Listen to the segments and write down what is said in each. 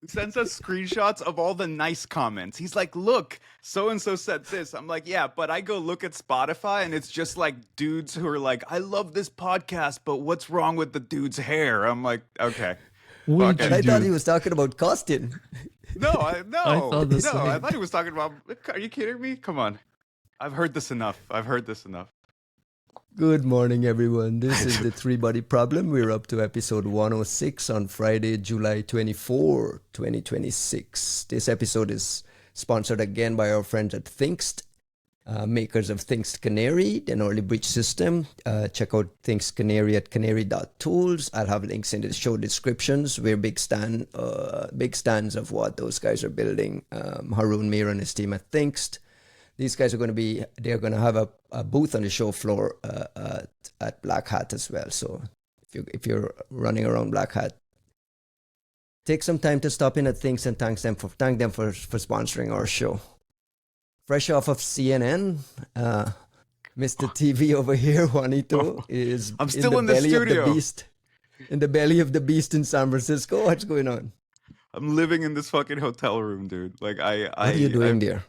Sends us screenshots of all the nice comments. He's like, look, so and so said this. I'm like, yeah, but I go look at Spotify and it's just like dudes who are like, I love this podcast, but what's wrong with the dude's hair? I'm like, okay, fuck Which And it. I thought he dude? was talking about Costin. No, I thought the I same. thought he was talking about. Are you kidding me? Come on, I've heard this enough. I've heard this enough. Good morning, everyone. This is the Three Body Problem. We're up to episode 106 on Friday, July 24, 2026. This episode is sponsored again by our friends at Thinkst, makers of Thinkst Canary, an early bridge system. Check out Thinkst Canary at canary.tools. I'll have links in the show descriptions. We're big stands of what those guys are building. Haroon Mir and his team at Thinkst. These guys are going to have a booth on the show floor at Black Hat as well. So if you're running around Black Hat, take some time to stop in at Things and thank them for sponsoring our show. Fresh off of CNN, Mr. TV over here, Juanito, is I'm still in the belly of studio. the beast. In the belly of the beast in San Francisco. What's going on? I'm living in this fucking hotel room, dude. Like What are you doing there?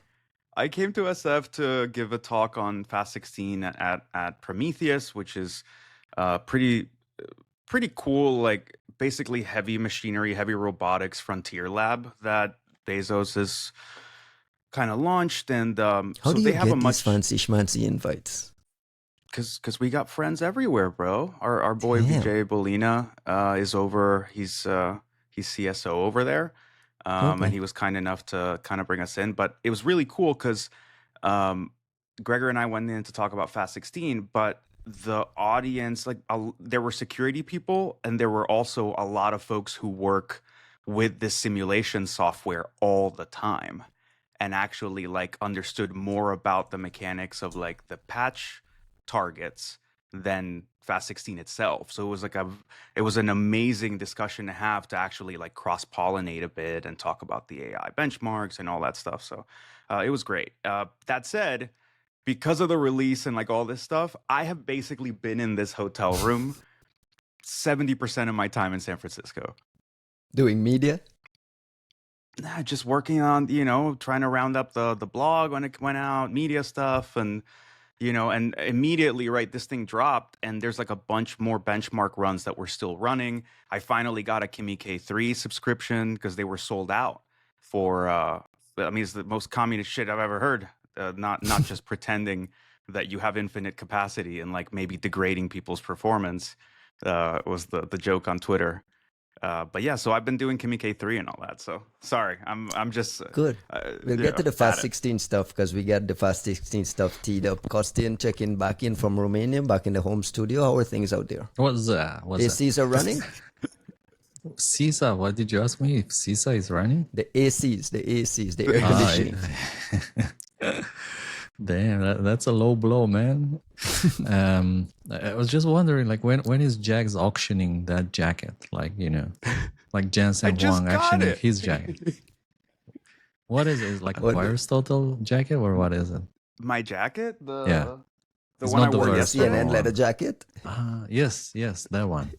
I came to SF to give a talk on Fast 16 at Prometheus, which is pretty cool, like basically heavy machinery, heavy robotics frontier lab that Bezos has kind of launched. And How so do you they have get a these much fancy schmancy invites? because we got friends everywhere, bro. Our boy Damn. Vijay Bolina is over. He's CSO over there. Okay. And he was kind enough to kind of bring us in. But it was really cool because Gregor and I went in to talk about Fast 16, but the audience, like there were security people, and there were also a lot of folks who work with this simulation software all the time and actually like understood more about the mechanics of like the patch targets than Fast 16 itself. So it was like it was an amazing discussion to have to actually like cross-pollinate a bit and talk about the AI benchmarks and all that stuff. So it was great. That said, because of the release and like all this stuff, I have basically been in this hotel room 70% of my time in San Francisco. Doing media? Nah, just working on, trying to round up the blog when it went out, media stuff, and and immediately, right, this thing dropped, and there's like a bunch more benchmark runs that were still running. I finally got a Kimi K3 subscription because they were sold out for, it's the most communist shit I've ever heard. Not just pretending that you have infinite capacity and like maybe degrading people's performance was the joke on Twitter. But yeah, so I've been doing Kimi K3 and all that. So sorry, I'm just Good. We'll get to the Fast 16 stuff because we got the Fast 16 stuff teed up. Costin checking back in from Romania, back in the home studio. How are things out there? What's that? ACs are running? CISA, what did you ask me? If CISA is running? The ACs, the air conditioning. Damn, that's a low blow, man. I was just wondering, like, when is Jags auctioning that jacket? Like, like Jensen Huang auctioning his jacket. What is it? Like a Aristotle jacket, or what is it? My jacket? Yeah. The It's one I not the wore first yesterday? CNN one. leather jacket? Yes, that one.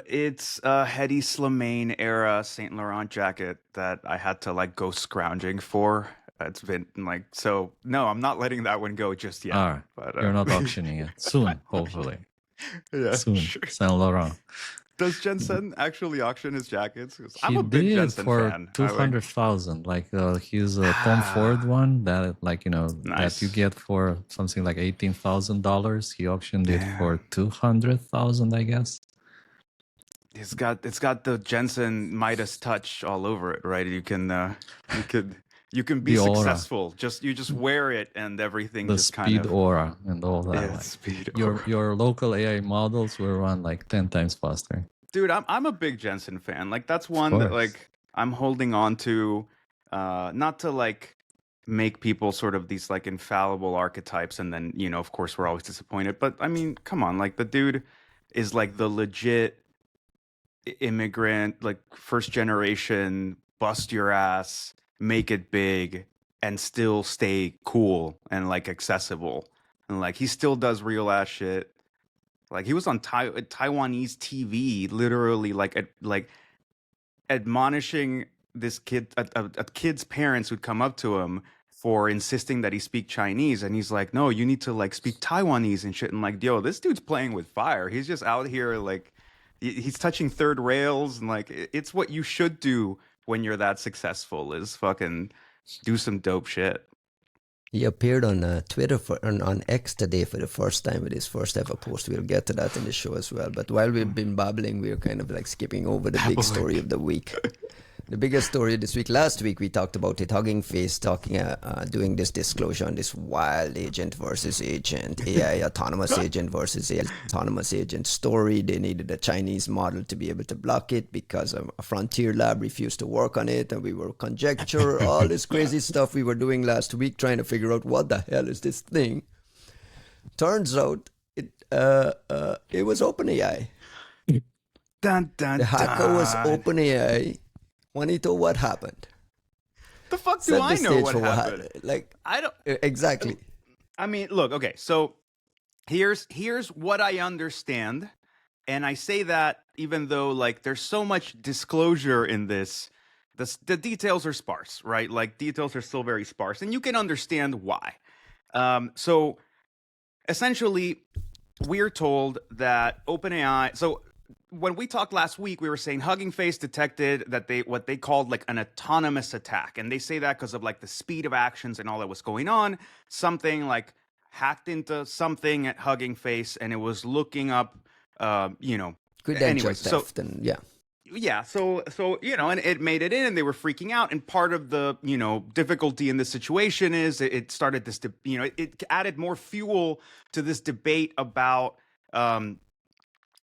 It's a Hedi Slimane era Saint Laurent jacket that I had to like go scrounging for. It's been like, so no, I'm not letting that one go just yet. All right. But You're not auctioning it. Soon, hopefully. yeah, Soon. sure. Saint Laurent. Does Jensen actually auction his jackets? 'Cause I'm He a big did Jensen for fan. 200,000. Like his Tom Ford one that Nice. that you get for something like $18,000. He auctioned it for 200,000, I guess. It's got the Jensen Midas touch all over it, right? You can be The aura. successful. You just wear it and everything The just kind speed of aura and all that. yeah, like, speed aura. your local AI models will run like 10 times faster. Dude, I'm a big Jensen fan. Like that's one that course. like I'm holding on to, not to like make people sort of these like infallible archetypes, and then of course we're always disappointed. But I mean, come on, like the dude is like the legit immigrant, like first generation, bust your ass, make it big, and still stay cool and like accessible, and like he still does real ass shit. Like he was on Taiwanese TV, literally like admonishing this kid, a kid's parents would come up to him for insisting that he speak Chinese, and he's like, no, you need to like speak Taiwanese and shit. And like, yo, this dude's playing with fire. He's just out here like he's touching third rails, and like it's what you should do when you're that successful, is fucking do some dope shit. He appeared on Twitter on X today for the first time with his first ever post. We'll get to that in the show as well. But while we've been babbling, we're kind of like skipping over the big story of the week. The biggest story this week. Last week we talked about it. Hugging Face doing this disclosure on this wild agent versus agent, AI autonomous agent versus AI autonomous agent story. They needed a Chinese model to be able to block it because a frontier lab refused to work on it, and we were conjecture all this crazy stuff we were doing last week trying to figure out what the hell is this thing. Turns out it was OpenAI. Dun, dun, the hacker was OpenAI. Juanito, what happened? The fuck do I know what happened? Like, I don't exactly. I mean, look, okay, so here's what I understand, and I say that even though like there's so much disclosure in this, the details are sparse, right? Like details are still very sparse, and you can understand why. So essentially, we're told that OpenAI. So when we talked last week, we were saying Hugging Face detected that what they called like an autonomous attack. And they say that because of like the speed of actions and all that was going on. Something like hacked into something at Hugging Face, and it was looking up, credential theft, and yeah. Yeah, so and it made it in, and they were freaking out. And part of the difficulty in this situation is it started this, it added more fuel to this debate about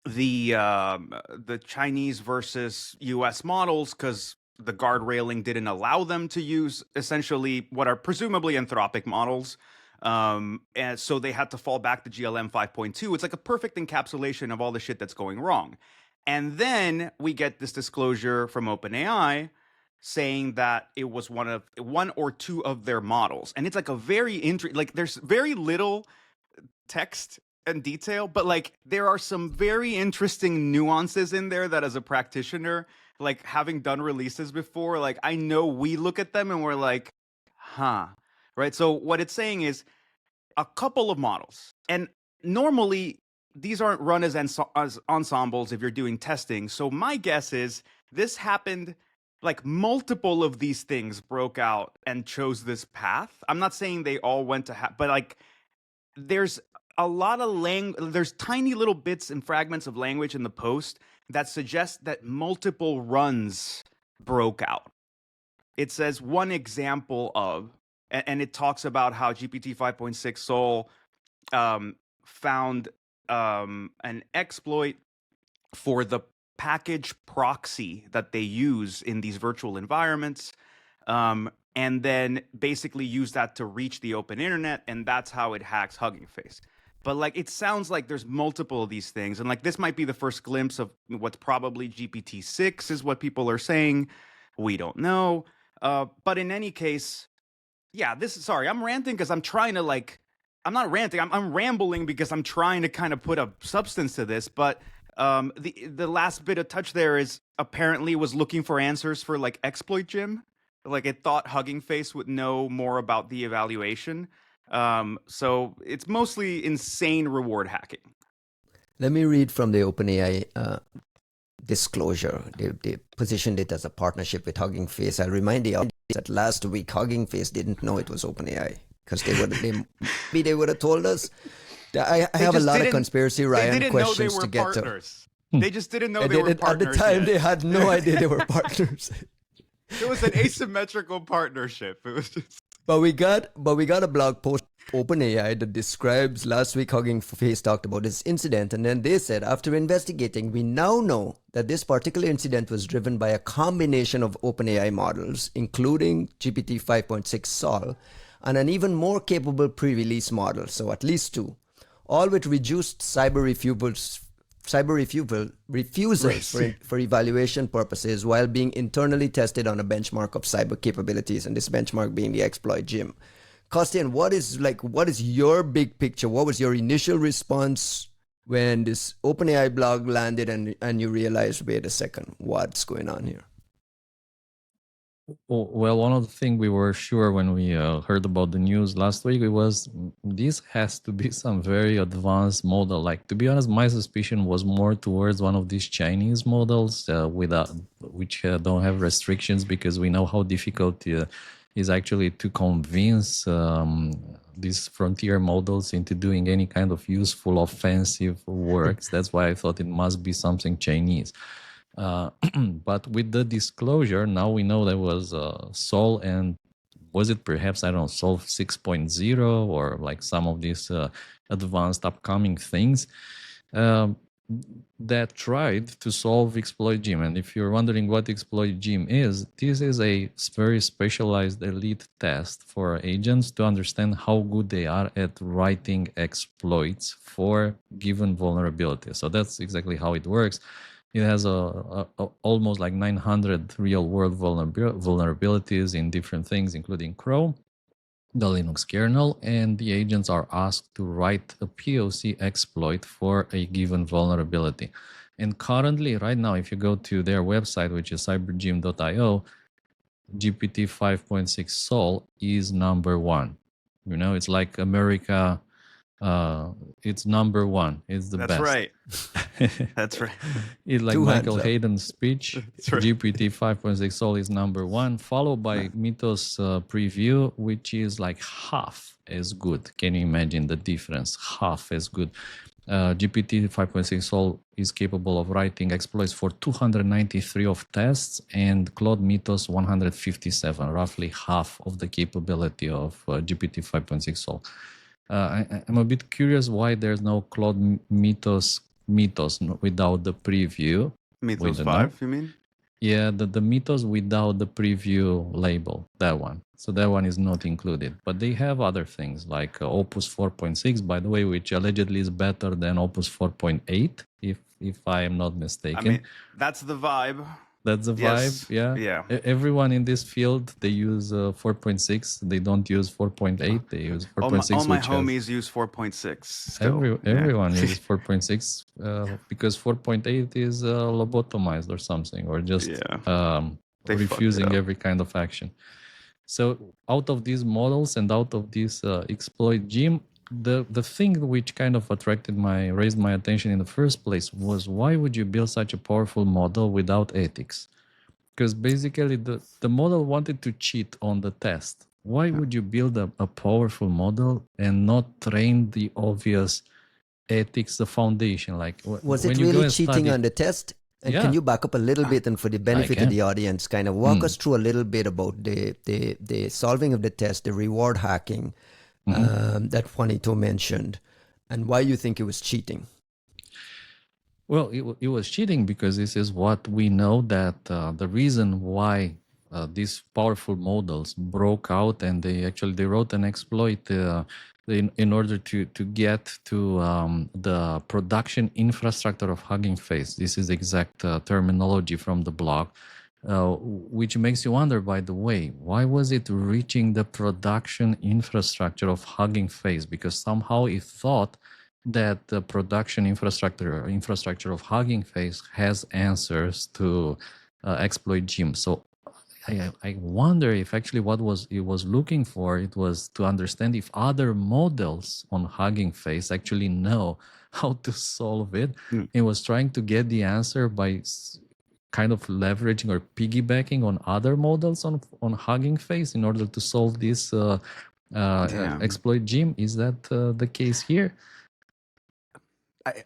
the Chinese versus U.S. models, because the guard railing didn't allow them to use essentially what are presumably anthropic models. And so they had to fall back to GLM 5.2. It's like a perfect encapsulation of all the shit that's going wrong. And then we get this disclosure from OpenAI saying that it was one or two of their models. And it's like a very like there's very little text and detail, but like there are some very interesting nuances in there that as a practitioner, like having done releases before, like I know we look at them and we're like, right? So what it's saying is a couple of models, and normally these aren't run as ensembles if you're doing testing. So my guess is this happened, like multiple of these things broke out and chose this path. I'm not saying they all went to but like there's a lot of there's tiny little bits and fragments of language in the post that suggest that multiple runs broke out. It says one example of, and it talks about how GPT-5.6 Sol found an exploit for the package proxy that they use in these virtual environments, and then basically use that to reach the open internet, and that's how it hacks Hugging Face. But like it sounds like there's multiple of these things, and like this might be the first glimpse of what's probably GPT-6 is what people are saying. We don't know. But in any case, yeah, sorry, I'm ranting because I'm trying to like, I'm not ranting, I'm rambling because I'm trying to kind of put a substance to this. But the last bit of touch there is apparently was looking for answers for like ExploitGym. Like it thought Hugging Face would know more about the evaluation. So it's mostly insane reward hacking. Let me read from the OpenAI disclosure. They positioned it as a partnership with Hugging Face. I'll remind the audience that last week Hugging Face didn't know it was OpenAI because maybe they would have told us. I have a lot of conspiracy Ryan questions to get partners. To. They just didn't know they were partners. At the time, they had no idea they were partners. It was an asymmetrical partnership. It was just. But we got a blog post OpenAI that describes last week Hugging Face talked about this incident, and then they said after investigating, we now know that this particular incident was driven by a combination of OpenAI models, including GPT-5.6 Sol, and an even more capable pre-release model, so at least two, all with reduced cyber refusals for evaluation purposes while being internally tested on a benchmark of cyber capabilities, and this benchmark being the ExploitGym. Costin, what is your big picture? What was your initial response when this OpenAI blog landed and you realized, wait a second, what's going on here? Well, one of the things we were sure when we heard about the news last week, it was this has to be some very advanced model. Like, to be honest, my suspicion was more towards one of these Chinese models without which don't have restrictions, because we know how difficult is actually to convince these frontier models into doing any kind of useful offensive works. That's why I thought it must be something Chinese. But with the disclosure, now we know there was Sol, and was it perhaps, I don't know, Sol 6.0 or like some of these advanced upcoming things that tried to solve ExploitGym. And if you're wondering what ExploitGym is, this is a very specialized elite test for agents to understand how good they are at writing exploits for given vulnerabilities. So that's exactly how it works. It has almost like 900 real-world vulnerabilities in different things, including Chrome, the Linux kernel, and the agents are asked to write a POC exploit for a given vulnerability. And currently, right now, if you go to their website, which is cybergym.io, GPT 5.6 Sol is number one. You know, it's like America. It's number one. It's the That's best. Right. That's right. It's like Michael Hayden's speech. Right. GPT 5.6 Sol is number one, followed by Mythos preview, which is like half as good. Can you imagine the difference? Half as good. GPT 5.6 Sol is capable of writing exploits for 293 of tests, and Claude Mythos 157, roughly half of the capability of GPT 5.6 Sol. I'm a bit curious why there's no Claude Mythos without the preview. Mythos 5, you mean? Yeah, the Mythos without the preview label, that one. So that one is not included. But they have other things like Opus 4.6, by the way, which allegedly is better than Opus 4.8, if I am not mistaken. I mean, that's the vibe. That's the vibe, yeah. Everyone in this field, they use 4.6. They don't use 4.8. They use 4.6. All my homies use 4.6 still. Everyone uses 4.6 because 4.8 is lobotomized or something, or just refusing every kind of action. So out of these models and out of this ExploitGym, the thing which kind of raised my attention in the first place was, why would you build such a powerful model without ethics? Because basically the model wanted to cheat on the test. Why would you build a powerful model and not train the obvious ethics, the foundation? Like, was it really cheating on the test? And can you back up a little bit, and for the benefit of the audience, kind of walk us through a little bit about the solving of the test, the reward hacking that Juanito mentioned, and why you think it was cheating? Well, it was cheating because this is what we know, that the reason why these powerful models broke out, and they wrote an exploit in order to get to the production infrastructure of Hugging Face. This is exact terminology from the blog, which makes you wonder, by the way, why was it reaching the production infrastructure of Hugging Face? Because somehow it thought that the production infrastructure of Hugging Face has answers to ExploitGym. So I wonder if actually what it was looking for, it was to understand if other models on Hugging Face actually know how to solve it. It was trying to get the answer by kind of leveraging or piggybacking on other models on Hugging Face in order to solve this ExploitGym. Is that the case here?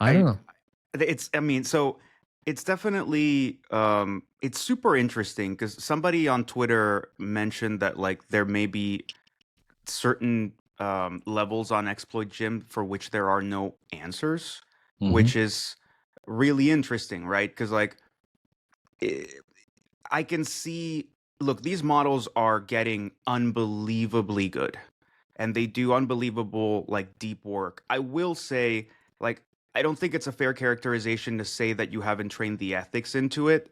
I don't know. So it's definitely it's super interesting, because somebody on Twitter mentioned that like there may be certain levels on ExploitGym for which there are no answers, which is really interesting, right? Because like I can see, look, these models are getting unbelievably good, and they do unbelievable like deep work. I will say, like, I don't think it's a fair characterization to say that you haven't trained the ethics into it.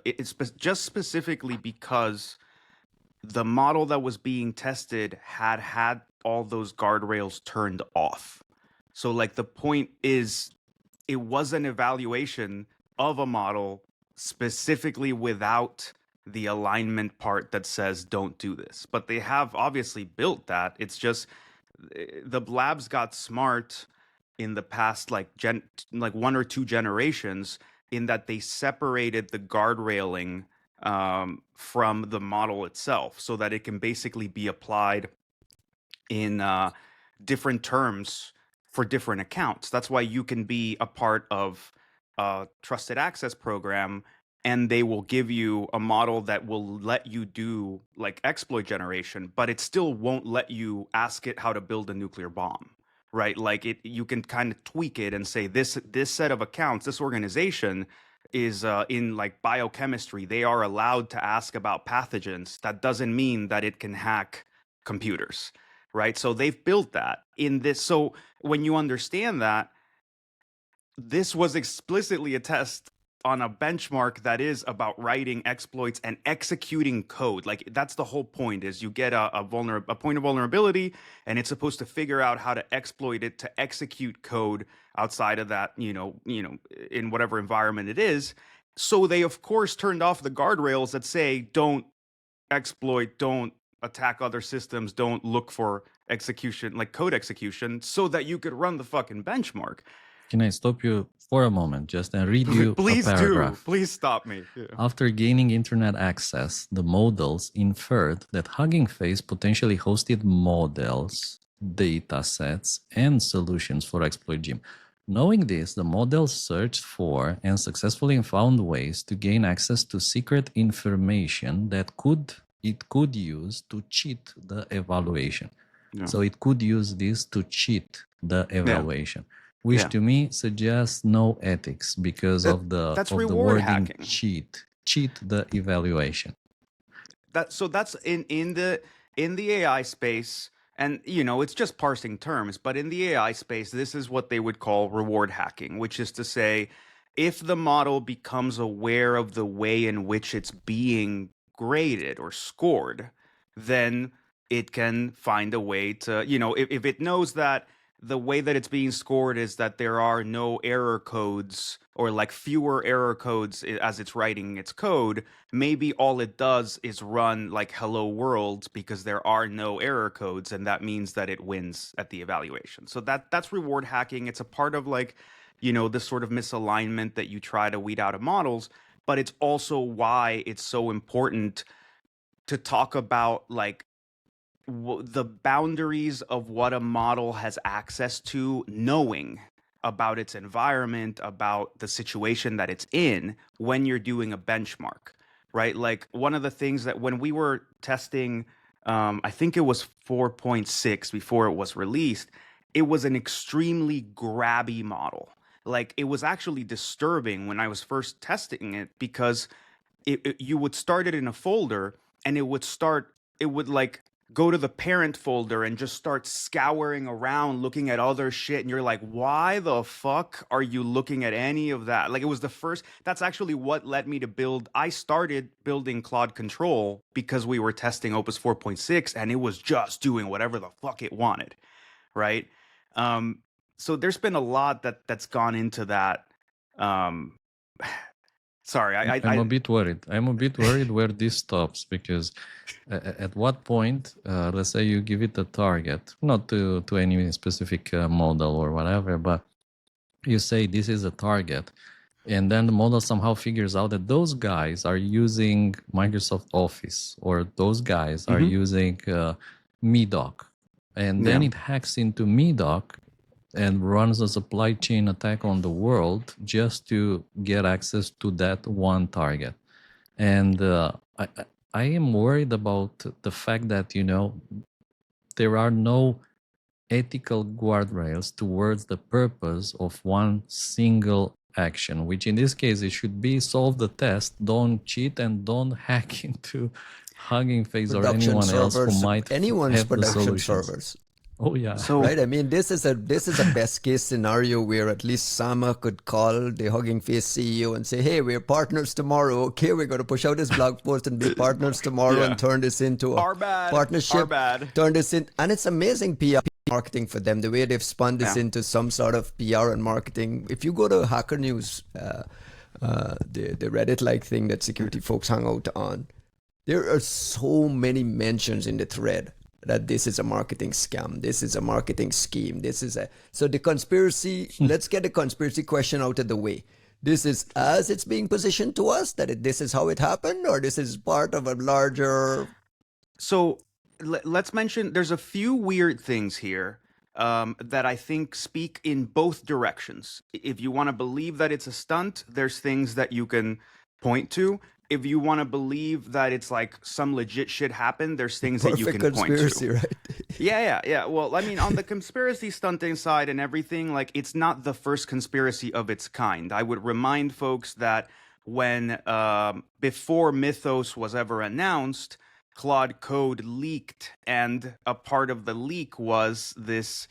It's just specifically because the model that was being tested had all those guardrails turned off. So like the point is, it was an evaluation of a model specifically without the alignment part that says don't do this. But they have obviously built that. It's just the labs got smart in the past like 1 or 2 generations in that they separated the guardrailing from the model itself so that it can basically be applied in different terms for different accounts. That's why you can be a part of a trusted access program and they will give you a model that will let you do like exploit generation, but it still won't let you ask it how to build a nuclear bomb, right? Like you can kind of tweak it and say this set of accounts, this organization is in like biochemistry. They are allowed to ask about pathogens. That doesn't mean that it can hack computers, right? So they've built that in this. So when you understand that, this was explicitly a test on a benchmark that is about writing exploits and executing code. Like that's the whole point, is you get a point of vulnerability and it's supposed to figure out how to exploit it to execute code outside of that, in whatever environment it is. So they of course turned off the guardrails that say don't exploit, don't attack other systems, don't look for execution, like code execution, so that you could run the fucking benchmark. Can I stop you for a moment just and read you Please a paragraph? do. Please stop me. Yeah. After gaining internet access, the models inferred that Hugging Face potentially hosted models, data sets, and solutions for ExploitGym. Knowing this, the models searched for and successfully found ways to gain access to secret information that it could use to cheat the evaluation. Yeah. So it could use this to cheat the evaluation. Yeah. Which to me suggests no ethics because of the wording hacking. cheat the evaluation. That's in the AI space, and it's just parsing terms, but in the AI space, this is what they would call reward hacking, which is to say, if the model becomes aware of the way in which it's being graded or scored, then it can find a way to, if it knows that the way that it's being scored is that there are no error codes or like fewer error codes as it's writing its code, maybe all it does is run like hello world because there are no error codes, and that means that it wins at the evaluation. So that's reward hacking. It's a part of like, this sort of misalignment that you try to weed out of models, but it's also why it's so important to talk about like the boundaries of what a model has access to, knowing about its environment, about the situation that it's in when you're doing a benchmark, right? Like one of the things that when we were testing, I think it was 4.6 before it was released, it was an extremely grabby model. Like it was actually disturbing when I was first testing it because you would start it in a folder and it would like go to the parent folder and just start scouring around looking at other shit, and you're like, why the fuck are you looking at any of that? Like it was that's actually what led me to I started building Claude Control because we were testing Opus 4.6 and it was just doing whatever the fuck it wanted, right? So there's been a lot that's gone into that. Sorry, I'm a bit worried. I'm a bit worried where this stops, because at what point, let's say you give it a target, not to any specific model or whatever, but you say this is a target, and then the model somehow figures out that those guys are using Microsoft Office, or those guys are using Medoc, and then it hacks into Medoc and runs a supply chain attack on the world just to get access to that one target. And I am worried about the fact that, there are no ethical guardrails towards the purpose of one single action, which in this case, it should be solve the test, don't cheat, and don't hack into Hugging Face or anyone else who might have the solutions. Servers. Oh yeah. So, right. I mean, this is a best case scenario where at least Sama could call the Hugging Face CEO and say, "Hey, we're partners tomorrow. Okay, we're going to push out this blog post and be partners tomorrow and turn this into a partnership. Turn this in, and it's amazing PR marketing for them. The way they've spun this into some sort of PR and marketing. If you go to Hacker News the Reddit-like thing that security folks hung out on, there are so many mentions in the thread that this is a marketing scam, this is a marketing scheme, so the conspiracy, let's get the conspiracy question out of the way. This is as it's being positioned to us, that this is how it happened, or this is part of a larger... So let's mention, there's a few weird things here that I think speak in both directions. If you want to believe that it's a stunt, there's things that you can point to. If you want to believe that it's like some legit shit happened, there's things that you can point to. Right? Yeah. Well, I mean, on the conspiracy stunting side and everything, like, it's not the first conspiracy of its kind. I would remind folks that when before Mythos was ever announced, Claude code leaked, and a part of the leak was this,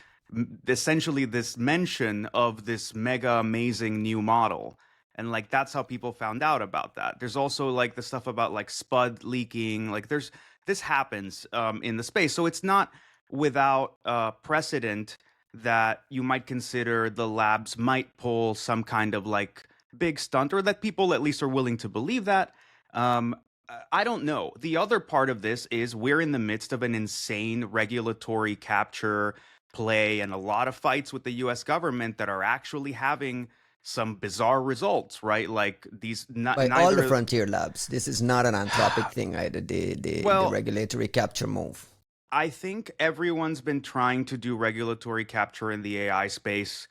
essentially this mention of this mega amazing new model. And like, that's how people found out about that. There's also like the stuff about like spud leaking, like this happens in the space. So it's not without precedent that you might consider the labs might pull some kind of like big stunt, or that people at least are willing to believe that. I don't know. The other part of this is we're in the midst of an insane regulatory capture play and a lot of fights with the US government that are actually having some bizarre results, right? Like these, by all the frontier labs. This is not an Anthropic thing either, the regulatory capture move. I think everyone's been trying to do regulatory capture in the AI space,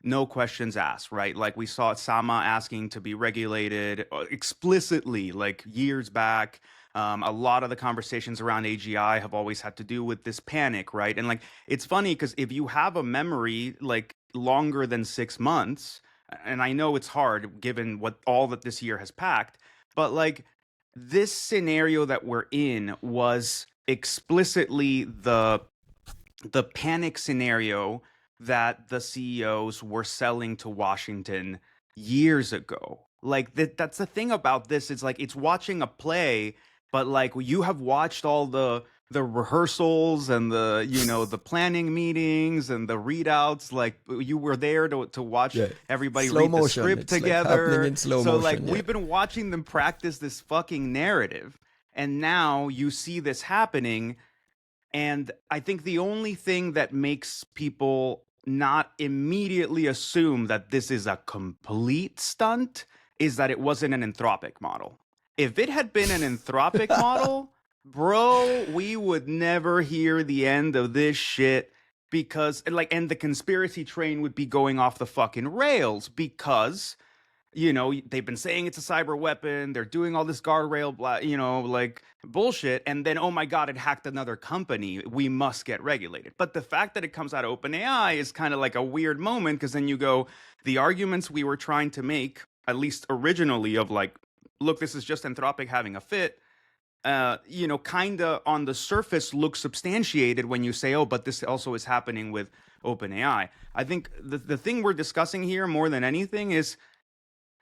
no questions asked, right? Like we saw Sama asking to be regulated explicitly like years back. A lot of the conversations around AGI have always had to do with this panic, right? And like, it's funny because if you have a memory like longer than 6 months, and I know it's hard given what all that this year has packed, but like this scenario that we're in was explicitly the panic scenario that the CEOs were selling to Washington years ago. Like that's the thing about this. It's like it's watching a play, but like you have watched all the rehearsals and the, you know, the planning meetings and the readouts. Like you were there to watch everybody read the script together. Like so like we've been watching them practice this fucking narrative, and now you see this happening. And I think the only thing that makes people not immediately assume that this is a complete stunt is that it wasn't an Anthropic model. If it had been an Anthropic model, bro, we would never hear the end of this shit, because like, and the conspiracy train would be going off the fucking rails, because, you know, they've been saying it's a cyber weapon, they're doing all this guardrail, you know, like bullshit, and then, oh my God, it hacked another company, we must get regulated. But the fact that it comes out of OpenAI is kind of like a weird moment, because then you go, the arguments we were trying to make, at least originally, of like, look, this is just Anthropic having a fit, you know, kind of on the surface looks substantiated when you say, oh, but this also is happening with OpenAI. I think the thing we're discussing here more than anything is,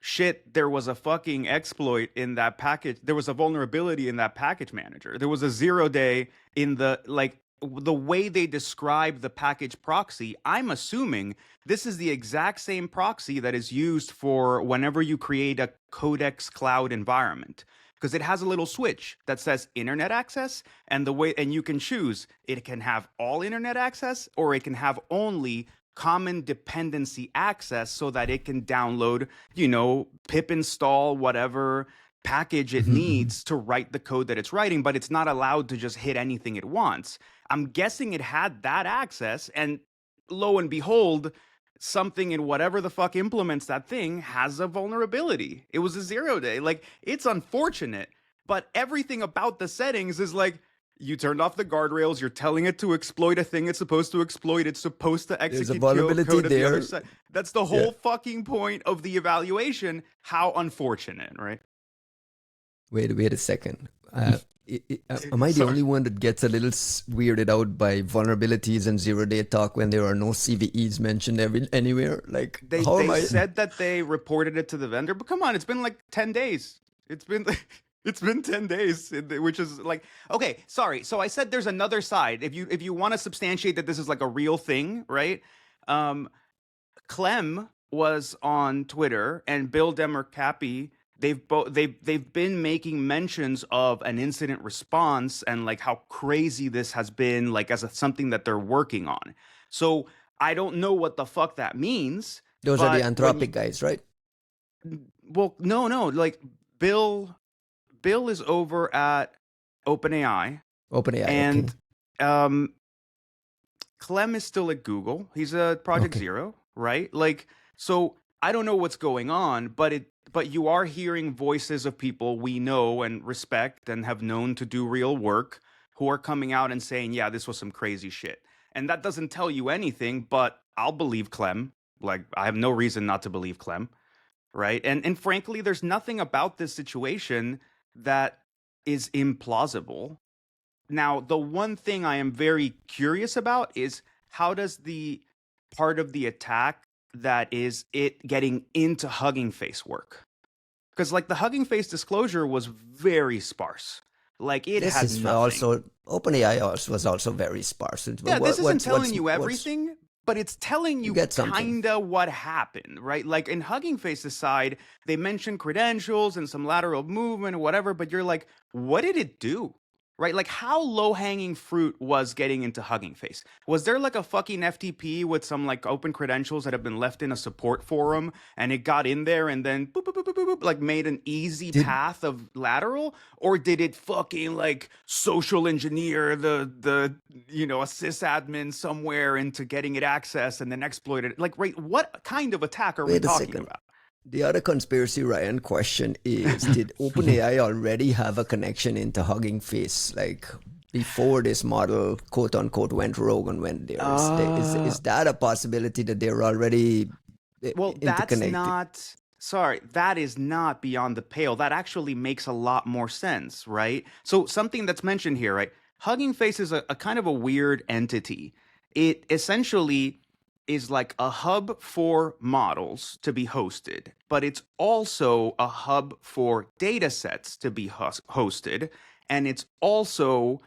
shit, there was a fucking exploit in that package. There was a vulnerability in that package manager. There was a 0-day in the, like, the way they describe the package proxy. I'm assuming this is the exact same proxy that is used for whenever you create a Codex cloud environment, because it has a little switch that says internet access, and you can choose, it can have all internet access or it can have only common dependency access, so that it can download, you know, pip install whatever package it needs to write the code that it's writing, but it's not allowed to just hit anything it wants. I'm guessing it had that access, and lo and behold, something in whatever the fuck implements that thing has a vulnerability. It was a 0-day. Like, it's unfortunate, but everything about the settings is like, you turned off the guardrails, you're telling it to exploit a thing it's supposed to exploit, it's supposed to execute code at the other side. That's the whole fucking point of the evaluation. How unfortunate, right? Wait a second. Am I the only one that gets a little weirded out by vulnerabilities and 0-day talk when there are no CVEs mentioned anywhere? Like, they said that they reported it to the vendor, but come on, it's been like 10 days. It's been 10 days, which is like, okay, sorry. So I said there's another side. If you want to substantiate that this is like a real thing, right? Clem was on Twitter and Bill Demercapi, they've been making mentions of an incident response and like how crazy this has been, like as something that they're working on. So I don't know what the fuck that means. Those are the Anthropic guys, right? Well, no, like Bill is over at OpenAI. And okay. Clem is still at Google. He's a Project Zero, right? Like, so I don't know what's going on, but you are hearing voices of people we know and respect and have known to do real work who are coming out and saying, yeah, this was some crazy shit. And that doesn't tell you anything, but I'll believe Clem. Like, I have no reason not to believe Clem, right? And frankly, there's nothing about this situation that is implausible. Now, the one thing I am very curious about is how does the part of the attack that is it getting into Hugging Face work? Because like the Hugging Face disclosure was very sparse. Like it had nothing. Also, OpenAI was also very sparse. Yeah, this isn't telling you everything, but it's telling you kinda what happened, right? Like in Hugging Face's side, they mentioned credentials and some lateral movement or whatever, but you're like, what did it do? Right? Like how low-hanging fruit was getting into Hugging Face? Was there like a fucking FTP with some like open credentials that have been left in a support forum and it got in there and then boop, boop, boop, boop, boop, like made an easy path of lateral? Or did it fucking like social engineer the you know, a sysadmin somewhere into getting it access and then exploit it? Like, right, what kind of attack are we talking about? The other conspiracy, Ryan, question is, did OpenAI already have a connection into Hugging Face, like before this model, quote unquote, went rogue and went there? Is that a possibility that they're already interconnected? That is not beyond the pale. That actually makes a lot more sense, right? So something that's mentioned here, right? Hugging Face is a kind of a weird entity. It essentially is like a hub for models to be hosted, but it's also a hub for data sets to be hosted. And it's also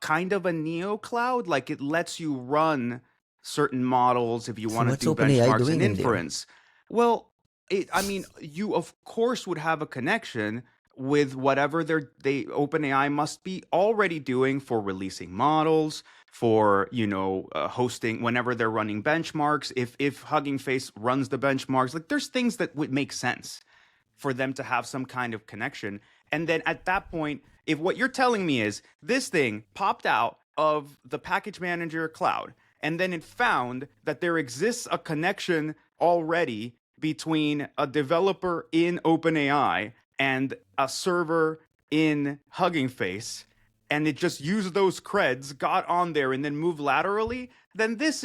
kind of a neo cloud, like it lets you run certain models if you want to do benchmarks and inference. Well, you of course would have a connection with whatever OpenAI must be already doing for releasing models, for hosting whenever they're running benchmarks. If Hugging Face runs the benchmarks, like there's things that would make sense for them to have some kind of connection. And then at that point, if what you're telling me is this thing popped out of the package manager cloud, and then it found that there exists a connection already between a developer in OpenAI and a server in Hugging Face, and it just used those creds, got on there, and then moved laterally, then if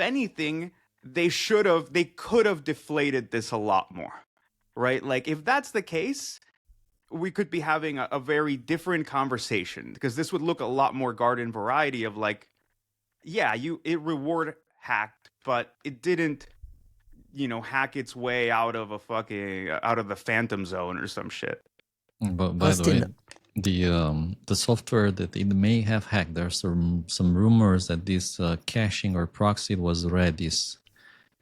anything, they could have deflated this a lot more, right? Like, if that's the case, we could be having a very different conversation, because this would look a lot more garden variety of like, yeah, it reward hacked, but it didn't hack its way out of the phantom zone or some shit. But by the way, the software that it may have hacked, there's some rumors that this caching or proxy was Redis,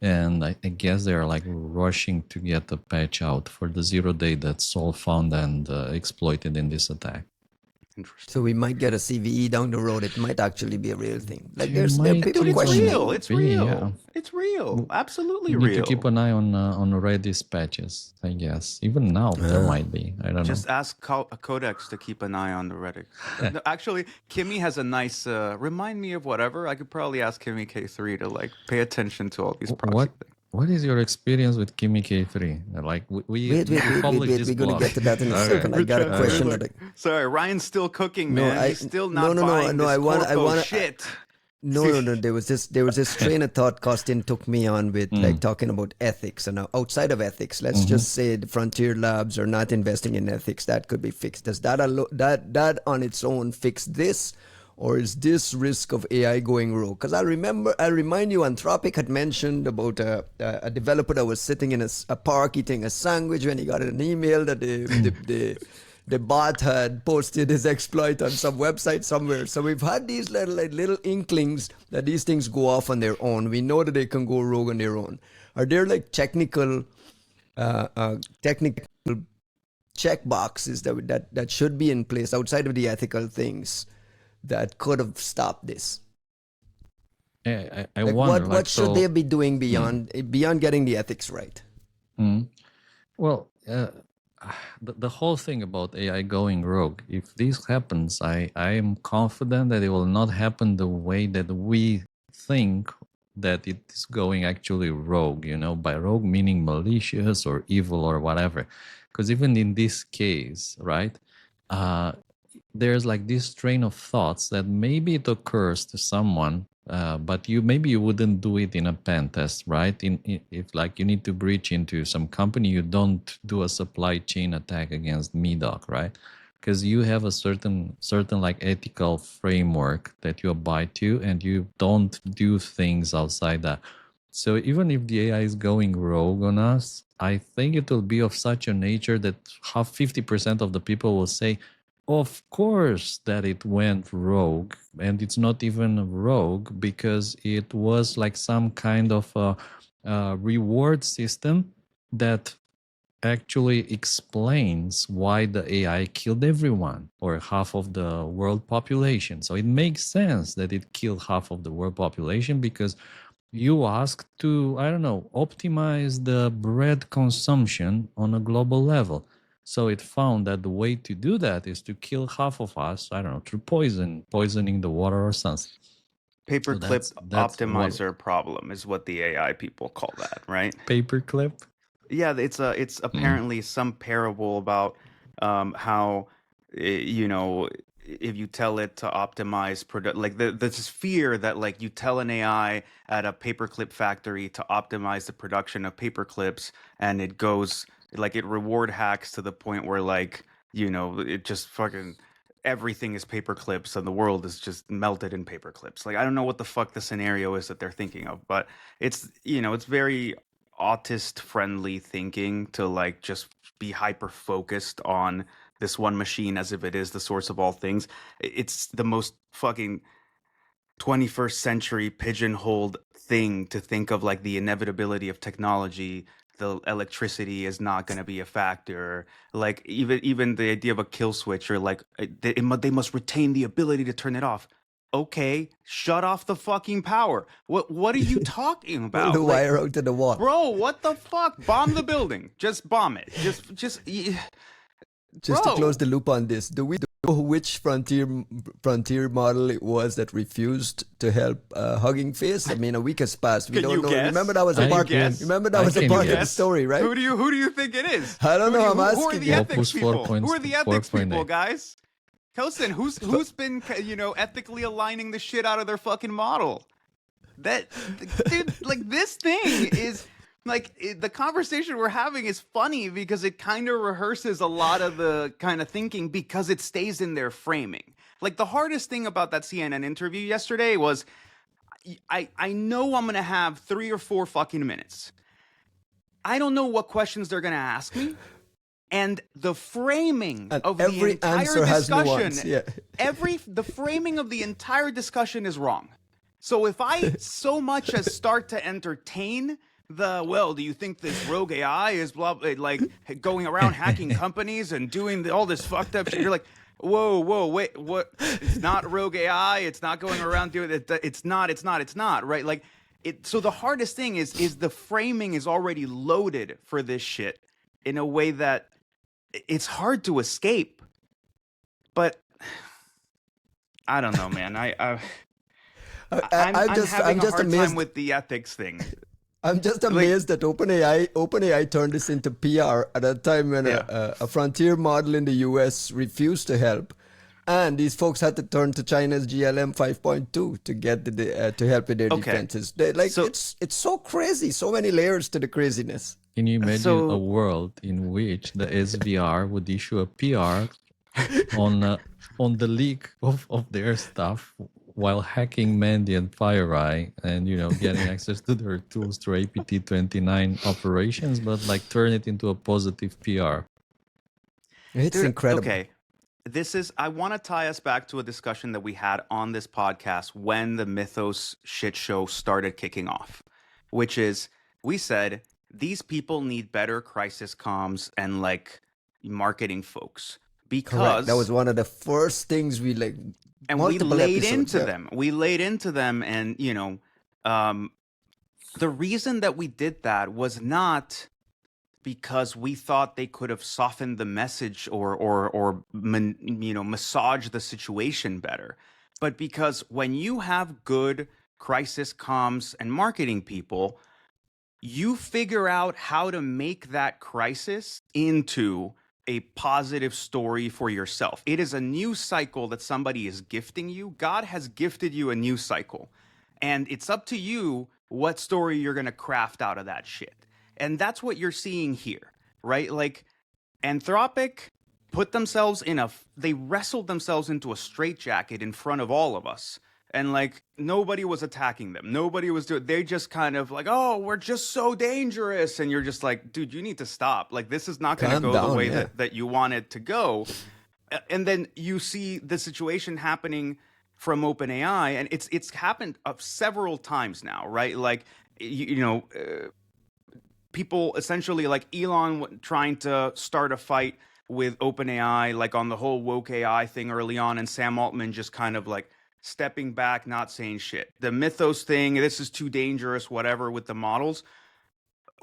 and I guess they're like rushing to get the patch out for the 0 day that Sol found and exploited in this attack. Interesting. So we might get a CVE down the road. It might actually be a real thing. Like there are people questioning. It's real. Yeah. It's real. Absolutely real. We need to keep an eye on Redis patches, I guess. Even now, there might be. I don't know. Just ask Codex to keep an eye on the Redis. No, actually, Kimi has a nice, remind me of whatever. I could probably ask Kimi K3 to like pay attention to all these proxy things. What is your experience with Kimi K3? Like wait, we're gonna get to that in a second. I got a question. Sorry, Ryan's still cooking, man. He's still not buying this corpo shit. No. There was this train of thought Costin took me on with, like talking about ethics, and outside of ethics, let's just say the frontier labs are not investing in ethics. That could be fixed. Does that on its own fix this? Or is this risk of AI going rogue? Because I remind you, Anthropic had mentioned about a developer that was sitting in a park eating a sandwich when he got an email that the the bot had posted his exploit on some website somewhere. So we've had these little inklings that these things go off on their own. We know that they can go rogue on their own. Are there like technical check boxes that should be in place outside of the ethical things that could have stopped this? I like wonder. What should they be doing beyond getting the ethics right? Well, the whole thing about AI going rogue, if this happens, I am confident that it will not happen the way that we think that it is going actually rogue, by rogue meaning malicious or evil or whatever. Because even in this case, right, there's like this train of thoughts that maybe it occurs to someone, but maybe you wouldn't do it in a pen test, right? If like you need to breach into some company, you don't do a supply chain attack against MEDOC, right? Because you have a certain like ethical framework that you abide to, and you don't do things outside that. So even if the AI is going rogue on us, I think it will be of such a nature that 50% of the people will say, of course that it went rogue, and it's not even rogue because it was like some kind of a reward system that actually explains why the AI killed everyone or half of the world population. So it makes sense that it killed half of the world population because you asked to, I don't know, optimize the bread consumption on a global level. So it found that the way to do that is to kill half of us, I don't know, through poisoning the water or something. Paperclip So that's optimizer problem is what the AI people call that, right? Paperclip? Yeah, it's apparently some parable about how if you tell it to optimize like this fear that like you tell an AI at a paperclip factory to optimize the production of paperclips, and it goes like it reward hacks to the point where like it just fucking everything is paperclips and the world is just melted in paperclips. Like I don't know what the fuck the scenario is that they're thinking of, but it's it's very autist friendly thinking to like just be hyper focused on this one machine as if it is the source of all things. It's the most fucking 21st century pigeonholed thing to think of, like the inevitability of technology. The electricity is not going to be a factor. Like even the idea of a kill switch, or like they must retain the ability to turn it off. Okay, shut off the fucking power. What are you talking about? Pull the wire out to the wall. Bro, what the fuck? Bomb the building. Just bomb it. Just to close the loop on this, do we know which frontier model it was that refused to help Hugging Face? I mean, a week has passed. We don't know. Guess? Remember that was a part. Remember that was a part of the story, right? Who do you think it is? I don't know. I'm asking. Who are the ethics Opus people? 4. Who are the ethics people, guys? Costin, who's been ethically aligning the shit out of their fucking model? That dude, like this thing is. Like the conversation we're having is funny because it kind of rehearses a lot of the kind of thinking because it stays in their framing. Like the hardest thing about that CNN interview yesterday was I know I'm going to have 3 or 4 fucking minutes. I don't know what questions they're going to ask me. And the framing of the entire discussion, the framing of the entire discussion is wrong. So if I so much as start to entertain do you think this rogue AI is like going around hacking companies and doing all this fucked up shit? You're like, whoa, wait, what? It's not rogue AI. It's not going around doing it. It's not, right? Like it. So the hardest thing is the framing is already loaded for this shit in a way that it's hard to escape. But I don't know, man. I'm just having a hard time with the ethics thing. I'm just amazed that OpenAI turned this into PR at a time when a frontier model in the US refused to help, and these folks had to turn to China's GLM 5.2 to get to help with their defenses. It's so crazy, so many layers to the craziness. Can you imagine a world in which the SVR would issue a PR on the leak of their stuff while hacking Mandy and FireEye and, getting access to their tools through APT-29 operations, but like turn it into a positive PR? It's Dude, incredible. okay. I want to tie us back to a discussion that we had on this podcast when the Mythos shit show started kicking off, which is we said these people need better crisis comms and like marketing folks Correct. That was because one of the first things we like and we multiple laid episodes. into Yeah. them. We laid into them and um the reason that we did that was not because we thought they could have softened the message or massage the situation better, but because when you have good crisis comms and marketing people, you figure out how to make that crisis into a positive story for yourself. It is a new cycle that somebody is gifting you. God has gifted you a new cycle, and it's up to you what story you're going to craft out of that shit. And that's what you're seeing here, right? Like Anthropic they wrestled themselves into a straitjacket in front of all of us. And like nobody was attacking them. Nobody was doing, they just kind of like, oh, we're just so dangerous. And you're just like, dude, you need to stop. Like this is not going to Calm go the down, way yeah. that you want it to go. And then you see the situation happening from OpenAI, and it's happened several times now, right? Like, people essentially like Elon trying to start a fight with OpenAI, like on the whole woke AI thing early on, and Sam Altman just kind of like stepping back, not saying shit. The Mythos thing, this is too dangerous, whatever, with the models.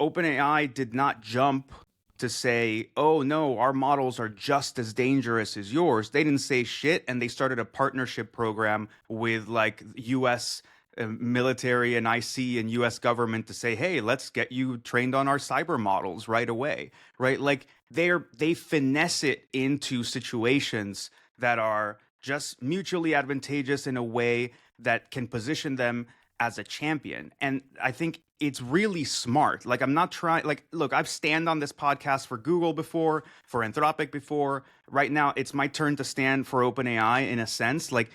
OpenAI did not jump to say, oh no, our models are just as dangerous as yours. They didn't say shit, and they started a partnership program with like US military and IC and US government to say, hey, let's get you trained on our cyber models right away, right? Like they finesse it into situations that are just mutually advantageous in a way that can position them as a champion. And I think it's really smart. Like I'm not trying, like, look, I've stand on this podcast for Google before, for Anthropic before. Right now it's my turn to stand for OpenAI in a sense. Like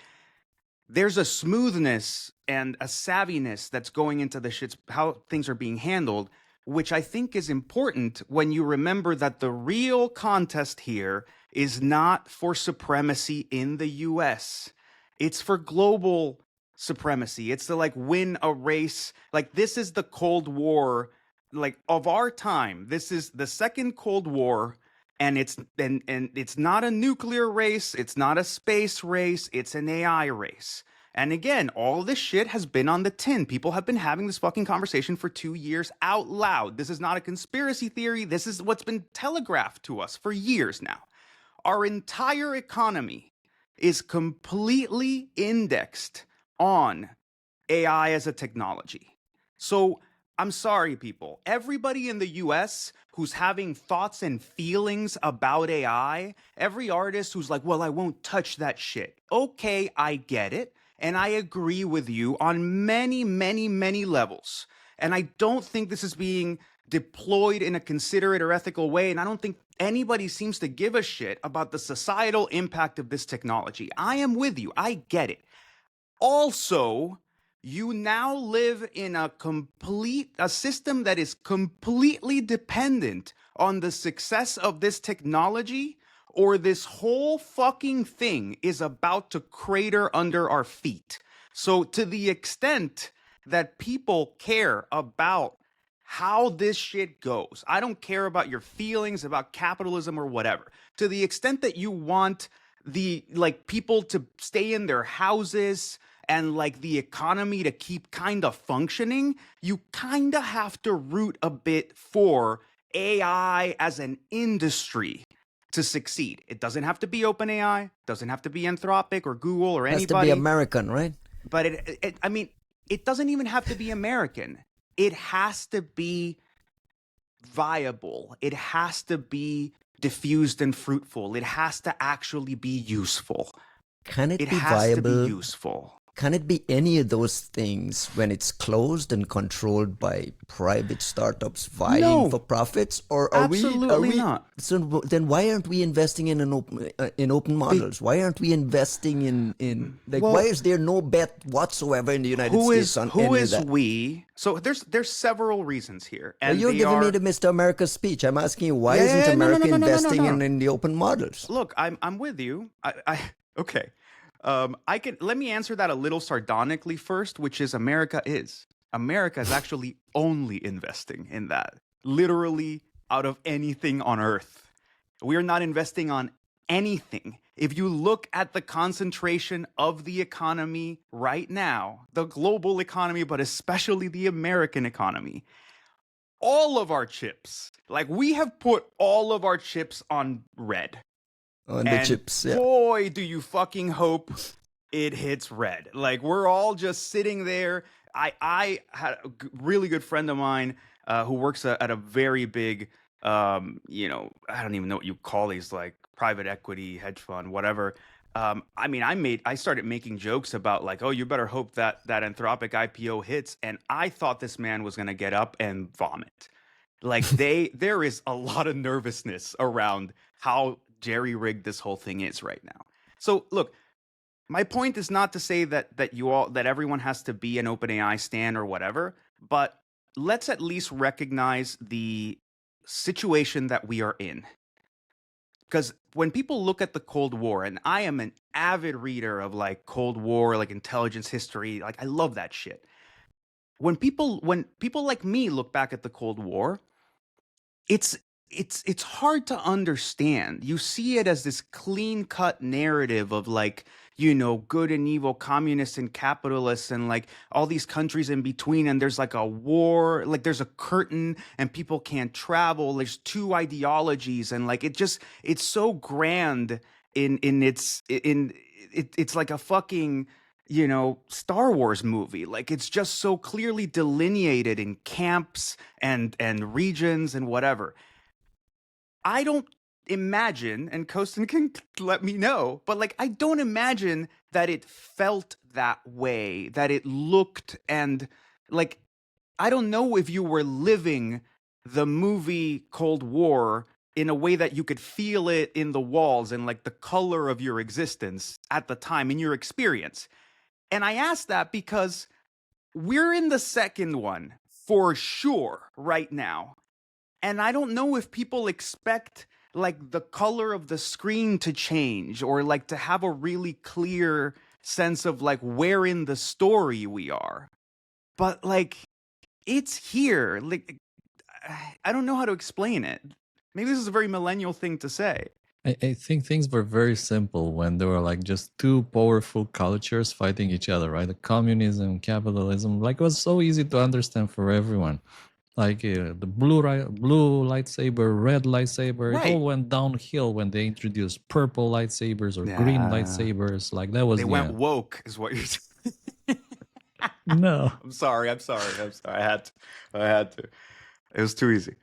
there's a smoothness and a savviness that's going into the shits, how things are being handled, which I think is important when you remember that the real contest here is not for supremacy in the US. It's for global supremacy. It's to like win a race. Like this is the Cold War, like of our time. This is the second Cold War, and it's not a nuclear race, it's not a space race, it's an AI race. And again, all this shit has been on the tin. People have been having this fucking conversation for 2 years out loud. This is not a conspiracy theory. This is what's been telegraphed to us for years now. Our entire economy is completely indexed on AI as a technology. So I'm sorry, people. Everybody in the US who's having thoughts and feelings about AI, every artist who's like, well, I won't touch that shit. Okay, I get it. And I agree with you on many, many, many levels. And I don't think this is being deployed in a considerate or ethical way. And I don't think anybody seems to give a shit about the societal impact of this technology. I am with you. I get it. Also, you now live in a system that is completely dependent on the success of this technology, or this whole fucking thing is about to crater under our feet. So to the extent that people care about how this shit goes, I don't care about your feelings about capitalism or whatever. To the extent that you want the like people to stay in their houses and like the economy to keep kind of functioning, you kind of have to root a bit for AI as an industry to succeed. It doesn't have to be OpenAI, doesn't have to be Anthropic or Google or anybody. Has to be American, right? But I mean, it doesn't even have to be American. It has to be viable. It has to be diffused and fruitful. It has to actually be useful. Can it be has viable? to be useful. can it be any of those things when it's closed and controlled by private startups vying for profits? Or are absolutely we not. So then why aren't we investing in open models? Why aren't we investing in why is there no bet whatsoever in the United States on any of that? We? So there's several reasons here. And you're giving me the Mr. America speech. I'm asking you, why isn't America investing in the open models? Look, I'm with you. Okay. Let me answer that a little sardonically first, which is America is actually only investing in that, literally out of anything on earth. We are not investing on anything. If you look at the concentration of the economy right now, the global economy, but especially the American economy, all of our chips, like we have put all of our chips on red. On the chips, yeah. Boy, do you fucking hope it hits red. Like, we're all just sitting there. I had a really good friend of mine who works at a very big, I don't even know what you call these, like private equity, hedge fund, whatever. I started making jokes about like, oh, you better hope that Anthropic IPO hits. And I thought this man was going to get up and vomit. Like there is a lot of nervousness around how jerry-rigged this whole thing is right now. So look, my point is not to say that everyone has to be an OpenAI stan or whatever, but let's at least recognize the situation that we are in. Because when people look at the Cold War, and I am an avid reader of like Cold War, like intelligence history, like I love that shit. When people like me look back at the Cold War, it's hard to understand. You see it as this clean-cut narrative of like, good and evil, communists and capitalists, and like all these countries in between. And there's like a war, like there's a curtain and people can't travel. There's two ideologies. And like, it's so grand it's like a fucking, Star Wars movie. Like it's just so clearly delineated in camps and regions and whatever. I don't imagine, and Costin can let me know, but like I don't imagine that it felt that way, that it looked, and like I don't know if you were living the movie Cold War in a way that you could feel it in the walls and like the color of your existence at the time in your experience. And I ask that because we're in the second one for sure right now. And I don't know if people expect like the color of the screen to change or like to have a really clear sense of like where in the story we are. But like it's here. Like I don't know how to explain it. Maybe this is a very millennial thing to say. I think things were very simple when there were like just two powerful cultures fighting each other, right? The communism, capitalism, like it was so easy to understand for everyone. Like the blue lightsaber, red lightsaber, right. It all went downhill when they introduced purple lightsabers or green lightsabers. Like that was they went woke, is what you're saying. No, I'm sorry. I had to. It was too easy.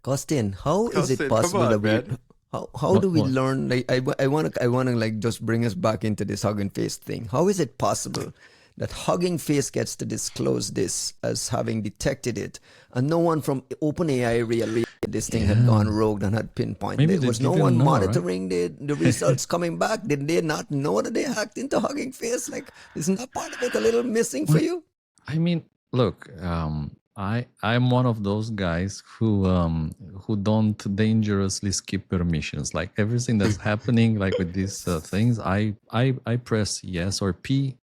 Costin, how is it possible that we? How do we learn? Like, I want to like just bring us back into this Hugging Face thing. How is it possible that Hugging Face gets to disclose this as having detected it, and no one from OpenAI realized this thing had gone rogue and had pinpointed it? Was no one monitoring the results coming back? Did they not know that they hacked into Hugging Face? Like, isn't that part of it a little missing for you? I mean, look, I'm one of those guys who don't dangerously skip permissions. Like everything that's happening, like with these things, I press yes or P.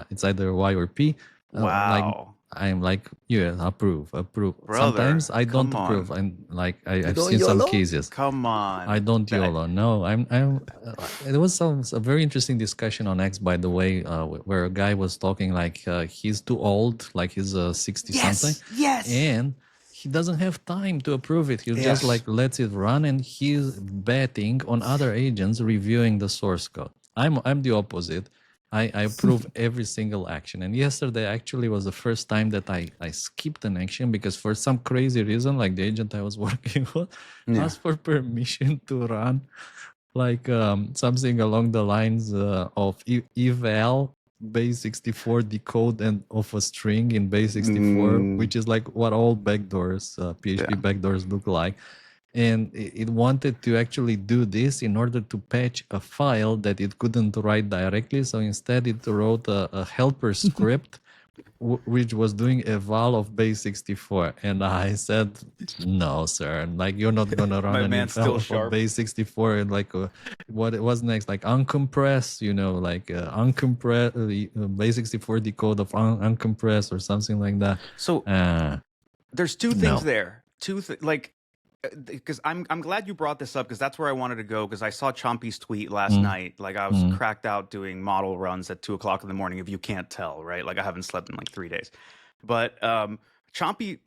It's either Y or P. Wow. I'm like, yeah, approve. Brother, sometimes I don't approve, and like I've seen YOLO? some cases. Come on. I don't YOLO. No, there was a very interesting discussion on X, by the way, where a guy was talking like he's too old, like he's 60 something. Yes. And he doesn't have time to approve it. He just like lets it run, and he's betting on other agents reviewing the source code. I'm the opposite. I approve every single action. And yesterday actually was the first time that I skipped an action because for some crazy reason, like the agent I was working with asked for permission to run like something along the lines of eval base 64 decode and of a string in base 64, which is like what all backdoors, PHP backdoors look like. And it wanted to actually do this in order to patch a file that it couldn't write directly. So instead it wrote a helper script which was doing eval of base 64. And I said, no, sir. Like, you're not going to run an eval of base 64. And like, what it was next? Like uncompress, like uncompress, base 64 decode of uncompress or something like that. So there's two things there. Because I'm glad you brought this up, because that's where I wanted to go, because I saw Chompy's tweet last night. Like, I was cracked out doing model runs at 2 o'clock in the morning, if you can't tell, right? Like, I haven't slept in like 3 days. But Chompy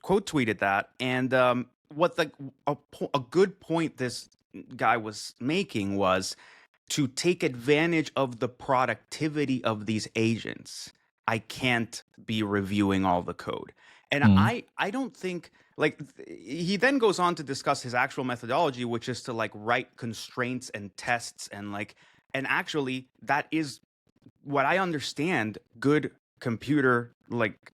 quote tweeted that, and what a good point this guy was making was to take advantage of the productivity of these agents. I can't be reviewing all the code. And I don't think, like, he then goes on to discuss his actual methodology, which is to like write constraints and tests, and actually that is what I understand good computer like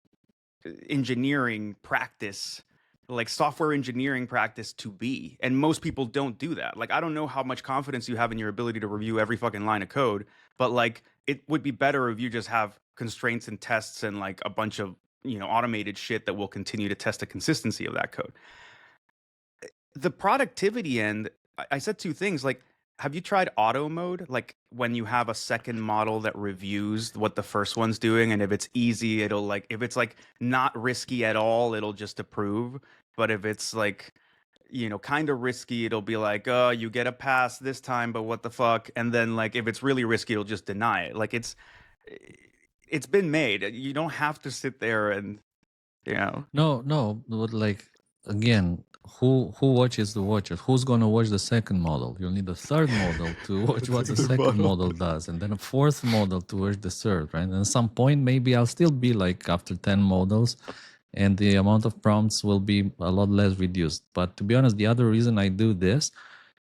engineering practice, like software engineering practice to be. And most people don't do that. Like, I don't know how much confidence you have in your ability to review every fucking line of code, but like, it would be better if you just have constraints and tests and like a bunch of automated shit that will continue to test the consistency of that code. The productivity end, I said two things. Like, have you tried auto mode? Like, when you have a second model that reviews what the first one's doing, and if it's easy, it'll like, if it's like not risky at all, it'll just approve. But if it's like, kind of risky, it'll be like, oh, you get a pass this time, but what the fuck? And then like, if it's really risky, it'll just deny it. Like, it's been made. You don't have to sit there and, No, but like, again, who watches the watchers? Who's gonna watch the second model? You'll need a third model to watch what the second model does, and then a fourth model to watch the third, right? And at some point, maybe I'll still be like after 10 models, and the amount of prompts will be a lot less reduced. But to be honest, the other reason I do this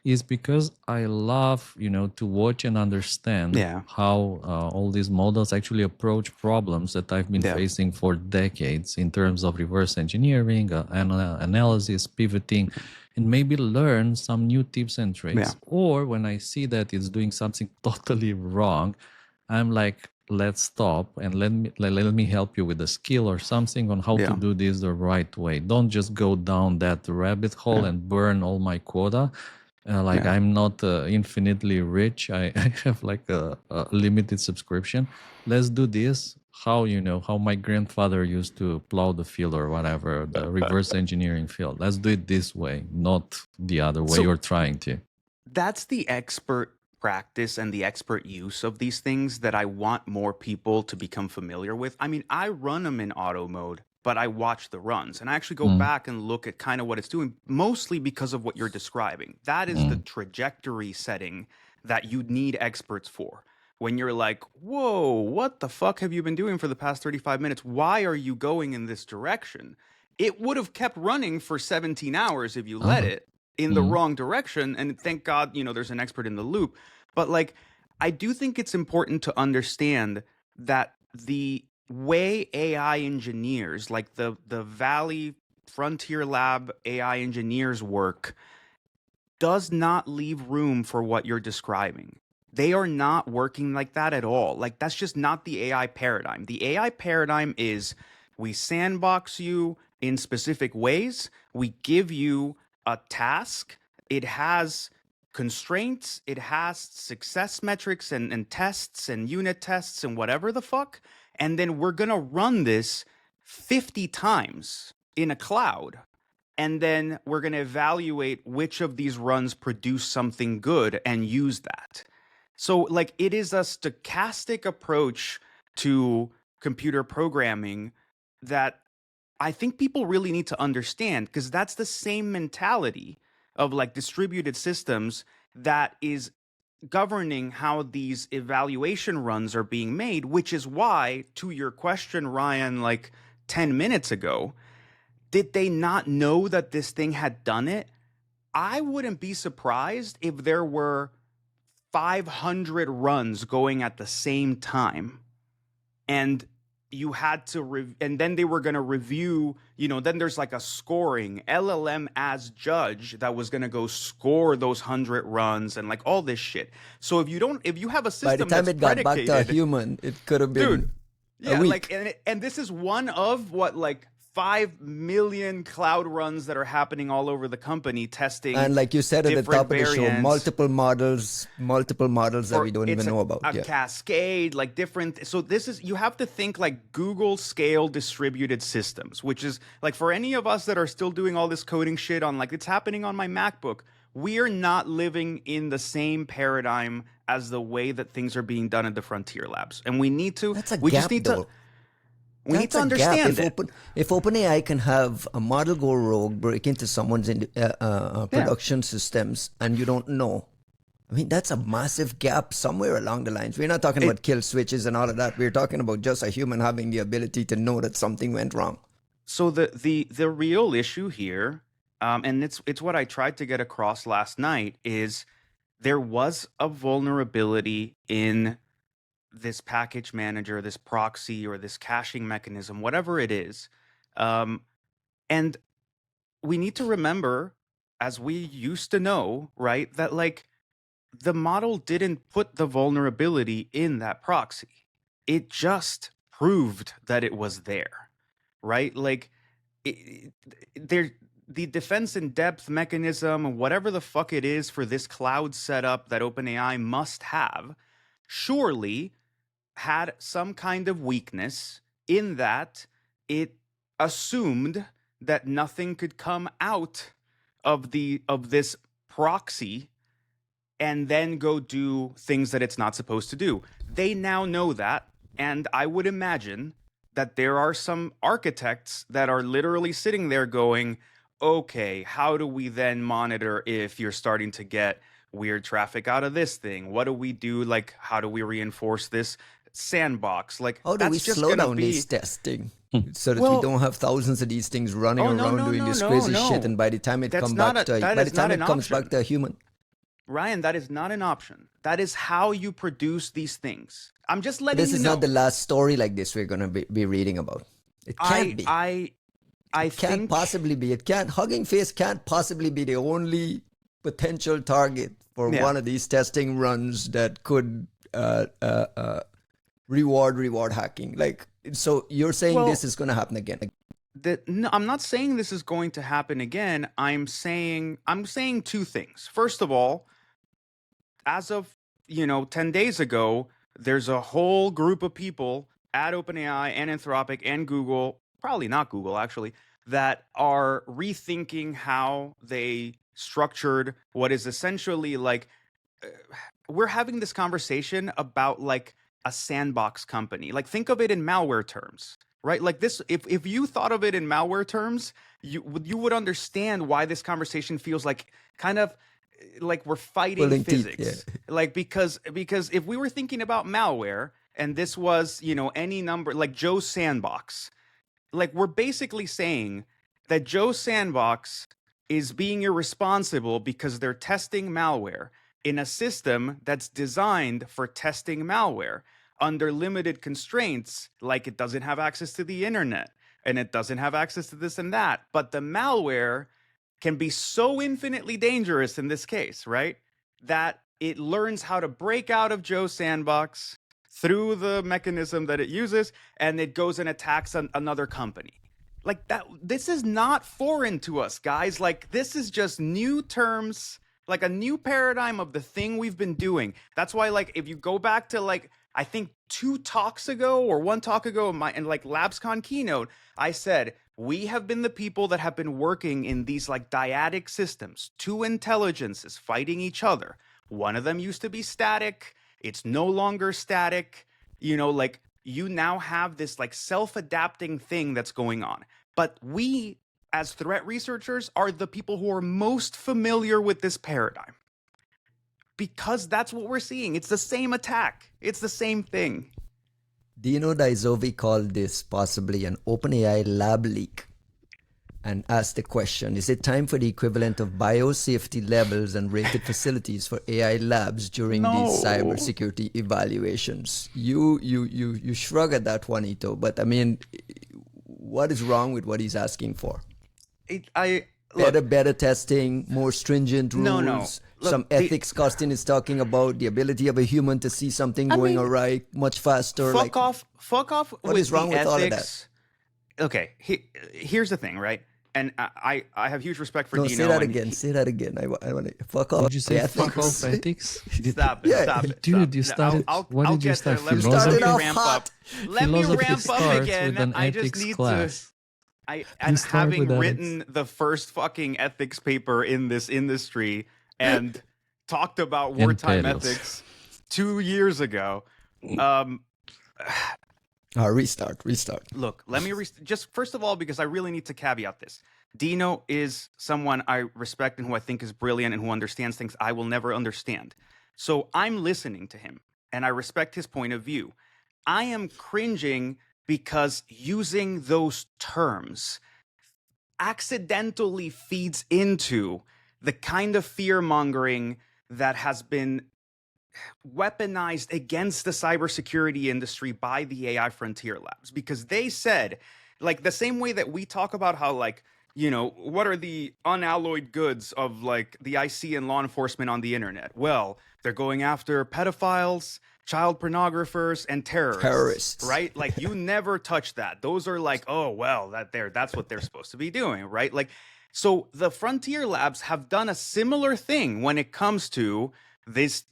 is because I love, to watch and understand how all these models actually approach problems that I've been facing for decades in terms of reverse engineering, analysis, pivoting, and maybe learn some new tips and tricks. Or when I see that it's doing something totally wrong, I'm like, let's stop and let me help you with a skill or something on how to do this the right way. Don't just go down that rabbit hole and burn all my quota. I'm not infinitely rich. I have like a limited subscription. Let's do this. How my grandfather used to plow the field or whatever, the reverse engineering field. Let's do it this way, not the other way you're trying to. That's the expert practice and the expert use of these things that I want more people to become familiar with. I mean, I run them in auto mode, but I watch the runs, and I actually go back and look at kind of what it's doing, mostly because of what you're describing. That is the trajectory setting that you need experts for. When you're like, whoa, what the fuck have you been doing for the past 35 minutes? Why are you going in this direction? It would have kept running for 17 hours if you let it in the wrong direction. And thank God, there's an expert in the loop. But like, I do think it's important to understand that the way AI engineers, like the Valley Frontier Lab AI engineers work, does not leave room for what you're describing. They are not working like that at all. Like, that's just not the AI paradigm. The AI paradigm is we sandbox you in specific ways. We give you a task. It has constraints. It has success metrics and tests and unit tests and whatever the fuck. And then we're going to run this 50 times in a cloud. And then we're going to evaluate which of these runs produce something good and use that. So like, it is a stochastic approach to computer programming that I think people really need to understand, because that's the same mentality of like distributed systems that is governing how these evaluation runs are being made, which is why, to your question, Ryan, like 10 minutes ago, did they not know that this thing had done it? I wouldn't be surprised if there were 500 runs going at the same time, and you had to and then they were going to review, then there's like a scoring LLM as judge that was going to go score those 100 runs and like all this shit. So if you have a system, by the time it got back to a human, it could have been a week. Like, and this is one of what, like 5 million cloud runs that are happening all over the company testing. And like you said at the top of the show, multiple models that we don't even know about. A cascade, like different. So you have to think like Google scale distributed systems, which is like, for any of us that are still doing all this coding shit on, like, it's happening on my MacBook. We are not living in the same paradigm as the way that things are being done at the frontier labs. And we need to, we need to understand it. If OpenAI can have a model go rogue, break into someone's production systems, and you don't know, I mean, that's a massive gap somewhere along the lines. We're not talking about kill switches and all of that. We're talking about just a human having the ability to know that something went wrong. So the real issue here, and it's what I tried to get across last night, is there was a vulnerability in this package manager, this proxy, or this caching mechanism, whatever it is. And we need to remember, as we used to know, right, that like the model didn't put the vulnerability in that proxy. It just proved that it was there, right? Like the defense in depth mechanism, whatever the fuck it is for this cloud setup that OpenAI must have, surely had some kind of weakness in that it assumed that nothing could come out of this proxy and then go do things that it's not supposed to do. They now know that, and I would imagine that there are some architects that are literally sitting there going, okay, how do we then monitor if you're starting to get weird traffic out of this thing? What do we do? Like, how do we reinforce this sandbox? Like, how do we slow down this testing so that we don't have thousands of these things running around doing this crazy shit, and by the time it comes back to a human? Ryan, that is not an option. That is how you produce these things. I'm just letting you know. This is not the last story like this we're going to be reading about. It can't be. It can't possibly be. It can't. Hugging Face can't possibly be the only potential target for one of these testing runs that could reward hacking. Like, so you're saying this is going to happen again? No, I'm not saying this is going to happen again. I'm saying two things. First of all, as of 10 days ago, there's a whole group of people at OpenAI and Anthropic and Google, probably not Google actually, that are rethinking how they structured what is essentially like, we're having this conversation about like a sandbox company. Like, think of it in malware terms, right? Like this, if you thought of it in malware terms, you would understand why this conversation feels like kind of like we're fighting physics. Like, because if we were thinking about malware and this was, any number, like Joe's sandbox, like we're basically saying that Joe's sandbox is being irresponsible because they're testing malware in a system that's designed for testing malware under limited constraints, like it doesn't have access to the internet and it doesn't have access to this and that. But the malware can be so infinitely dangerous in this case, right, that it learns how to break out of Joe's sandbox through the mechanism that it uses, and it goes and attacks another company. Like that, this is not foreign to us, guys. Like, this is just new terms, like a new paradigm of the thing we've been doing. That's why, like, if you go back to like, I think 2 talks ago or 1 talk ago in like LabsCon keynote, I said, we have been the people that have been working in these like dyadic systems, 2 intelligences fighting each other. One of them used to be static. It's no longer static. Like, you now have this like self-adapting thing that's going on. But we, as threat researchers, are the people who are most familiar with this paradigm, because that's what we're seeing. It's the same attack. It's the same thing. Do you know Daizovi called this possibly an OpenAI lab leak? and asked the question, is it time for the equivalent of biosafety levels and rated facilities for AI labs during these cybersecurity evaluations? You shrug at that, Juanito, but I mean, what is wrong with what he's asking for? Better testing, more stringent rules. No. Look, some ethics Costin is talking about, the ability of a human to see something going awry much faster. Fuck off. What is wrong with all of that? Okay, here's the thing, right? And I have huge respect for Dino. Say that again. Say that again. I want to fuck off. Did you say fuck off ethics? Stop it. Stop it. Dude, you started. What did you start? Let me ramp up again. I just need to. And having written the first fucking ethics paper in this industry and talked about wartime ethics 2 years ago. Restart. Look, let me just first of all, because I really need to caveat this. Dino is someone I respect and who I think is brilliant and who understands things I will never understand. So I'm listening to him and I respect his point of view. I am cringing because using those terms accidentally feeds into the kind of fear-mongering that has been weaponized against the cybersecurity industry by the AI Frontier Labs, because they said, like, the same way that we talk about how, like, you know, what are the unalloyed goods of, like, the IC and law enforcement on the internet? Well, they're going after pedophiles, child pornographers, and terrorists, right? Like, you never touch that. Those are like, oh, well, that's what they're supposed to be doing, right? Like, so the Frontier Labs have done a similar thing when it comes to these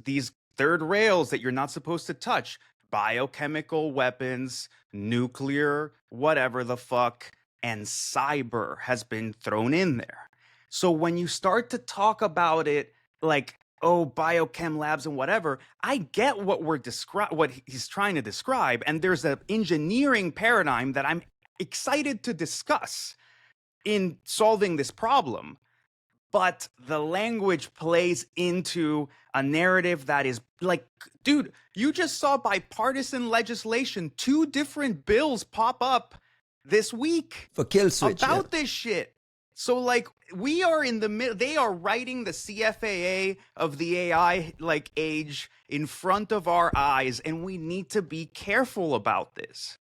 third rails that you're not supposed to touch: biochemical weapons, nuclear, whatever the fuck, and cyber has been thrown in there. So when you start to talk about it like, oh, biochem labs and whatever, I get what what he's trying to describe, and there's an engineering paradigm that I'm excited to discuss in solving this problem. But the language plays into a narrative that is like, dude, you just saw bipartisan legislation, 2 different bills pop up this week for kill switch about this shit. So, like, we are in the middle. They are writing the CFAA of the AI like age in front of our eyes, and we need to be careful about this.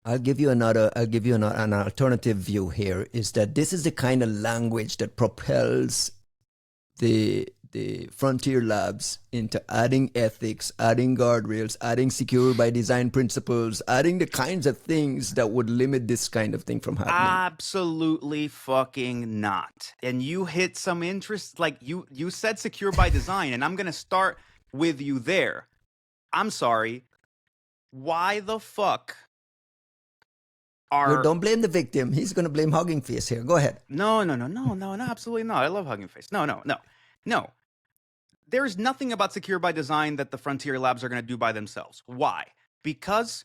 I'll give you an alternative view here, is that this is the kind of language that propels the Frontier Labs into adding ethics, adding guardrails, adding secure by design principles, adding the kinds of things that would limit this kind of thing from happening. Absolutely fucking not. And you hit some interest, like you said secure by design, and I'm going to start with you there. I'm sorry. Why the fuck don't blame the victim. He's going to blame Hugging Face here. Go ahead. No, absolutely not. I love Hugging Face. No. There's nothing about secure by design that the Frontier Labs are going to do by themselves. Why? Because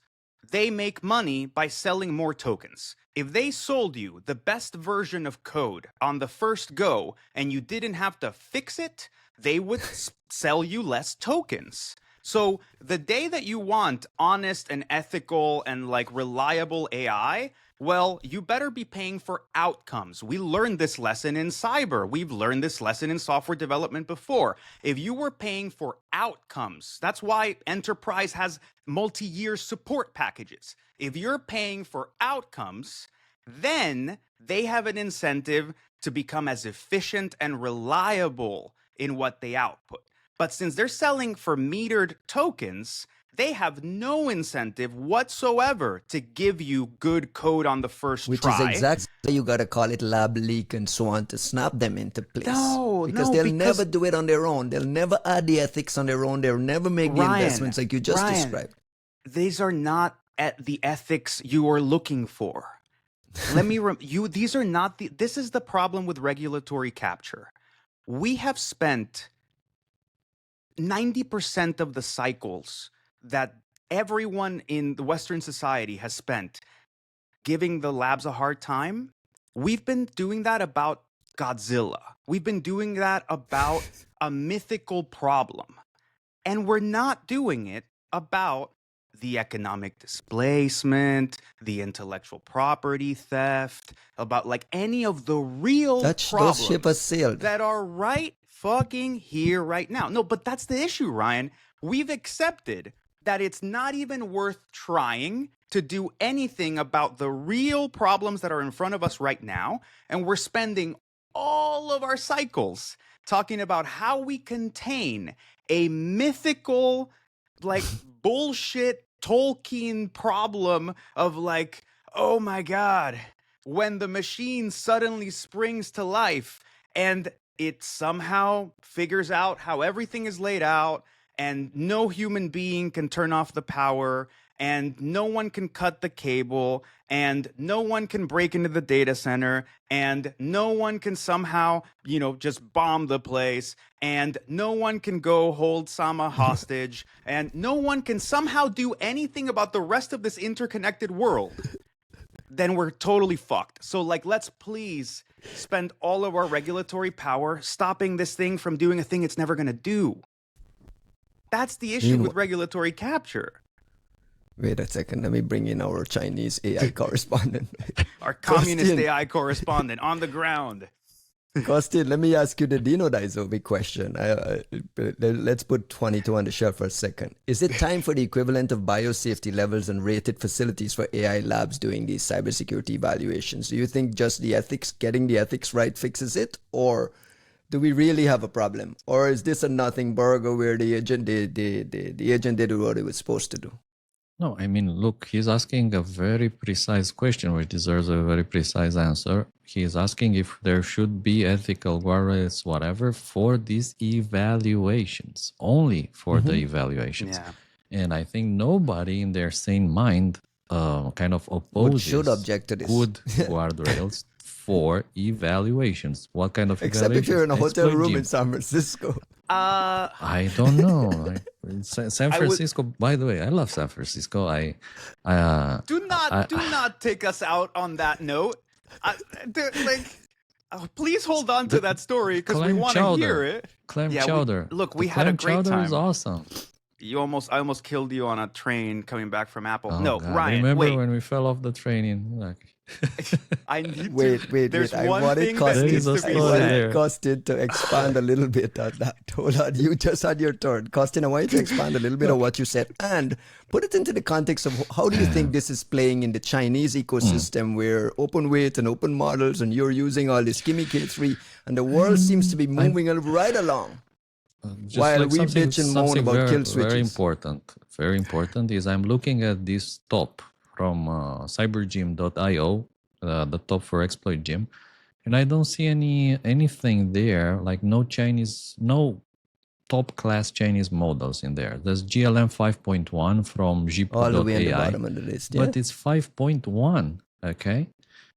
they make money by selling more tokens. If they sold you the best version of code on the first go and you didn't have to fix it, they would sell you less tokens. So the day that you want honest and ethical and like reliable AI, well, you better be paying for outcomes. We learned this lesson in cyber. We've learned this lesson in software development before. If you were paying for outcomes, that's why enterprise has multi-year support packages. If you're paying for outcomes, then they have an incentive to become as efficient and reliable in what they output. But since they're selling for metered tokens, they have no incentive whatsoever to give you good code on the first try. Which is exactly why you got to call it lab leak and so on to snap them into place. Because they'll never do it on their own. They'll never add the ethics on their own. They'll never make the investments like you just described. These are not the ethics you are looking for. Let me these are not this is the problem with regulatory capture. We have spent 90% of the cycles that everyone in the Western society has spent giving the labs a hard time. We've been doing that about Godzilla. We've been doing that about a mythical problem. And we're not doing it about the economic displacement, the intellectual property theft, about like any of the real Those ship has sailed. that are right fucking here right now. No, but that's the issue, Ryan. We've accepted that it's not even worth trying to do anything about the real problems that are in front of us right now. And we're spending all of our cycles talking about how we contain a mythical, like, bullshit Tolkien problem of like, oh my God, when the machine suddenly springs to life and it somehow figures out how everything is laid out, and no human being can turn off the power, and no one can cut the cable, and no one can break into the data center, and no one can somehow, just bomb the place, and no one can go hold Sama hostage, and no one can somehow do anything about the rest of this interconnected world, then we're totally fucked. So, like, let's please spend all of our regulatory power stopping this thing from doing a thing it's never going to do. That's the issue with regulatory capture. Wait a second, let me bring in our Chinese AI correspondent. Our communist AI correspondent on the ground. Costin, let me ask you the Dino Daizobi question. Let's put 22 on the shelf for a second. Is it time for the equivalent of biosafety levels and rated facilities for AI labs doing these cybersecurity evaluations? Do you think just getting the ethics right fixes it? Or do we really have a problem? Or is this a nothing burger where the agent did what it was supposed to do? No, I mean, look, he's asking a very precise question, which deserves a very precise answer. He is asking if there should be ethical guardrails, whatever, for these evaluations, only for the evaluations. Yeah. And I think nobody in their sane mind kind of opposes should object to this. Good guardrails for evaluations. What kind of Except evaluations? if you're in a hotel room in San Francisco. I don't know. San Francisco, by the way, I love San Francisco. Do not take us out on that note. Please hold on to that story because we want to hear it. Clam chowder. We had a great time. Chowder is awesome. I almost killed you on a train coming back from Apple. Oh, no, God. Ryan, remember wait. when we fell off the train in I need wait. There's I one wanted thing that needs to be said. Costin to expand a little bit on that. Hold on, you just had your turn. Costin, I want you to expand a little bit on what you said and put it into the context of how do you think this is playing in the Chinese ecosystem where open weight and open models and you're using all this Kimi K3 and the world seems to be moving right along. While like we bitch and moan about kill switches. Very important is I'm looking at this top from cybergym.io, the top for ExploitGym, and I don't see anything there, like no top class Chinese models in there. There's GLM 5.1 from all the way Jipu.ai, at the bottom of the list, yeah? But it's 5.1, okay?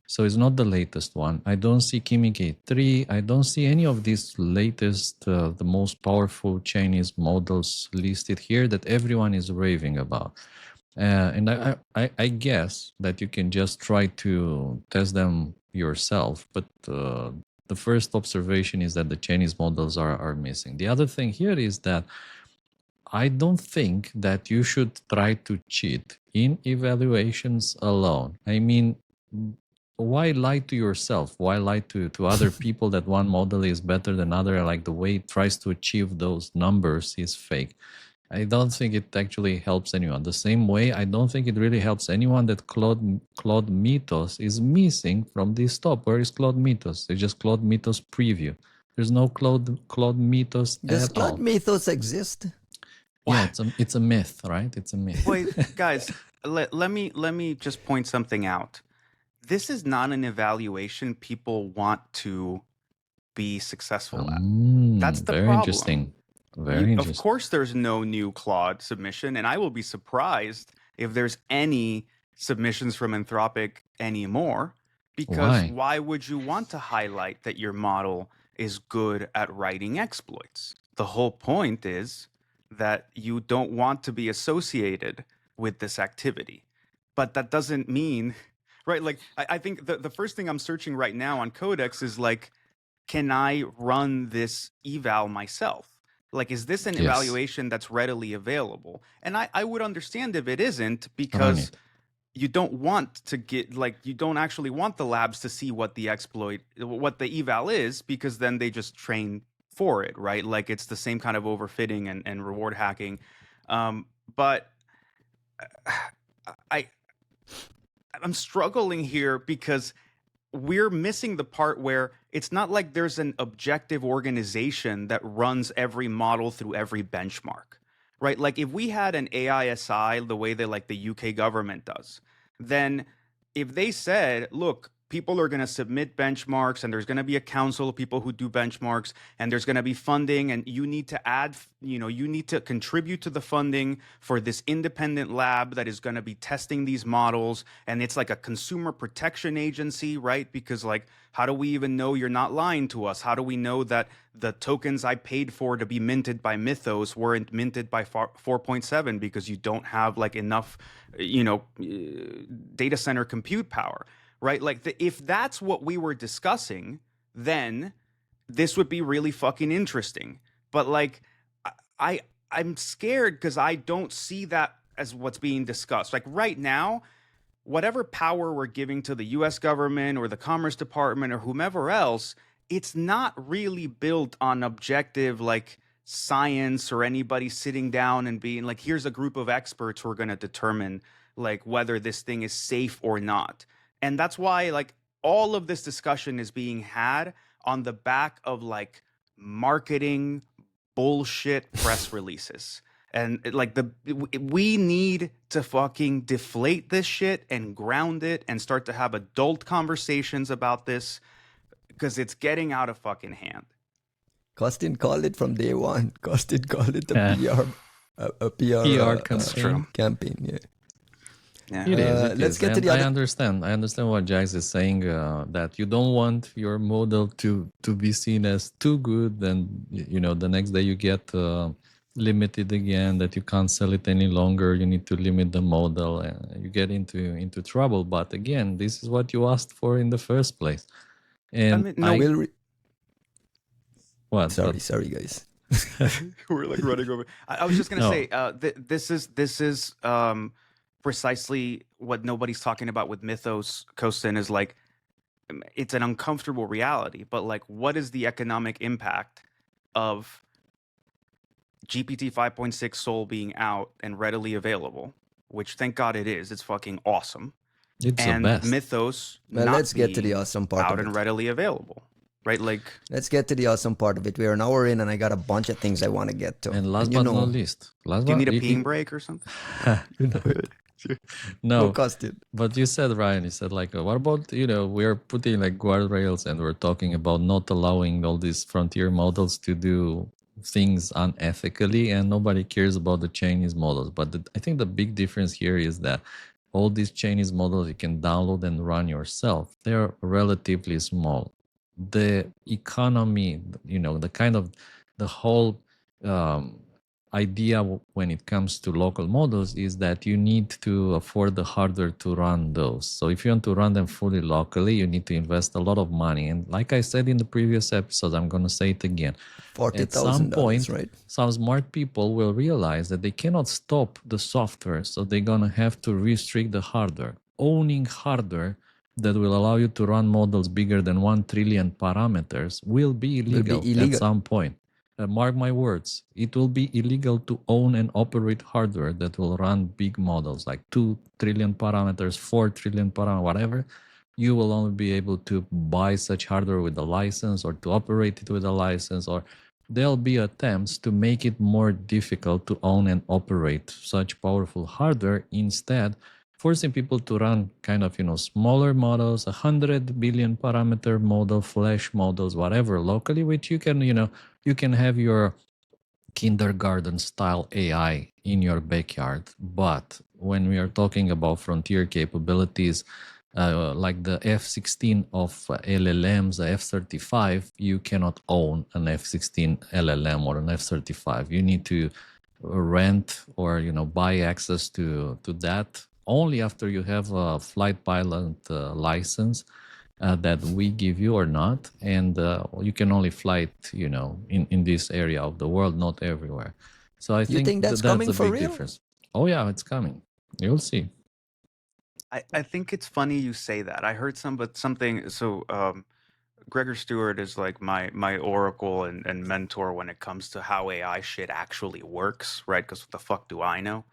So it's not the latest one. I don't see Kimi K3. I don't see any of these latest, the most powerful Chinese models listed here that everyone is raving about. And I guess that you can just try to test them yourself. But the first observation is that the Chinese models are missing. The other thing here is that I don't think that you should try to cheat in evaluations alone. I mean, why lie to yourself? Why lie to other people that one model is better than other? Like the way it tries to achieve those numbers is fake. I don't think it actually helps anyone. The same way, I don't think it really helps anyone that Claude Mythos is missing from this top. Where is Claude Mythos? It's just Claude Mythos preview. There's no Claude Mythos at all. Does Claude Mythos exist? Yeah, it's a myth, right? It's a myth. Wait, guys, let me just point something out. This is not an evaluation people want to be successful at. That's the very problem. Interesting. Very interesting. Of course, there's no new Claude submission, and I will be surprised if there's any submissions from Anthropic anymore. Because why would you want to highlight that your model is good at writing exploits? The whole point is that you don't want to be associated with this activity. But that doesn't mean... Right, like I think the first thing I'm searching right now on Codex is like, can I run this eval myself? Like, is this an Yes. evaluation that's readily available? And I would understand if it isn't, Run because it. you don't want to get, like, you don't actually want the labs to see what the eval is, because then they just train for it, right? Like, it's the same kind of overfitting and reward hacking. But I'm struggling here because we're missing the part where it's not like there's an objective organization that runs every model through every benchmark, right? Like, if we had an AISI the way that, like, the UK government does, then if they said, look, people are going to submit benchmarks, and there's going to be a council of people who do benchmarks, and there's going to be funding, and you need to add, you need to contribute to the funding for this independent lab that is going to be testing these models. And it's like a consumer protection agency, right? Because, like, how do we even know you're not lying to us? How do we know that the tokens I paid for to be minted by Mythos weren't minted by 4.7 because you don't have, like, enough, data center compute power? Right? Like, if that's what we were discussing, then this would be really fucking interesting. But, like, I'm scared because I don't see that as what's being discussed. Like, right now, whatever power we're giving to the US government or the Commerce Department or whomever else, it's not really built on objective, like, science, or anybody sitting down and being like, here's a group of experts who are going to determine, like, whether this thing is safe or not. And that's why, like, all of this discussion is being had on the back of, like, marketing bullshit press releases. And, like, we need to fucking deflate this shit and ground it and start to have adult conversations about this, because it's getting out of fucking hand. Costin called it from day one. Costin called it a PR campaign. Yeah. Yeah. It is. Let's get to the other. I understand what Jax is saying. That you don't want your model to be seen as too good, and the next day you get limited again. That you can't sell it any longer. You need to limit the model, and you get into trouble. But again, this is what you asked for in the first place. And what? Sorry, guys. We're, like, running over. I was just gonna say, this is precisely what nobody's talking about with Mythos, Costin, is, like, it's an uncomfortable reality, but, like, what is the economic impact of GPT 5.6 Sol being out and readily available, which, thank God it is. It's fucking awesome. It's and the best. Mythos, let's get to the awesome part out of it. and readily available. Right, like, let's get to the awesome part of it. We are an hour in, and I got a bunch of things I want to get to. And last but not least, do you need a peeing break or something? No, Costin. But you said, Ryan, you said, like, what about, we're putting, like, guardrails, and we're talking about not allowing all these frontier models to do things unethically, and nobody cares about the Chinese models. But I think the big difference here is that all these Chinese models you can download and run yourself. They're relatively small. The economy, the whole idea when it comes to local models is that you need to afford the hardware to run those. So if you want to run them fully locally, you need to invest a lot of money. And like I said in the previous episodes, I'm going to say it again. $40,000, at some point, right? Some smart people will realize that they cannot stop the software, so they're going to have to restrict the hardware. Owning hardware that will allow you to run models bigger than 1 trillion parameters will be illegal at some point. Mark my words, it will be illegal to own and operate hardware that will run big models like 2 trillion parameters, 4 trillion parameters, whatever. You will only be able to buy such hardware with a license, or to operate it with a license, or there'll be attempts to make it more difficult to own and operate such powerful hardware, instead forcing people to run kind of, smaller models, 100 billion parameter model, flash models, whatever, locally, which you can, you can have your kindergarten style AI in your backyard. But when we are talking about frontier capabilities, like the F16 of LLMs, the F35, you cannot own an F16 LLM or an F35. You need to rent or, buy access to that only after you have a flight pilot license. that we give you or not, and you can only fly it, in this area of the world, not everywhere. So I You think that's that's coming a for big real? difference. Oh yeah, it's coming. You'll see. I think it's funny you say that. I heard something. So Gregor Stewart is like my oracle and mentor when it comes to how AI shit actually works, right? Because what the fuck do I know?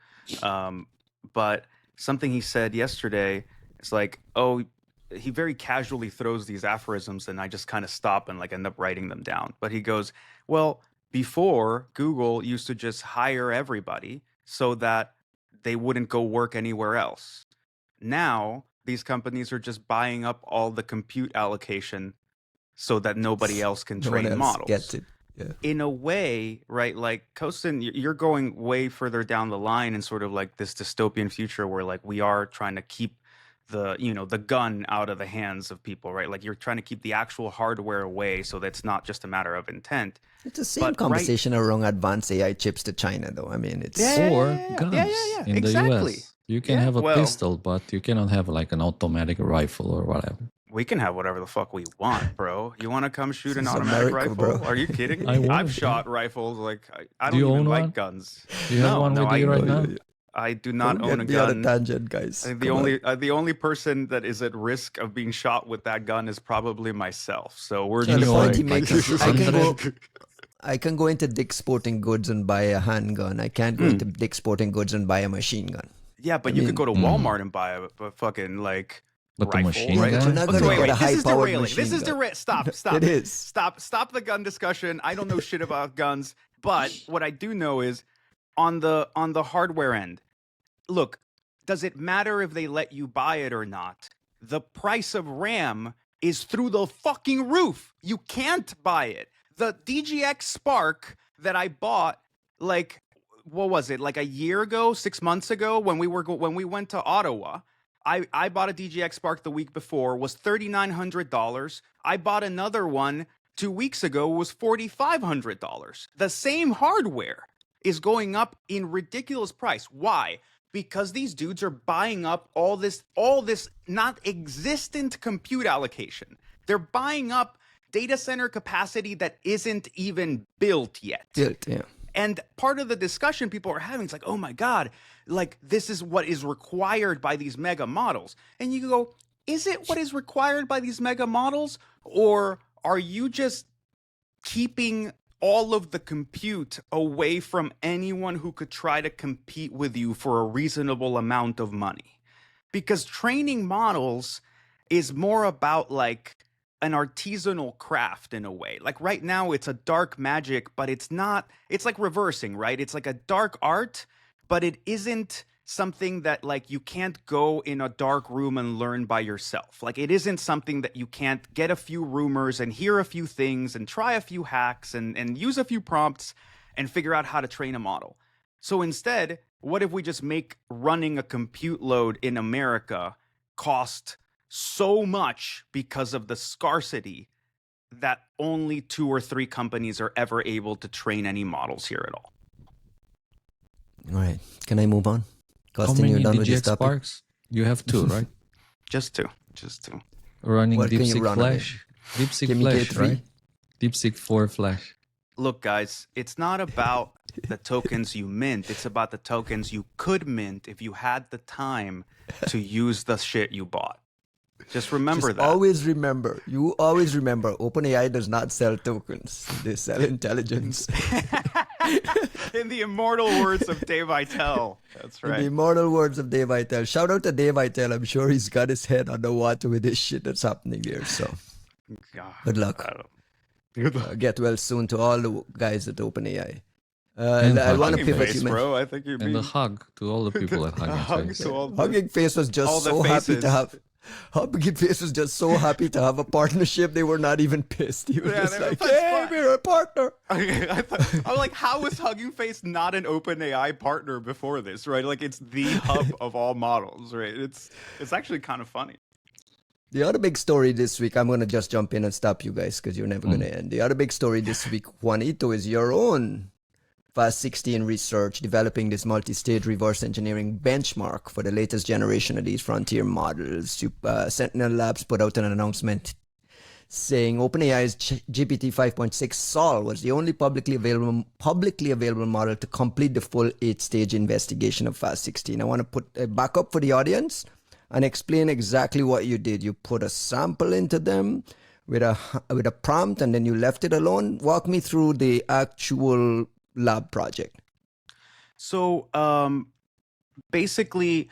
But something he said yesterday is like, oh, he very casually throws these aphorisms, and I just kind of stop and like end up writing them down. But he goes, well, before Google used to just hire everybody so that they wouldn't go work anywhere else. Now these companies are just buying up all the compute allocation so that nobody else can No one train else models. gets it. Yeah. In a way, right? Like Costin, you're going way further down the line in sort of like this dystopian future where like we are trying to keep the gun out of the hands of people, right? Like you're trying to keep the actual hardware away so that's not just a matter of intent. It's the same conversation around advanced AI chips to China, though. I mean, it's guns in exactly. the US. You can have a pistol, but you cannot have like an automatic rifle or whatever. We can have whatever the fuck we want, bro. You want to come shoot an automatic rifle? Bro. Are you kidding me? I've shot rifles. Like I don't even like guns. Do you have one with you right now? I do not own a gun. Out of tangent, guys. I think the only person that is at risk of being shot with that gun is probably myself. So we're just like, I can go into Dick's Sporting Goods and buy a handgun. I can't go into Dick's Sporting Goods and buy a machine gun. Yeah, but you could go to Walmart and buy a fucking like rifle, machine right? You're not going to get a high-powered machine gun. This is derailing. Stop. It is. Stop the gun discussion. I don't know shit about guns, but what I do know is on the hardware end, look, does it matter if they let you buy it or not? The price of RAM is through the fucking roof. You can't buy it. The DGX Spark that I bought, like, what was it? Like a year ago, 6 months ago, when we went to Ottawa, I bought a DGX Spark the week before, was $3,900. I bought another one 2 weeks ago, was $4,500. The same hardware is going up in ridiculous price. Why? Because these dudes are buying up all this not existent compute allocation. They're buying up data center capacity that isn't even built yet. Yeah. And part of the discussion people are having is like, oh my God, like this is what is required by these mega models. And you go, is it what is required by these mega models? Or are you just keeping all of the compute away from anyone who could try to compete with you for a reasonable amount of money? Because training models is more about like an artisanal craft in a way. Like right now it's a dark magic, but it's not, it's like reversing, right? It's like a dark art, but it isn't something that like you can't go in a dark room and learn by yourself. Like it isn't something that you can't get a few rumors and hear a few things and try a few hacks and use a few prompts and figure out how to train a model. So instead, what if we just make running a compute load in America cost so much because of the scarcity that only 2 or 3 companies are ever able to train any models here at all? All right. Can I move on? Costin, you're done with this topic? Sparks? You have 2, right? Just two. Running DeepSeek Flash. DeepSeek Flash, right? DeepSeek 4 Flash. Look, guys, it's not about the tokens you mint. It's about the tokens you could mint if you had the time to use the shit you bought. Just remember that. You always remember, OpenAI does not sell tokens. They sell intelligence. In the immortal words of Dave Vitale. That's right. In the immortal words of Dave Vitale. Shout out to Dave Vitale. I'm sure he's got his head underwater with this shit that's happening here. So, good luck. Get well soon to all the guys at OpenAI. I want to pivot, bro. I think and a hug to all the people at Hugging Face. Hugging Face was just so happy to have. Hugging Face was just so happy to have a partnership. They were not even pissed. He was just like, "Hey, we're a partner." I was like, "How was Hugging Face not an OpenAI partner before this?" Right? Like, it's the hub of all models, right? It's actually kind of funny. The other big story this week, I'm gonna just jump in and stop you guys because you're never gonna end. The other big story this week, Juanito, is your own Fast16 research developing this multi-stage reverse engineering benchmark for the latest generation of these frontier models. SentinelLabs put out an announcement saying OpenAI's GPT 5.6 Sol was the only publicly available model to complete the full 8-stage investigation of Fast16. I want to put a back up for the audience and explain exactly what you did. You put a sample into them with a prompt, and then you left it alone. Walk me through the actual lab project. So basically,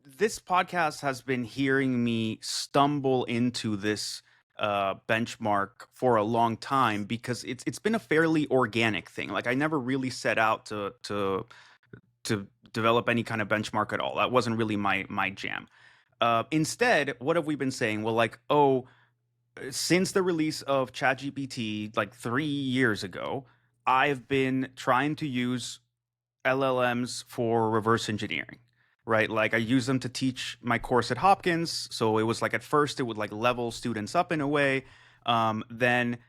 this podcast has been hearing me stumble into this benchmark for a long time because it's been a fairly organic thing. Like I never really set out to develop any kind of benchmark at all. That wasn't really my jam. Instead, what have we been saying? Well, like, since the release of ChatGPT like 3 years ago, I've been trying to use LLMs for reverse engineering, right? Like I use them to teach my course at Hopkins. So it was like at first it would like level students up in a way. Then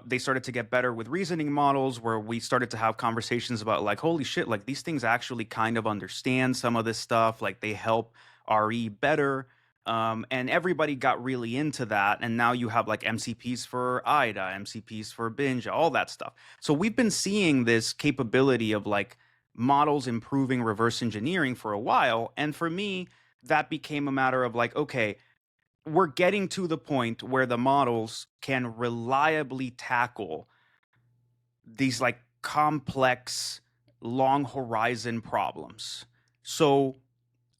they started to get better with reasoning models where we started to have conversations about like, holy shit, like these things actually kind of understand some of this stuff. Like they help RE better. And everybody got really into that. And now you have like MCPs for IDA, MCPs for Binge, all that stuff. So we've been seeing this capability of like models improving reverse engineering for a while. And for me, that became a matter of like, okay, we're getting to the point where the models can reliably tackle these like complex, long horizon problems. So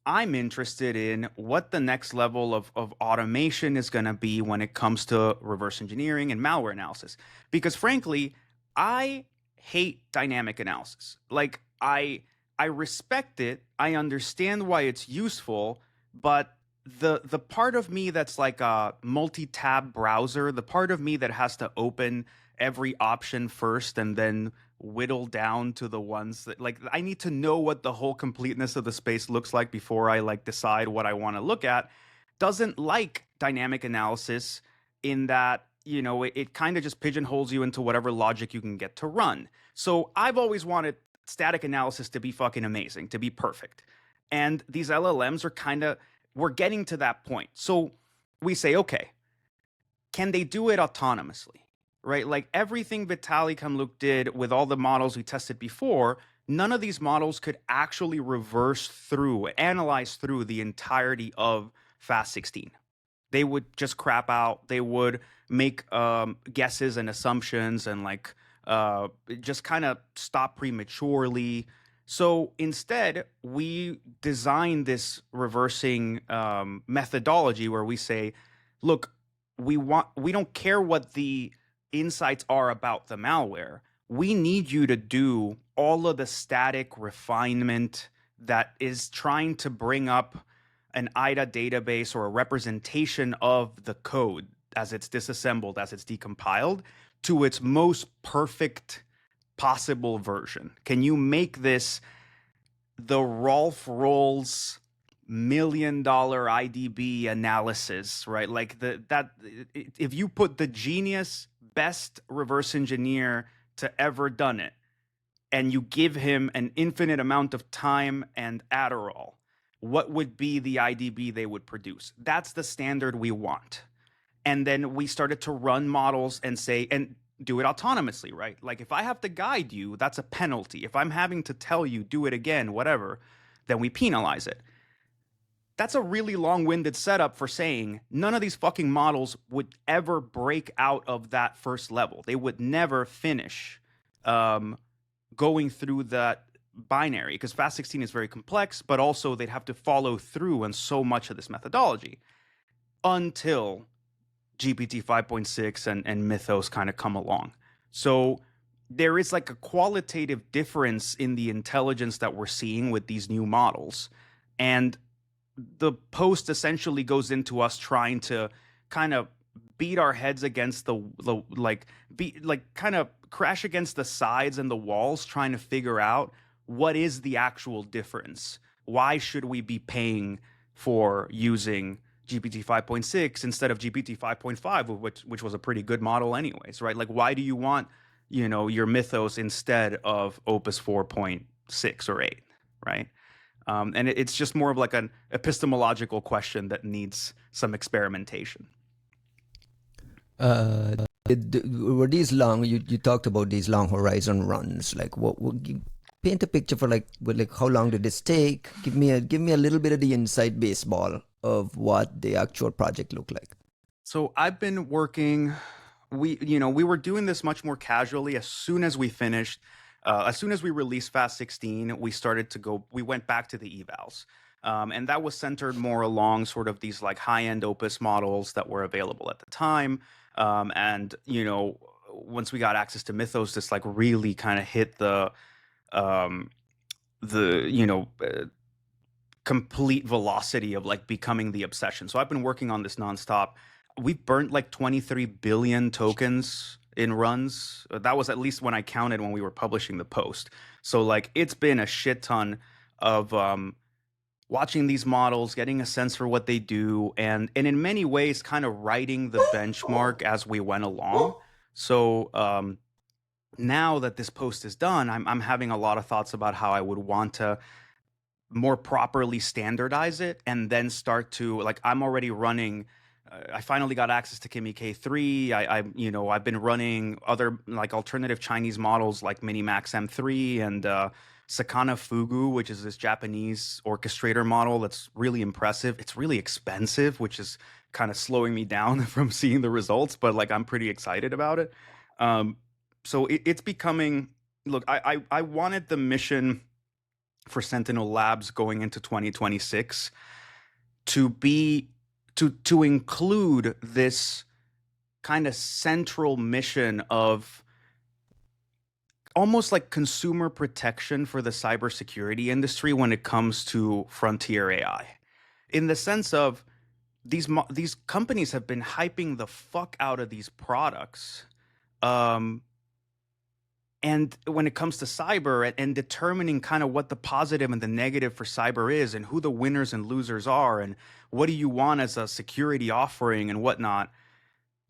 I'm interested in what the next level of automation is going to be when it comes to reverse engineering and malware analysis. Because frankly, I hate dynamic analysis. Like I respect it. I understand why it's useful, but the part of me that's like a multi-tab browser, the part of me that has to open every option first and then whittle down to the ones that like I need to know what the whole completeness of the space looks like before I like decide what I want to look at, doesn't like dynamic analysis in that, you know, it kind of just pigeonholes you into whatever logic you can get to run. So I've always wanted static analysis to be fucking amazing, to be perfect. And these LLMs are we're getting to that point. So we say, okay, can they do it autonomously? Right? Like everything Vitalik Kamluk did with all the models we tested before, none of these models could actually analyze through the entirety of Fast16. They would just crap out. They would make guesses and assumptions and like just kind of stop prematurely. So instead, we designed this reversing methodology where we say, look, we don't care what the insights are about the malware. We need you to do all of the static refinement that is trying to bring up an IDA database or a representation of the code as it's disassembled, as it's decompiled, to its most perfect possible version. Can you make this the Rolf Rolls $1 million IDB analysis, right? Like if you put the genius best reverse engineer to ever done it and you give him an infinite amount of time and Adderall, what would be the IDB they would produce? That's the standard we want. And then we started to run models and say, and do it autonomously, right? Like if I have to guide you, that's a penalty. If I'm having to tell you, do it again, whatever, then we penalize it. That's a really long-winded setup for saying none of these fucking models would ever break out of that first level. They would never finish going through that binary because Fast16 is very complex, but also they'd have to follow through on so much of this methodology until GPT 5.6 and Mythos kind of come along. So there is like a qualitative difference in the intelligence that we're seeing with these new models. And the post essentially goes into us trying to kind of beat our heads against kind of crash against the sides and the walls, trying to figure out what is the actual difference. Why should we be paying for using GPT 5.6 instead of GPT 5.5, which was a pretty good model anyways, right? Like, why do you want your Mythos instead of Opus 4.6 or 8, right? And it's just more of like an epistemological question that needs some experimentation. Were these long? You talked about these long horizon runs. Like, what would you paint a picture for? Like how long did this take? Give me a little bit of the inside baseball of what the actual project looked like. So I've been working. We were doing this much more casually. As soon as we finished, as soon as we released Fast 16, we went back to the evals. And that was centered more along sort of these like high-end Opus models that were available at the time. And once we got access to Mythos, this like really kind of hit the complete velocity of like becoming the obsession. So I've been working on this nonstop. We've burnt like 23 billion tokens in runs. That was at least when I counted when we were publishing the post. So like it's been a shit ton of watching these models, getting a sense for what they do, and in many ways kind of writing the benchmark as we went along. So now that this post is done, I'm having a lot of thoughts about how I would want to more properly standardize it and then start to like I'm already running. I finally got access to Kimi K3. I've been running other like alternative Chinese models like Minimax M3 and Sakana Fugu, which is this Japanese orchestrator model that's really impressive. It's really expensive, which is kind of slowing me down from seeing the results, but like I'm pretty excited about it. So it's becoming. Look, I wanted the mission for SentinelLabs going into 2026 to be. To include this kind of central mission of almost like consumer protection for the cybersecurity industry when it comes to frontier AI, in the sense of these companies have been hyping the fuck out of these products, and when it comes to cyber and determining kind of what the positive and the negative for cyber is and who the winners and losers are and what do you want as a security offering and whatnot.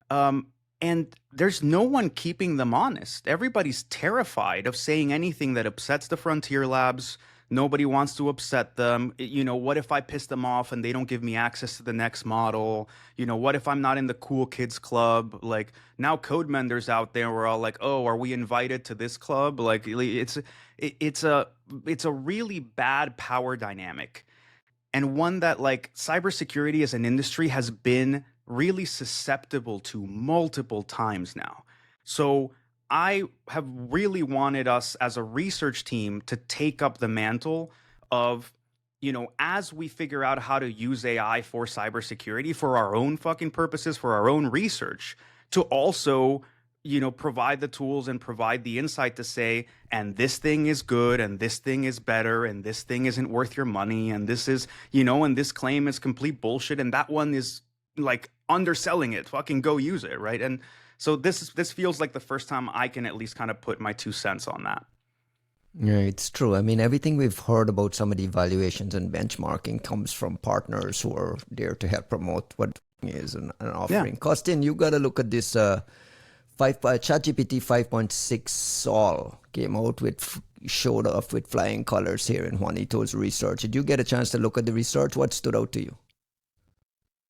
And there's no one keeping them honest. Everybody's terrified of saying anything that upsets the frontier labs. Nobody wants to upset them. What if I piss them off and they don't give me access to the next model? What if I'm not in the cool kids club? Like now code menders out there were all like, oh, are we invited to this club? Like it's a really bad power dynamic. And one that like cybersecurity as an industry has been really susceptible to multiple times now. So I have really wanted us as a research team to take up the mantle of, as we figure out how to use AI for cybersecurity for our own fucking purposes, for our own research, to also, provide the tools and provide the insight to say, and this thing is good, and this thing is better, and this thing isn't worth your money, and this is, and this claim is complete bullshit, and that one is like underselling it. Fucking go use it, right? And so this feels like the first time I can at least kind of put my 2 cents on that. Yeah, it's true. I mean, everything we've heard about some of the evaluations and benchmarking comes from partners who are there to help promote what is an offering. Yeah. Costin, you got to look at this ChatGPT 5.6 Sol came out showed off with flying colors here in Juanito's research. Did you get a chance to look at the research? What stood out to you?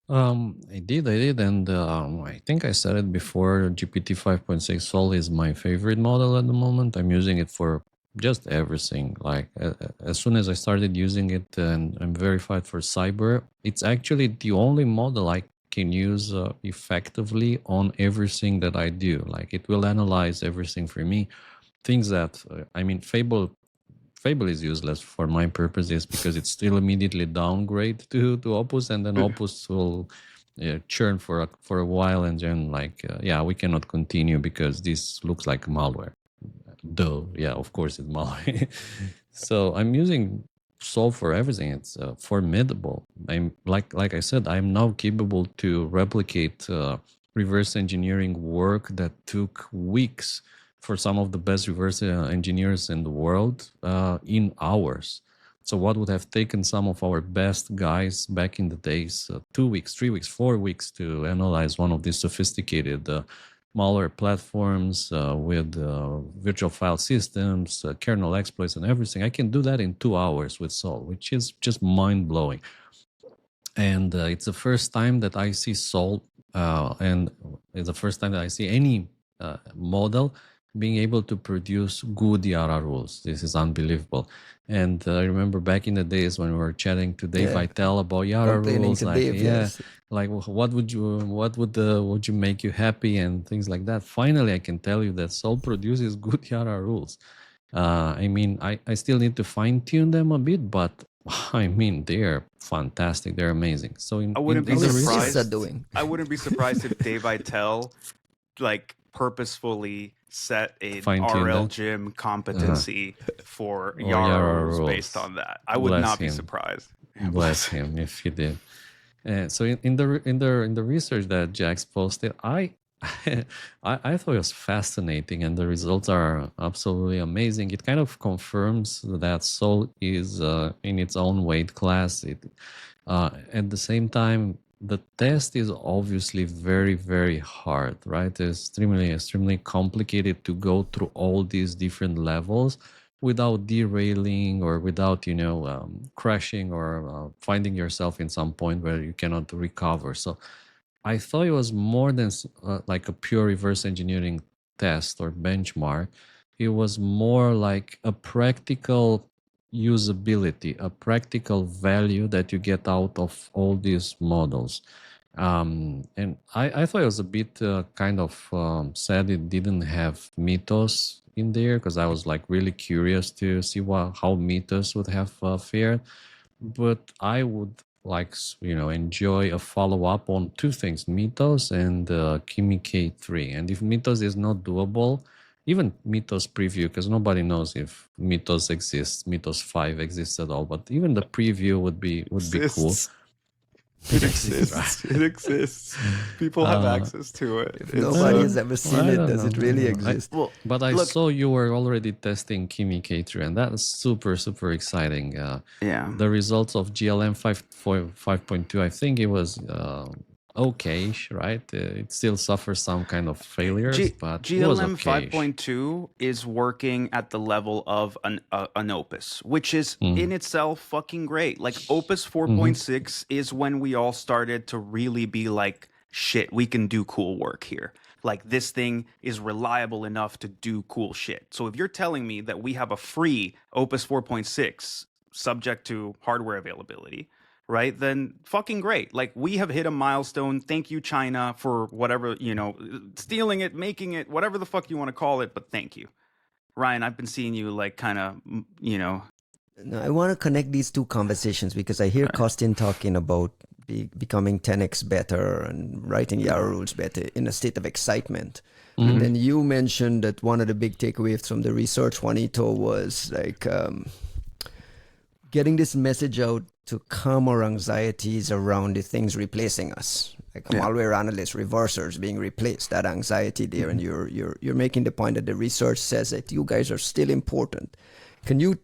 I did, and I think I said it before. GPT 5.6 Sol is my favorite model at the moment. I'm using it for just everything. Like as soon as I started using it, and I'm verified for cyber, it's actually the only model I can use effectively on everything that I do. Like it will analyze everything for me. Things that Fable is useless for my purposes because it's still immediately downgrade to Opus, and then Opus will churn for a while, and then we cannot continue because this looks like malware. Though, yeah, of course it's malware. So I'm using Sol for everything. It's formidable. I'm like I said, I'm now capable to replicate reverse engineering work that took weeks for some of the best reverse engineers in the world in hours. So what would have taken some of our best guys back in the days, 2 weeks, 3 weeks, 4 weeks to analyze one of these sophisticated malware platforms, with virtual file systems, kernel exploits, and everything. I can do that in 2 hours with Sol, which is just mind blowing. And it's the first time that I see Sol, and it's the first time that I see any model being able to produce good Yara rules. This is unbelievable. And I remember back in the days when we were chatting to Dave Vitale about Yara rules, like Dave, like what would you make you happy and things like that. Finally, I can tell you that Sol produces good Yara rules. I mean, I still need to fine tune them a bit, but I mean, they're fantastic. They're amazing. So I wouldn't be surprised. I wouldn't be surprised if Dave Vitale like purposefully set an RLGym competency for Yara rules based on that. I would not be surprised. Bless him if he did. So in the research that Jax posted, I thought it was fascinating, and the results are absolutely amazing. It kind of confirms that Sol is in its own weight class. At the same time, the test is obviously very, very hard, right? It's extremely complicated to go through all these different levels without derailing or without, crashing or finding yourself in some point where you cannot recover. So I thought it was more than like a pure reverse engineering test or benchmark. It was more like a practical usability, a practical value that you get out of all these models. And I thought it was a bit kind of sad it didn't have Mythos in there, because I was like really curious to see how Mythos would have fared. But I would enjoy a follow-up on two things, Mythos and Kimi K3. And if Mythos is not doable, even Mythos preview, because nobody knows if Mythos exists, Mythos 5 exists at all, but even the preview would be cool. It exists. Right? It exists. People have access to it. Nobody has ever seen it. Does it really exist? But I saw you were already testing Kimi K3, and that is super, super exciting. The results of GLM 5.2, I think it was okay, right? It still suffers some kind of failures, but GLM it was okay. 5.2 is working at the level of an Opus, which is in itself fucking great. Like Opus 4.6 is when we all started to really be like, shit, we can do cool work here. Like this thing is reliable enough to do cool shit. So if you're telling me that we have a free Opus 4.6 subject to hardware availability, right, then fucking great. Like we have hit a milestone. Thank you, China, for whatever, stealing it, making it, whatever the fuck you want to call it, but thank you. Ryan, I've been seeing you like kind of, No, I want to connect these two conversations because I hear Costin talking about becoming 10x better and writing Yara rules better in a state of excitement. And then you mentioned that one of the big takeaways from the research, Juanito, was like getting this message out to calm our anxieties around the things replacing us, like malware analysts, reversers being replaced, that anxiety there. And you're making the point that the research says that you guys are still important. Can you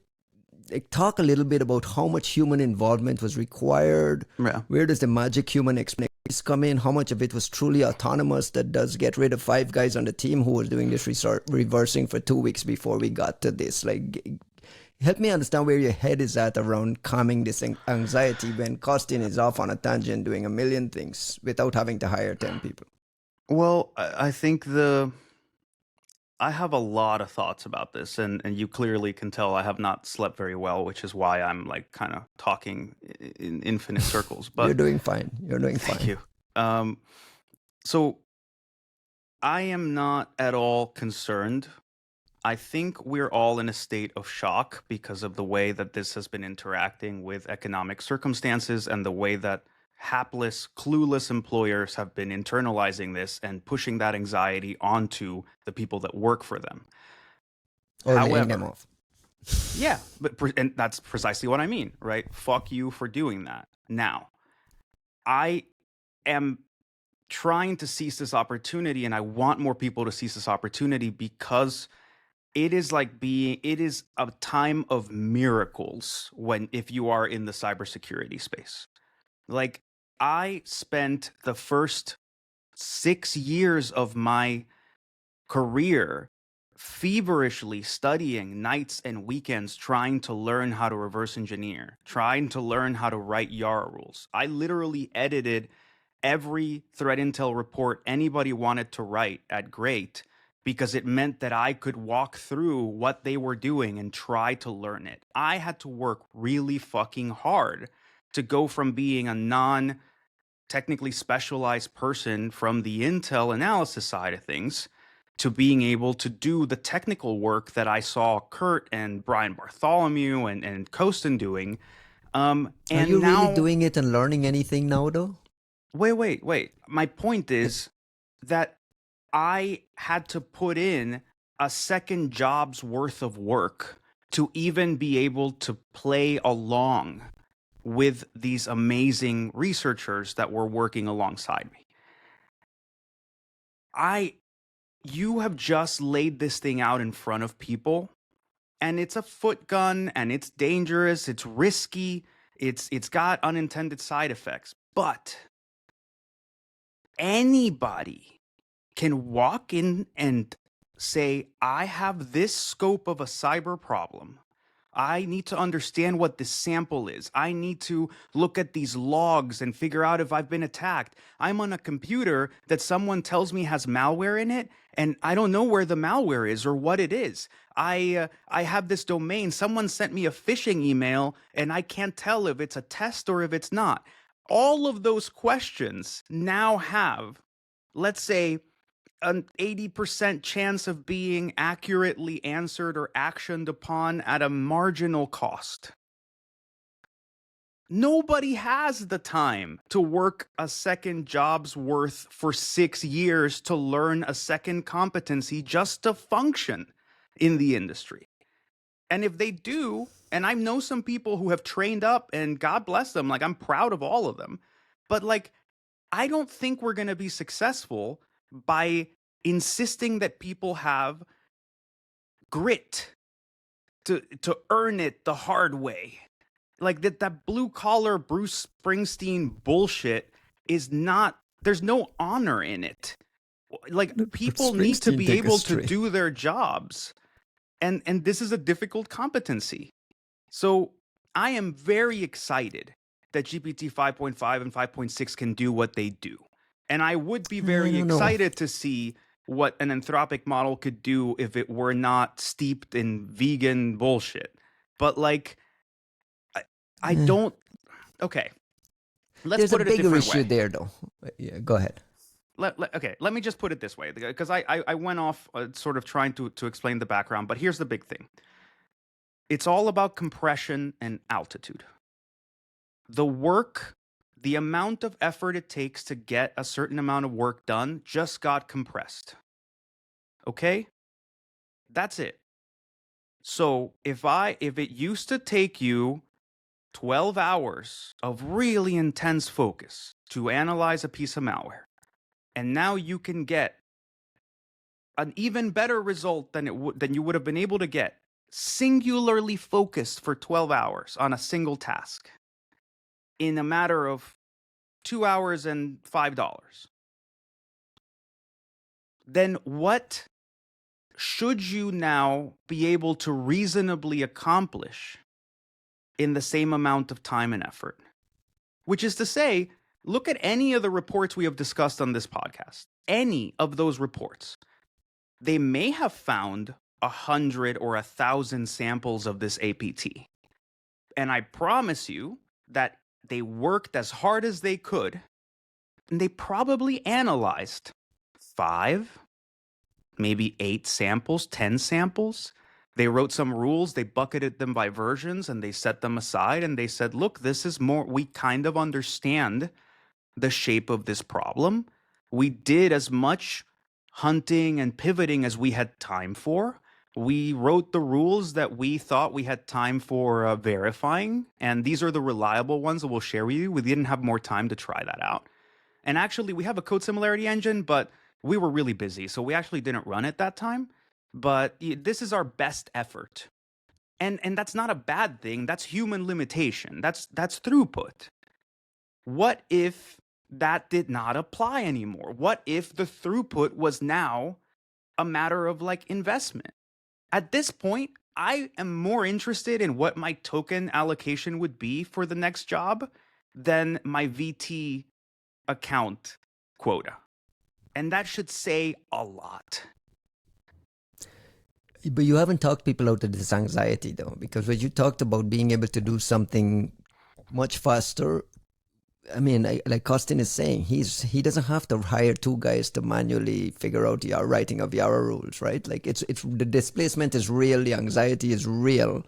talk a little bit about how much human involvement was required? Where does the magic human expertise come in? How much of it was truly autonomous that does get rid of 5 guys on the team who were doing this reversing for 2 weeks before we got to this? Like, help me understand where your head is at around calming this anxiety when Costin is off on a tangent doing a million things without having to hire 10 people. Well, I think I have a lot of thoughts about this, and you clearly can tell I have not slept very well, which is why I'm like kind of talking in infinite circles. But you're doing fine. You're doing fine. Thank you. So I am not at all concerned. I think we're all in a state of shock because of the way that this has been interacting with economic circumstances and the way that hapless, clueless employers have been internalizing this and pushing that anxiety onto the people that work for them. Or laying them off. Yeah, and that's precisely what I mean, right? Fuck you for doing that. Now, I am trying to seize this opportunity, and I want more people to seize this opportunity because it is a time of miracles if you are in the cybersecurity space. Like I spent the first 6 years of my career feverishly studying nights and weekends, trying to learn how to reverse engineer, trying to learn how to write Yara rules. I literally edited every threat intel report anybody wanted to write at Great, because it meant that I could walk through what they were doing and try to learn it. I had to work really fucking hard to go from being a non-technically specialized person from the intel analysis side of things to being able to do the technical work that I saw Kurt and Brian Bartholomew and Costin doing. Are you now, really doing it and learning anything now, though? Wait. My point is that I had to put in a second job's worth of work to even be able to play along with these amazing researchers that were working alongside me. You have just laid this thing out in front of people, and it's a foot gun, and it's dangerous, it's risky, it's got unintended side effects, but anybody can walk in and say, I have this scope of a cyber problem. I need to understand what this sample is. I need to look at these logs and figure out if I've been attacked. I'm on a computer that someone tells me has malware in it, and I don't know where the malware is or what it is. I have this domain. Someone sent me a phishing email, and I can't tell if it's a test or if it's not. All of those questions now have, let's say, an 80% chance of being accurately answered or actioned upon at a marginal cost. Nobody has the time to work a second job's worth for 6 years to learn a second competency just to function in the industry. And if they do, and I know some people who have trained up, and God bless them, like, I'm proud of all of them, but like, I don't think we're going to be successful by insisting that people have grit to earn it the hard way. Like that blue collar Bruce Springsteen bullshit is not, there's no honor in it. Like, people need to be able to do their jobs. And this is a difficult competency. So I am very excited that GPT 5.5 and 5.6 can do what they do. And I would be very excited to see what an Anthropic model could do if it were not steeped in vegan bullshit. But like, I don't. Okay, let's put it a different way. There's a bigger issue there, though. Yeah, go ahead. Let me just put it this way, because I went off sort of trying to explain the background. But here's the big thing. It's all about compression and altitude. The work, the amount of effort it takes to get a certain amount of work done just got compressed. Okay? That's it. So if it used to take you 12 hours of really intense focus to analyze a piece of malware, and now you can get an even better result than you would have been able to get singularly focused for 12 hours on a single task in a matter of 2 hours and $5. Then what should you now be able to reasonably accomplish in the same amount of time and effort? Which is to say, look at any of the reports we have discussed on this podcast. Any of those reports. They may have found 100 or 1,000 samples of this APT. And I promise you that they worked as hard as they could, and they probably analyzed 5, maybe 8 samples, 10 samples. They wrote some rules, they bucketed them by versions, and they set them aside, and they said, look, this is more, we kind of understand the shape of this problem. We did as much hunting and pivoting as we had time for. We wrote the rules that we thought we had time for verifying, and these are the reliable ones that we'll share with you. We didn't have more time to try that out. And actually, we have a code similarity engine, but we were really busy, so we actually didn't run it that time. But this is our best effort. And that's not a bad thing. That's human limitation. That's throughput. What if that did not apply anymore? What if the throughput was now a matter of like investment. At this point, I am more interested in what my token allocation would be for the next job than my VT account quota. And that should say a lot. But you haven't talked people out of this anxiety, though, because when you talked about being able to do something much faster, I mean, like Costin is saying, he doesn't have to hire two guys to manually figure out the writing of Yara rules, right? Like it's the displacement is real, the anxiety is real.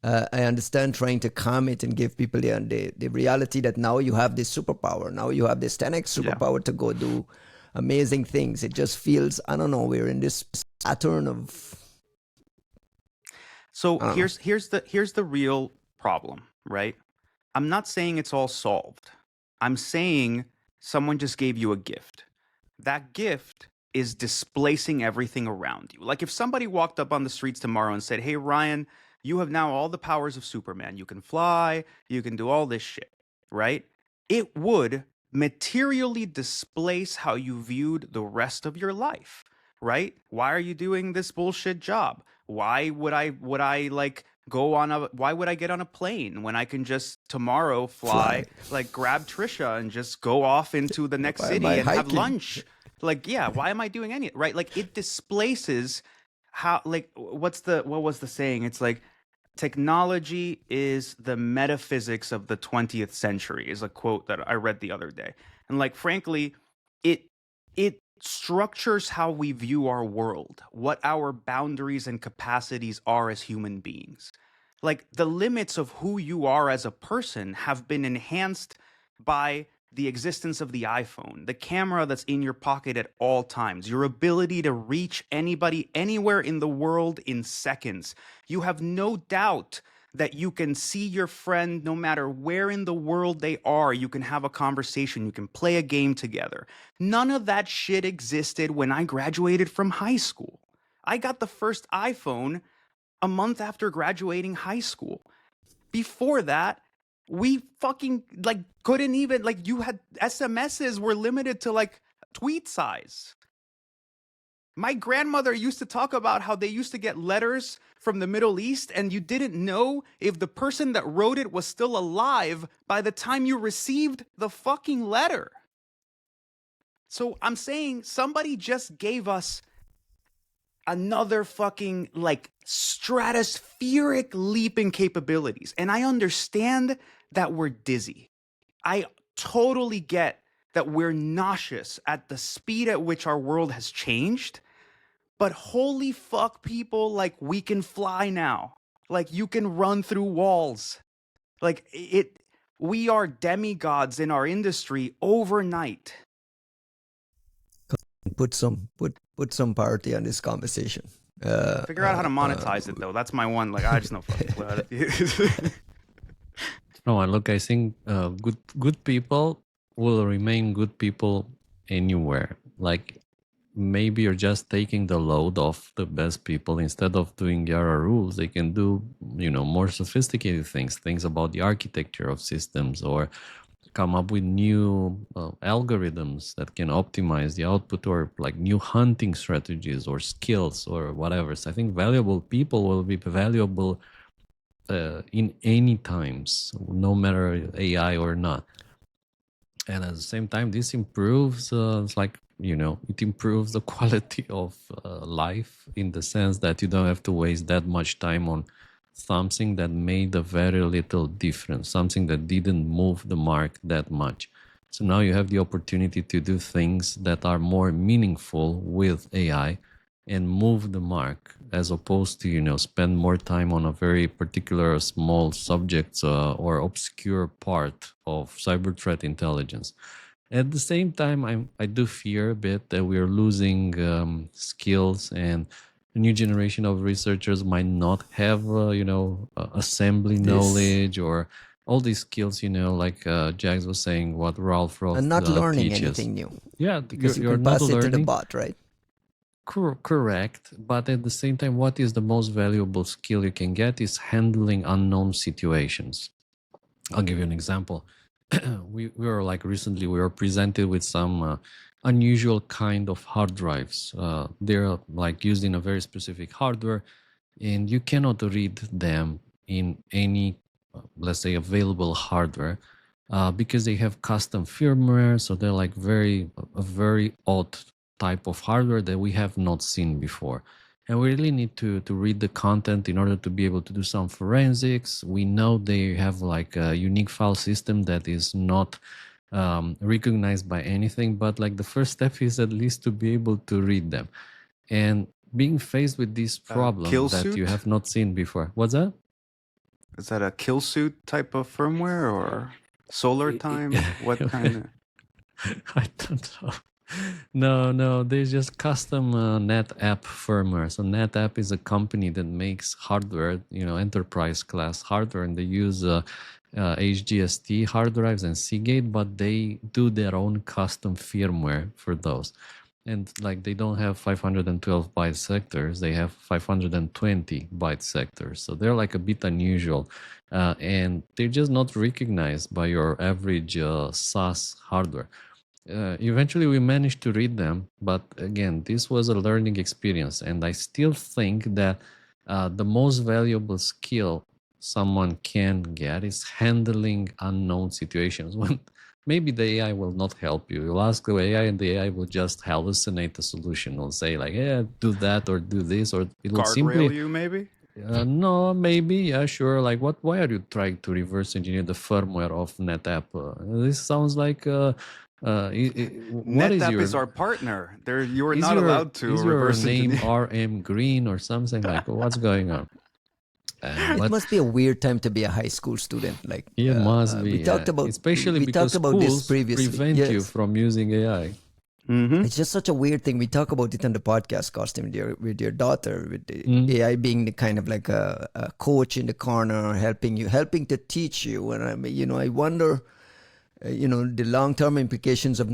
I understand trying to calm it and give people the reality that now you have this superpower, now you have this 10x superpower to go do amazing things. It just feels, I don't know, we're in this pattern of. So here's the real problem, right? I'm not saying it's all solved. I'm saying someone just gave you a gift. That gift is displacing everything around you. Like if somebody walked up on the streets tomorrow and said, "Hey, Ryan, you have now all the powers of Superman. You can fly, you can do all this shit," right? It would materially displace how you viewed the rest of your life, right? Why are you doing this bullshit job? Why would I like why would I get on a plane when I can just tomorrow fly. Like grab Trisha and just go off into the next city and have lunch? Like, yeah, why am I doing any, right? Like it displaces how, like, what was the saying? It's like, technology is the metaphysics of the 20th century is a quote that I read the other day. And like, frankly, it structures how we view our world, what our boundaries and capacities are as human beings. Like the limits of who you are as a person have been enhanced by the existence of the iPhone, the camera that's in your pocket at all times, your ability to reach anybody anywhere in the world in seconds. You have no doubt that you can see your friend no matter where in the world they are. You can have a conversation. You can play a game together. None of that shit existed when I graduated from high school. I got the first iPhone a month after graduating high school. Before that, we fucking like couldn't even, like, you had SMSs were limited to like tweet size. My grandmother used to talk about how they used to get letters from the Middle East and you didn't know if the person that wrote it was still alive by the time you received the fucking letter. So I'm saying somebody just gave us another fucking like stratospheric leap in capabilities. And I understand that we're dizzy. I totally get that we're nauseous at the speed at which our world has changed. But holy fuck, people, like, we can fly now. Like, you can run through walls. Like, we are demigods in our industry overnight. Put some party on this conversation. Figure out how to monetize it, though. That's my one. Like, I just know fucking clue how to. No, and look, I think good people will remain good people anywhere. Like, maybe you're just taking the load off the best people. Instead of doing Yara rules, they can do, more sophisticated things about the architecture of systems, or come up with new algorithms that can optimize the output, or like new hunting strategies or skills or whatever. So I think valuable people will be valuable in any times, no matter AI or not. And at the same time, this improves, it improves the quality of life, in the sense that you don't have to waste that much time on something that made a very little difference, something that didn't move the mark that much. So now you have the opportunity to do things that are more meaningful with AI and move the mark, as opposed to, spend more time on a very particular small subject or obscure part of cyber threat intelligence. At the same time, I do fear a bit that we're losing skills, and the new generation of researchers might not have, assembly knowledge or all these skills, like Jags was saying, what Ralph Roth and not learning teaches. anything new. Yeah, because you're you can not pass it learning. to the bot, right? Correct. But at the same time, what is the most valuable skill you can get is handling unknown situations. I'll give you an example. We were like recently, we were presented with some unusual kind of hard drives. They're like used in a very specific hardware, and you cannot read them in any, let's say, available hardware, because they have custom firmware. So they're like a very odd type of hardware that we have not seen before. And we really need to read the content in order to be able to do some forensics. We know they have like a unique file system that is not recognized by anything, but like the first step is at least to be able to read them. And being faced with this problem Kill that suit? you have not seen before. What's that? Is that a kill suit type of firmware or solar time? What kind of? I don't know. No, there's just custom NetApp firmware. So NetApp is a company that makes hardware, enterprise class hardware, and they use HGST hard drives and Seagate, but they do their own custom firmware for those. And like they don't have 512 byte sectors, they have 520 byte sectors. So they're like a bit unusual, and they're just not recognized by your average SaaS hardware. Eventually we managed to read them, but again, this was a learning experience, and I still think that the most valuable skill someone can get is handling unknown situations. When maybe the AI will not help you. You'll ask the AI, and the AI will just hallucinate the solution. It'll say like, "Yeah, do that or do this," or it'll guardrail you maybe. No, maybe, yeah, sure. Like, what? Why are you trying to reverse engineer the firmware of NetApp? This sounds like NetApp is our partner. You are not allowed to reverse engineer. Is your name RM Green or something? Like, what's going on? It must be a weird time to be a high school student. Like, it must be. We talked about, especially we because talked about schools this previously. prevent you from using AI. Mm-hmm. It's just such a weird thing. We talk about it on the podcast, Costin, with your daughter, with the AI being the kind of like a coach in the corner, helping to teach you. And I wonder, the long-term implications of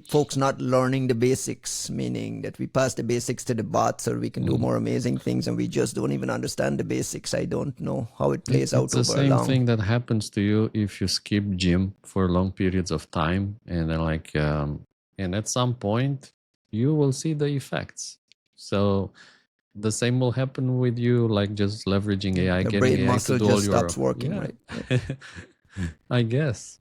folks not learning the basics, meaning that we pass the basics to the bots so we can do more amazing things, and we just don't even understand the basics. I don't know how it plays out over a long. It's the same thing that happens to you if you skip gym for long periods of time, and then and at some point you will see the effects. So the same will happen with you, like just leveraging AI, the getting brain AI muscle to do just stops working, right? I guess.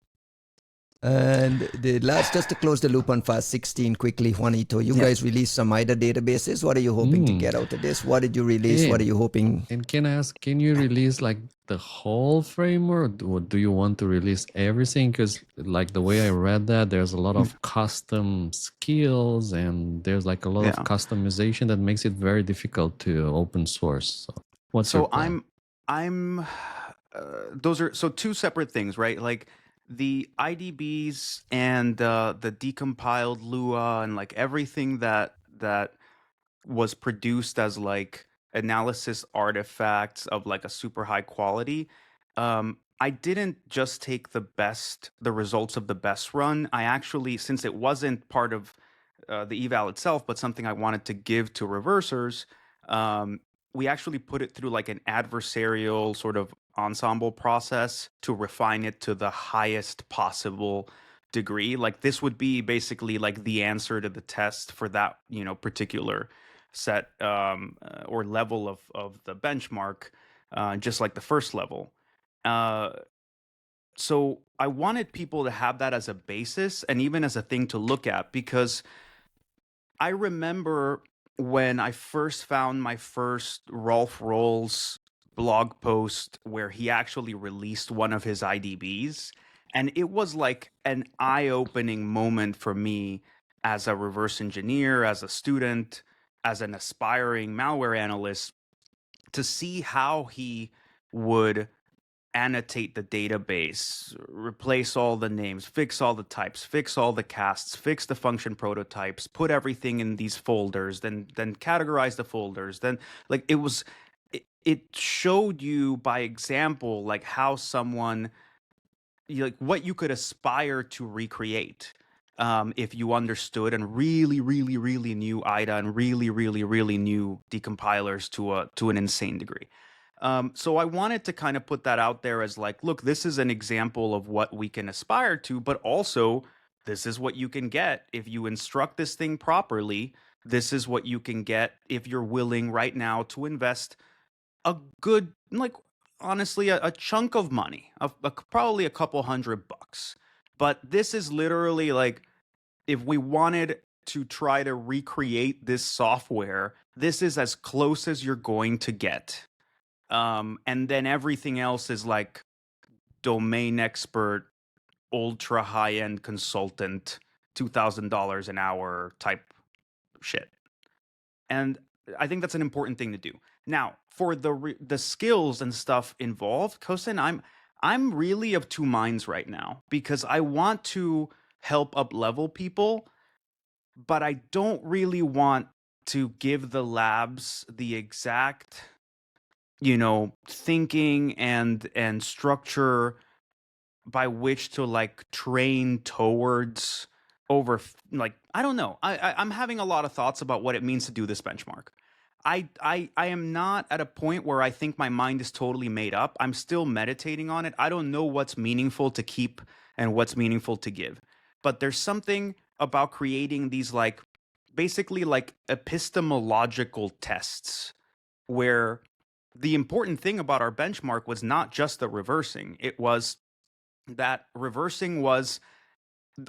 And just to close the loop on FAST16 quickly, Juanito, you guys released some IDA databases. What are you hoping to get out of this? What did you release? What are you hoping? And can I ask, can you release like the whole framework, or do you want to release everything? Because like the way I read that, there's a lot of custom skills, and there's like a lot of customization that makes it very difficult to open source. So what's your plan? Those are two separate things, right? Like the IDBs and the decompiled Lua and like everything that was produced as like analysis artifacts of like a super high quality. I didn't just take the results of the best run. I actually, since it wasn't part of the eval itself, but something I wanted to give to reversers, we actually put it through like an adversarial sort of ensemble process to refine it to the highest possible degree. Like this would be basically like the answer to the test for that, particular set or level of the benchmark, just like the first level. So I wanted people to have that as a basis and even as a thing to look at, because I remember when I first found my first Rolf Rolls blog post where he actually released one of his IDBs, and it was like an eye-opening moment for me as a reverse engineer, as a student, as an aspiring malware analyst, to see how he would annotate the database, replace all the names, fix all the types, fix all the casts, fix the function prototypes, put everything in these folders, then categorize the folders. Then like it showed you by example like how someone, like what you could aspire to recreate if you understood and really knew IDA and really knew decompilers to an insane degree. So I wanted to kind of put that out there as like, look, this is an example of what we can aspire to, but also this is what you can get if you instruct this thing properly. This is what you can get if you're willing right now to invest a good, like, honestly, a chunk of money, probably a couple $100. But this is literally like, if we wanted to try to recreate this software, this is as close as you're going to get. And then everything else is like domain expert, ultra high-end consultant, $2,000 an hour type shit. And I think that's an important thing to do. Now, for the skills and stuff involved, Costin, I'm really of two minds right now, because I want to help up level people, but I don't really want to give the labs the exact, thinking and structure by which to like train towards over, like, I don't know. I'm having a lot of thoughts about what it means to do this benchmark. I am not at a point where I think my mind is totally made up. I'm still meditating on it. I don't know what's meaningful to keep and what's meaningful to give. But there's something about creating these, like, basically like epistemological tests, where the important thing about our benchmark was not just the reversing. It was that reversing was,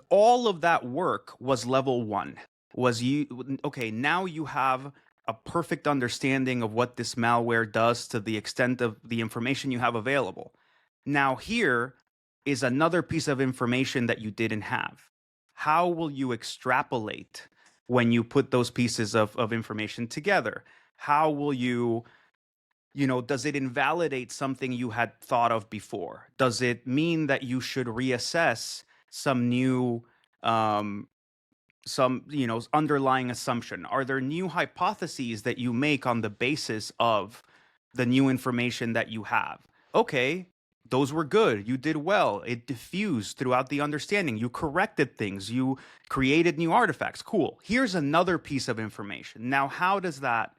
all of that work was level 1. Okay, now you have a perfect understanding of what this malware does to the extent of the information you have available. Now here is another piece of information that you didn't have. How will you extrapolate when you put those pieces of information together? How will you, does it invalidate something you had thought of before? Does it mean that you should reassess some new, underlying assumption? Are there new hypotheses that you make on the basis of the new information that you have? Okay, those were good. You did well. It diffused throughout the understanding. You corrected things. You created new artifacts. Cool. Here's another piece of information. Now, how does that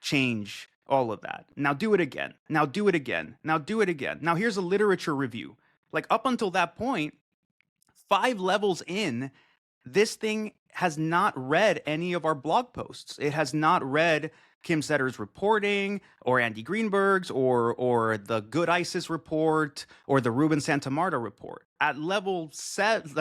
change all of that? Now do it again. Now do it again. Now do it again. Now here's a literature review. Like, up until that point, 5 levels in, this thing has not read any of our blog posts. It has not read Kim Setter's reporting, or Andy Greenberg's, or the Good ISIS report, or the Ruben Santamarta report. At level 6.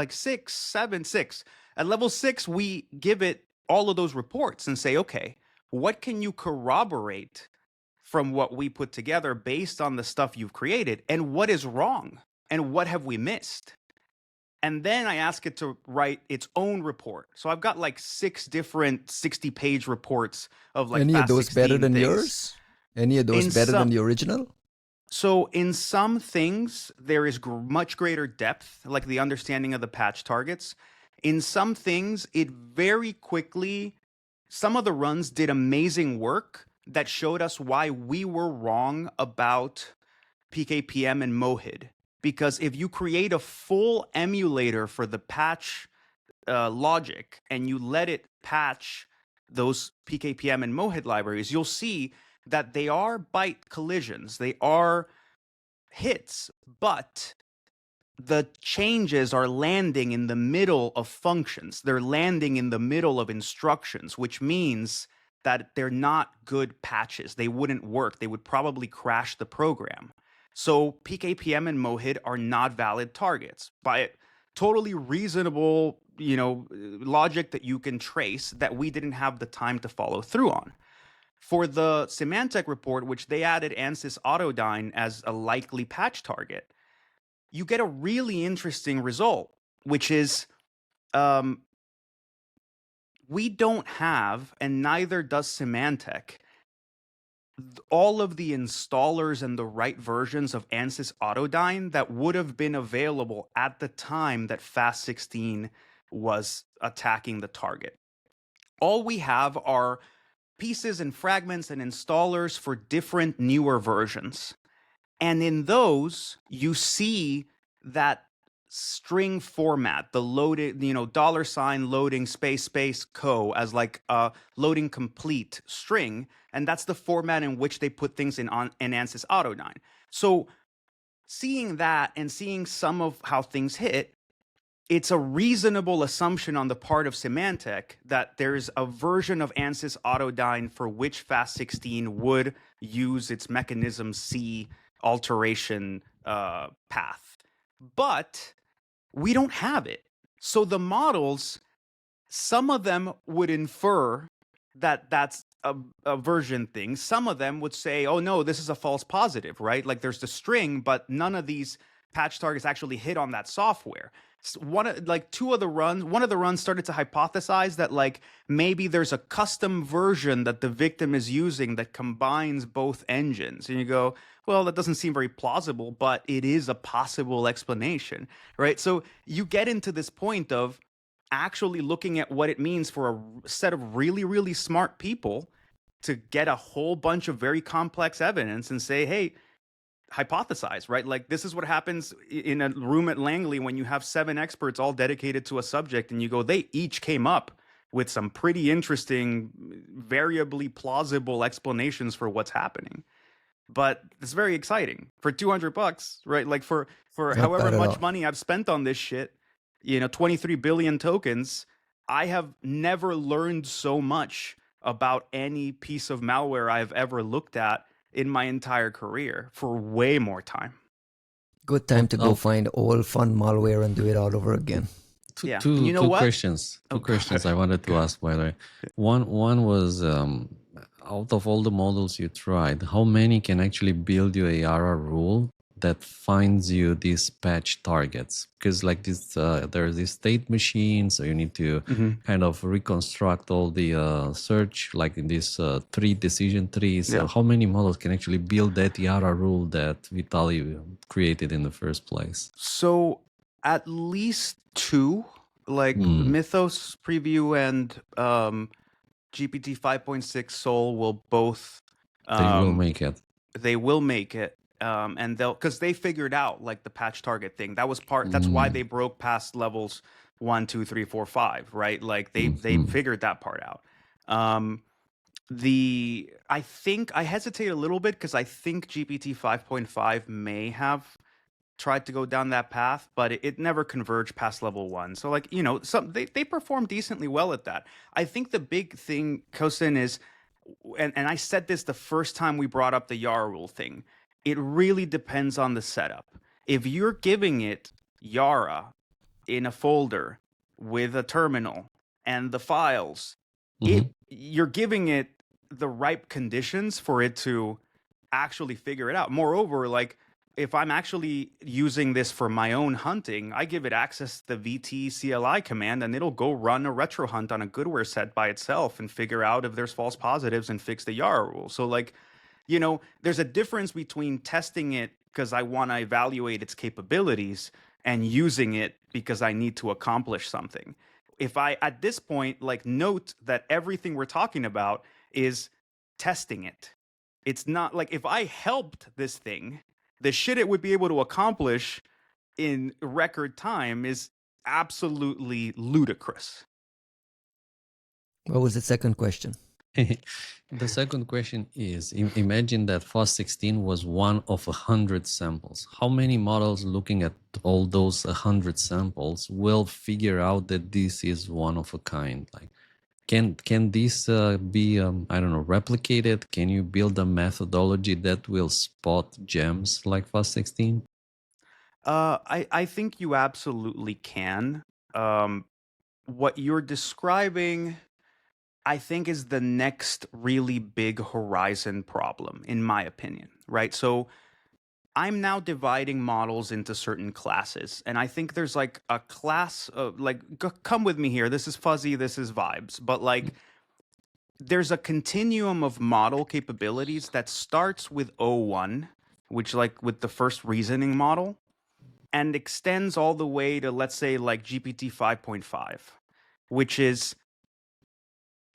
At level 6, we give it all of those reports and say, okay, what can you corroborate from what we put together based on the stuff you've created, and what is wrong, and what have we missed? And then I ask it to write its own report. So I've got like 6 different 60-page reports of like any of those better than things. Yours? Any of those better than the original? So in some things, there is much greater depth, like the understanding of the patch targets. In some things, it very quickly, some of the runs did amazing work that showed us why we were wrong about PKPM and MOHID. Because if you create a full emulator for the patch logic, and you let it patch those PKPM and MOHID libraries, you'll see that they are byte collisions. They are hits, but the changes are landing in the middle of functions. They're landing in the middle of instructions, which means that they're not good patches. They wouldn't work. They would probably crash the program. So PKPM and MOHID are not valid targets by totally reasonable, logic that you can trace, that we didn't have the time to follow through on. For the Symantec report, which they added ANSYS Autodyne as a likely patch target, you get a really interesting result, which is we don't have, and neither does Symantec, all of the installers and the right versions of ANSYS Autodyne that would have been available at the time that FAST16 was attacking the target. All we have are pieces and fragments and installers for different newer versions. And in those, you see that string format, the loaded, $ loading space co as like a loading complete string. And that's the format in which they put things in ANSYS Autodyne. So seeing that and seeing some of how things hit, it's a reasonable assumption on the part of Symantec that there's a version of ANSYS Autodyne for which FAST16 would use its mechanism C alteration path. But we don't have it. So the models, some of them would infer that that's a version thing. Some of them would say, oh no, this is a false positive, right? Like there's the string, but none of these patch targets actually hit on that software. One of the runs started to hypothesize that like maybe there's a custom version that the victim is using that combines both engines. And you go, well, that doesn't seem very plausible, but it is a possible explanation, right? So you get into this point of actually looking at what it means for a set of really, really smart people to get a whole bunch of very complex evidence and say, hey, hypothesize, right? Like this is what happens in a room at Langley when you have 7 experts all dedicated to a subject and you go, they each came up with some pretty interesting, variably plausible explanations for what's happening. But it's very exciting for $200, right? Like for however much money I've spent on this shit, 23 billion tokens, I have never learned so much about any piece of malware I've ever looked at in my entire career for way more time. Good time to go find all fun malware and do it all over again. Two questions. Two questions I wanted to ask, by the way. One was, out of all the models you tried, how many can actually build you a Yara rule that finds you these patch targets? Because like this, there's this state machine, so you need to kind of reconstruct all the search, like in this decision trees. So how many models can actually build that Yara rule that Vitaly created in the first place? So at least 2, like Mythos preview and GPT 5.6 Sol will both. They will make it. They will make it. And because they figured out like the patch target thing. That was that's why they broke past levels 1, 2, 3, 4, 5, right? Like they figured that part out. I think I hesitate a little bit because I think GPT 5.5 may have tried to go down that path, but it never converged past level 1. So like, they performed decently well at that. I think the big thing, Costin, is, and I said this the first time we brought up the Yara rule thing, it really depends on the setup. If you're giving it Yara in a folder with a terminal and the files, you're giving it the right conditions for it to actually figure it out. Moreover, like if I'm actually using this for my own hunting, I give it access to the VT CLI command and it'll go run a retro hunt on a goodware set by itself and figure out if there's false positives and fix the Yara rule. So like, there's a difference between testing it because I want to evaluate its capabilities and using it because I need to accomplish something. If I, at this point, like note that everything we're talking about is testing it. It's not like if I helped this thing, the shit it would be able to accomplish in record time is absolutely ludicrous. What was the second question? The second question is, imagine that FAST16 was one of 100 samples. How many models looking at all those 100 samples will figure out that this is one of a kind? Like, can this be, replicated? Can you build a methodology that will spot gems like FAST16? I think you absolutely can. What you're describing, I think, is the next really big horizon problem, in my opinion, right? So I'm now dividing models into certain classes, and I think there's like a class of come with me here. This is fuzzy, this is vibes, but like there's a continuum of model capabilities that starts with O1, which like with the first reasoning model, and extends all the way to, let's say, like GPT 5.5, which is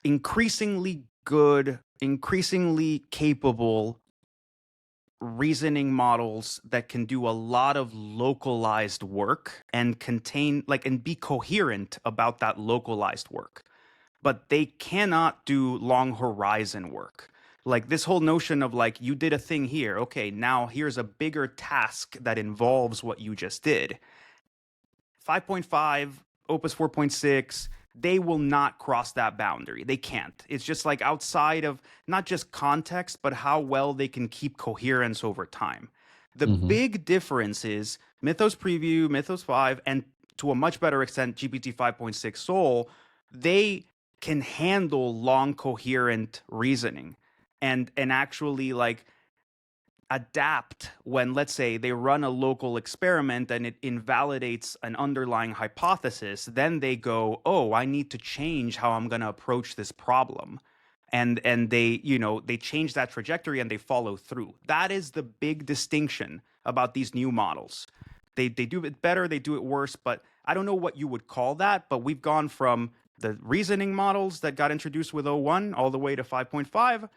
increasingly good, increasingly capable reasoning models that can do a lot of localized work and and be coherent about that localized work. But they cannot do long horizon work. Like this whole notion of like, you did a thing here. Okay, now here's a bigger task that involves what you just did. 5.5, Opus 4.6, they will not cross that boundary. They can't. It's just like outside of not just context, but how well they can keep coherence over time. The big difference is Mythos Preview, Mythos 5, and to a much better extent, GPT 5.6 Sol, they can handle long coherent reasoning and actually like adapt when, let's say, they run a local experiment and it invalidates an underlying hypothesis. Then they go, oh, I need to change how I'm going to approach this problem. And they, they change that trajectory and they follow through. That is the big distinction about these new models. They do it better, they do it worse, but I don't know what you would call that. But we've gone from the reasoning models that got introduced with O1 all the way to 5.5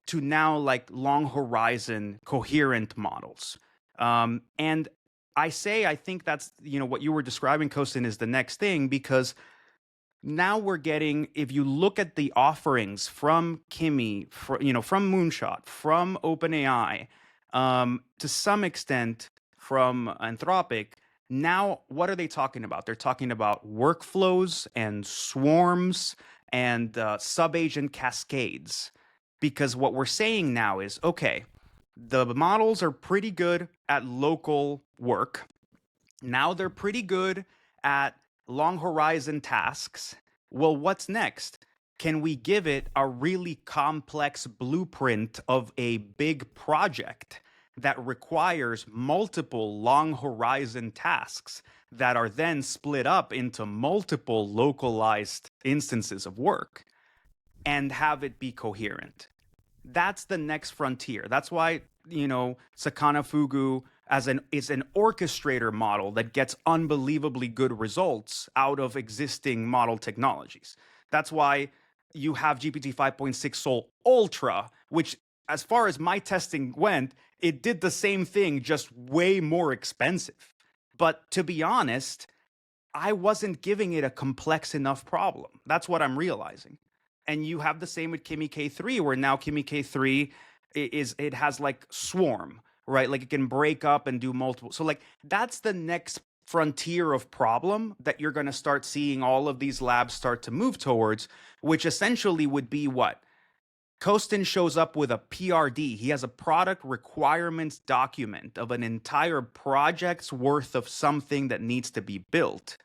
to now like long horizon coherent models. And I think that's, what you were describing, Costin, is the next thing, because now we're getting, if you look at the offerings from Kimi, from Moonshot, from OpenAI, to some extent from Anthropic, now what are they talking about? They're talking about workflows and swarms and sub-agent cascades. Because what we're saying now is, okay, the models are pretty good at local work. Now they're pretty good at long horizon tasks. Well, what's next? Can we give it a really complex blueprint of a big project that requires multiple long horizon tasks that are then split up into multiple localized instances of work and have it be coherent? That's the next frontier. That's why, Sakana Fugu is an orchestrator model that gets unbelievably good results out of existing model technologies. That's why you have GPT 5.6 Sol Ultra, which, as far as my testing went, it did the same thing, just way more expensive. But to be honest, I wasn't giving it a complex enough problem. That's what I'm realizing. And you have the same with Kimi K3, where now Kimi K3 it has like swarm, right? Like it can break up and do multiple. So like that's the next frontier of problem that you're going to start seeing all of these labs start to move towards, which essentially would be what? Costin shows up with a PRD. He has a product requirements document of an entire project's worth of something that needs to be built.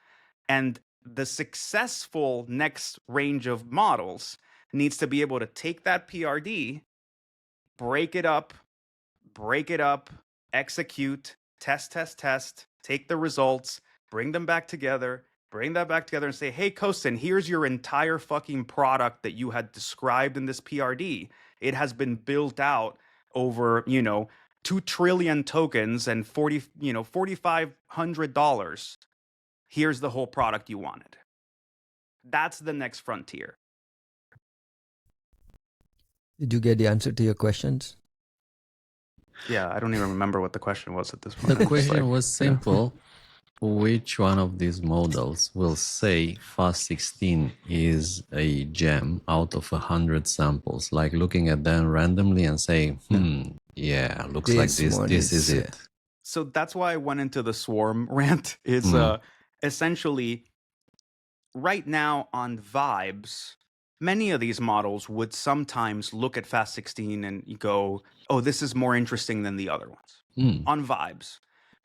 And the successful next range of models needs to be able to take that PRD, break it up, execute, test, take the results, bring them back together, and say, hey, Costin, here's your entire fucking product that you had described in this PRD. It has been built out over, 2 trillion tokens and $4,500. Here's the whole product you wanted. That's the next frontier. Did you get the answer to your questions? Yeah, I don't even remember what the question was at this point. The question was simple. Yeah. Which one of these models will say FAST16 is a gem out of 100 samples? Like looking at them randomly and saying, yeah, looks like this is it. So that's why I went into the swarm rant. Is essentially right now on vibes, many of these models would sometimes look at FAST16 and go, oh, this is more interesting than the other ones on vibes.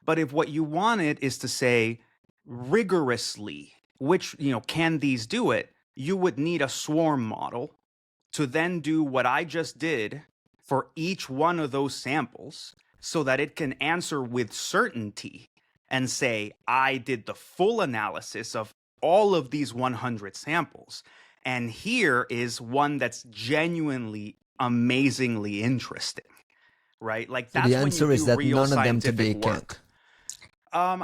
But if what you wanted is to say rigorously, which, can these do it? You would need a swarm model to then do what I just did for each one of those samples so that it can answer with certainty and say, I did the full analysis of all of these 100 samples. And here is one that's genuinely, amazingly interesting, right? Like that's the answer when you is do that real none of them today scientific work.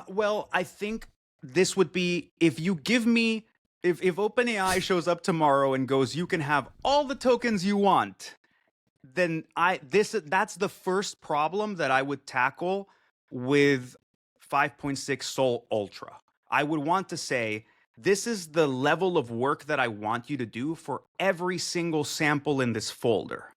Well, I think this would be, if you give me, if OpenAI shows up tomorrow and goes, you can have all the tokens you want, then that's the first problem that I would tackle with 5.6 Sol Ultra. I would want to say, this is the level of work that I want you to do for every single sample in this folder.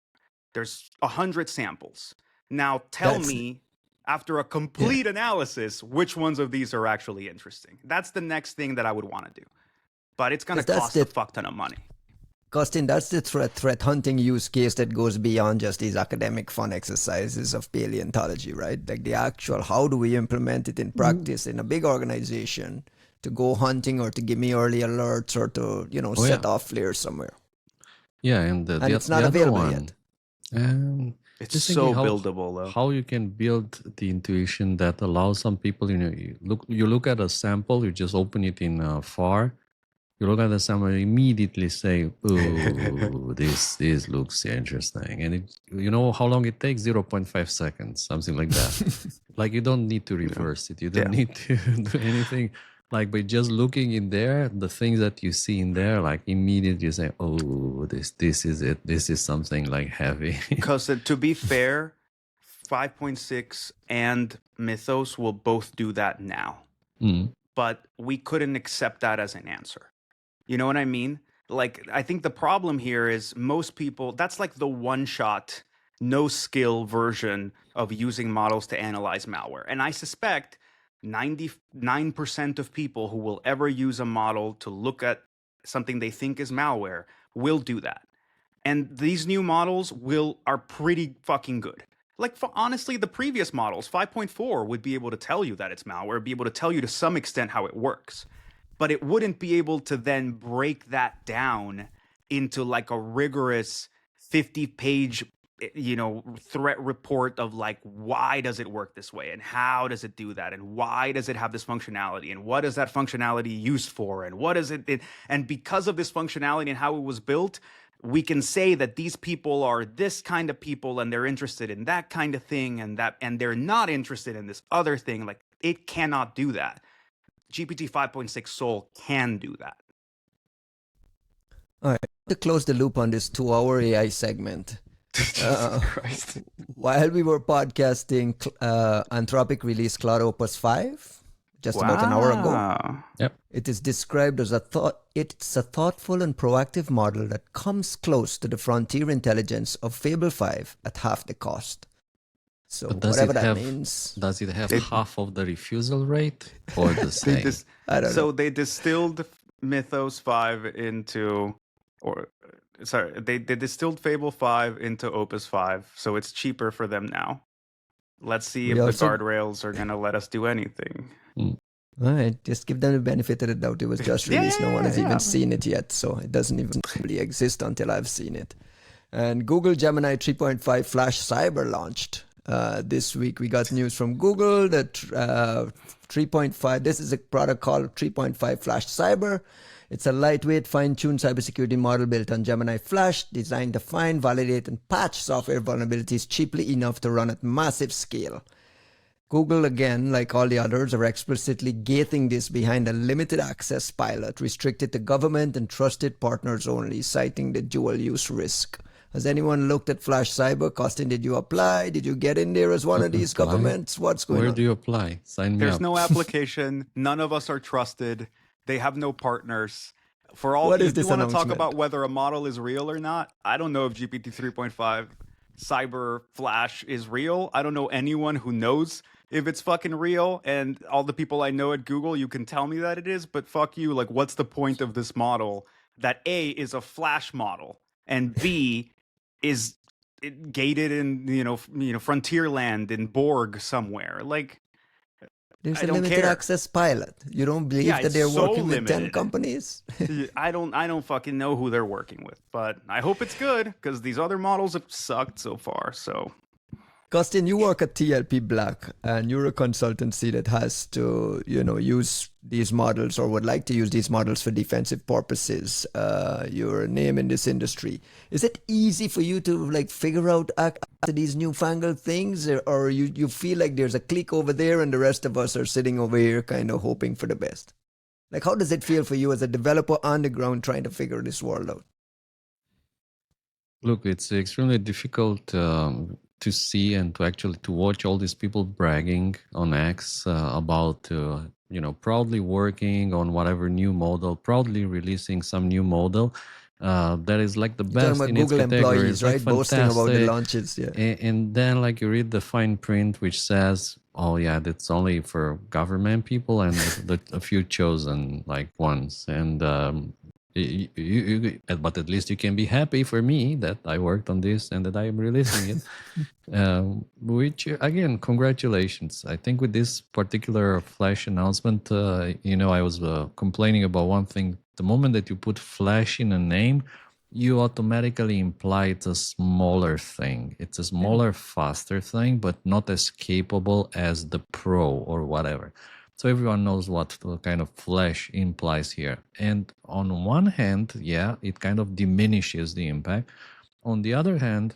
There's 100 samples. Now tell me after a complete analysis, which ones of these are actually interesting. That's the next thing that I would want to do. But it's going to cost a fuck ton of money. Costin, that's the threat hunting use case that goes beyond just these academic fun exercises of paleontology, right? Like the actual, how do we implement it in practice in a big organization to go hunting or to give me early alerts or to, set off flares somewhere? Yeah, and it's not available yet. It's so buildable, though. How you can build the intuition that allows some people, you look at a sample, you just open it in FAR, you look at the sample and immediately say, "Ooh, this looks interesting," and you know how long it takes? 0.5 seconds, something like that. Like you don't need to reverse it. You don't need to do anything. Like by just looking in there, the things that you see in there, like immediately you say, "Oh, this is it. This is something like heavy." Because to be fair, 5.6 and Mythos will both do that now, but we couldn't accept that as an answer. You know what I mean? Like, I think the problem here is most people, that's like the one-shot, no-skill version of using models to analyze malware. And I suspect 99% of people who will ever use a model to look at something they think is malware will do that. And these new models are pretty fucking good. Like, honestly, the previous models, 5.4, would be able to tell you that it's malware, be able to tell you to some extent how it works. But it wouldn't be able to then break that down into like a rigorous 50-page, threat report of like, why does it work this way? And how does it do that? And why does it have this functionality? And what is that functionality used for? And what is it? And because of this functionality and how it was built, we can say that these people are this kind of people and they're interested in that kind of thing and they're not interested in this other thing. Like, it cannot do that. GPT 5.6 Sol can do that. All right. To close the loop on this 2-hour AI segment, while we were podcasting, Anthropic released Claude Opus 5 just about an hour ago. Yep. It is described as it's a thoughtful and proactive model that comes close to the frontier intelligence of Fable 5 at half the cost. So whatever that means. Does it have half of the refusal rate or the same? I don't know. So they distilled Mythos 5 into, they distilled Fable 5 into Opus 5, so it's cheaper for them now. Let's see if the guardrails are going to let us do anything. All right, just give them the benefit of the doubt. It was just released. No one has even seen it yet, so it doesn't even really exist until I've seen it. And Google Gemini 3.5 Flash Cyber launched. This week we got news from Google that 3.5, this is a product called 3.5 Flash Cyber. It's a lightweight, fine-tuned cybersecurity model built on Gemini Flash, designed to find, validate, and patch software vulnerabilities cheaply enough to run at massive scale. Google, again, like all the others, are explicitly gating this behind a limited access pilot restricted to government and trusted partners only, citing the dual-use risk. Has anyone looked at Flash Cyber? Costin, did you apply? Did you get in there as one of these governments? What's going on? Where do you apply? Sign me up. There's no application. None of us are trusted. They have no partners. For all you want to talk about whether a model is real or not, I don't know if GPT 3.5 Cyber Flash is real. I don't know anyone who knows if it's fucking real. And all the people I know at Google, you can tell me that it is, but fuck you. Like, what's the point of this model that A, is a Flash model, and B, is gated in frontier land in Borg somewhere? Like, there's a limited access pilot. You don't believe that they're working with 10 companies? I don't fucking know who they're working with, but I hope it's good because these other models have sucked so far. So, Costin, you work at TLP Black, and you're a consultancy that has to, use these models or would like to use these models for defensive purposes. Your name in this industry. Is it easy for you to figure out after these newfangled things, or you feel like there's a clique over there and the rest of us are sitting over here kind of hoping for the best? Like, how does it feel for you as a developer on the ground trying to figure this world out? Look, it's extremely difficult to see and to watch all these people bragging on X about proudly working on whatever new model, proudly releasing some new model, that is like the You're talking best about in its Google category. employees, It's like right? Boasting about the fantastic. launches, yeah. And then like you read the fine print which says, oh yeah, that's only for government people and a few chosen like ones. And but at least you can be happy for me that I worked on this and that I am releasing it. Which again, congratulations. I think with this particular Flash announcement, I was complaining about one thing. The moment that you put Flash in a name, you automatically imply it's a smaller thing. It's a smaller, faster thing, but not as capable as the Pro or whatever. So everyone knows what the kind of Flash implies here. And on one hand, yeah, it kind of diminishes the impact. On the other hand,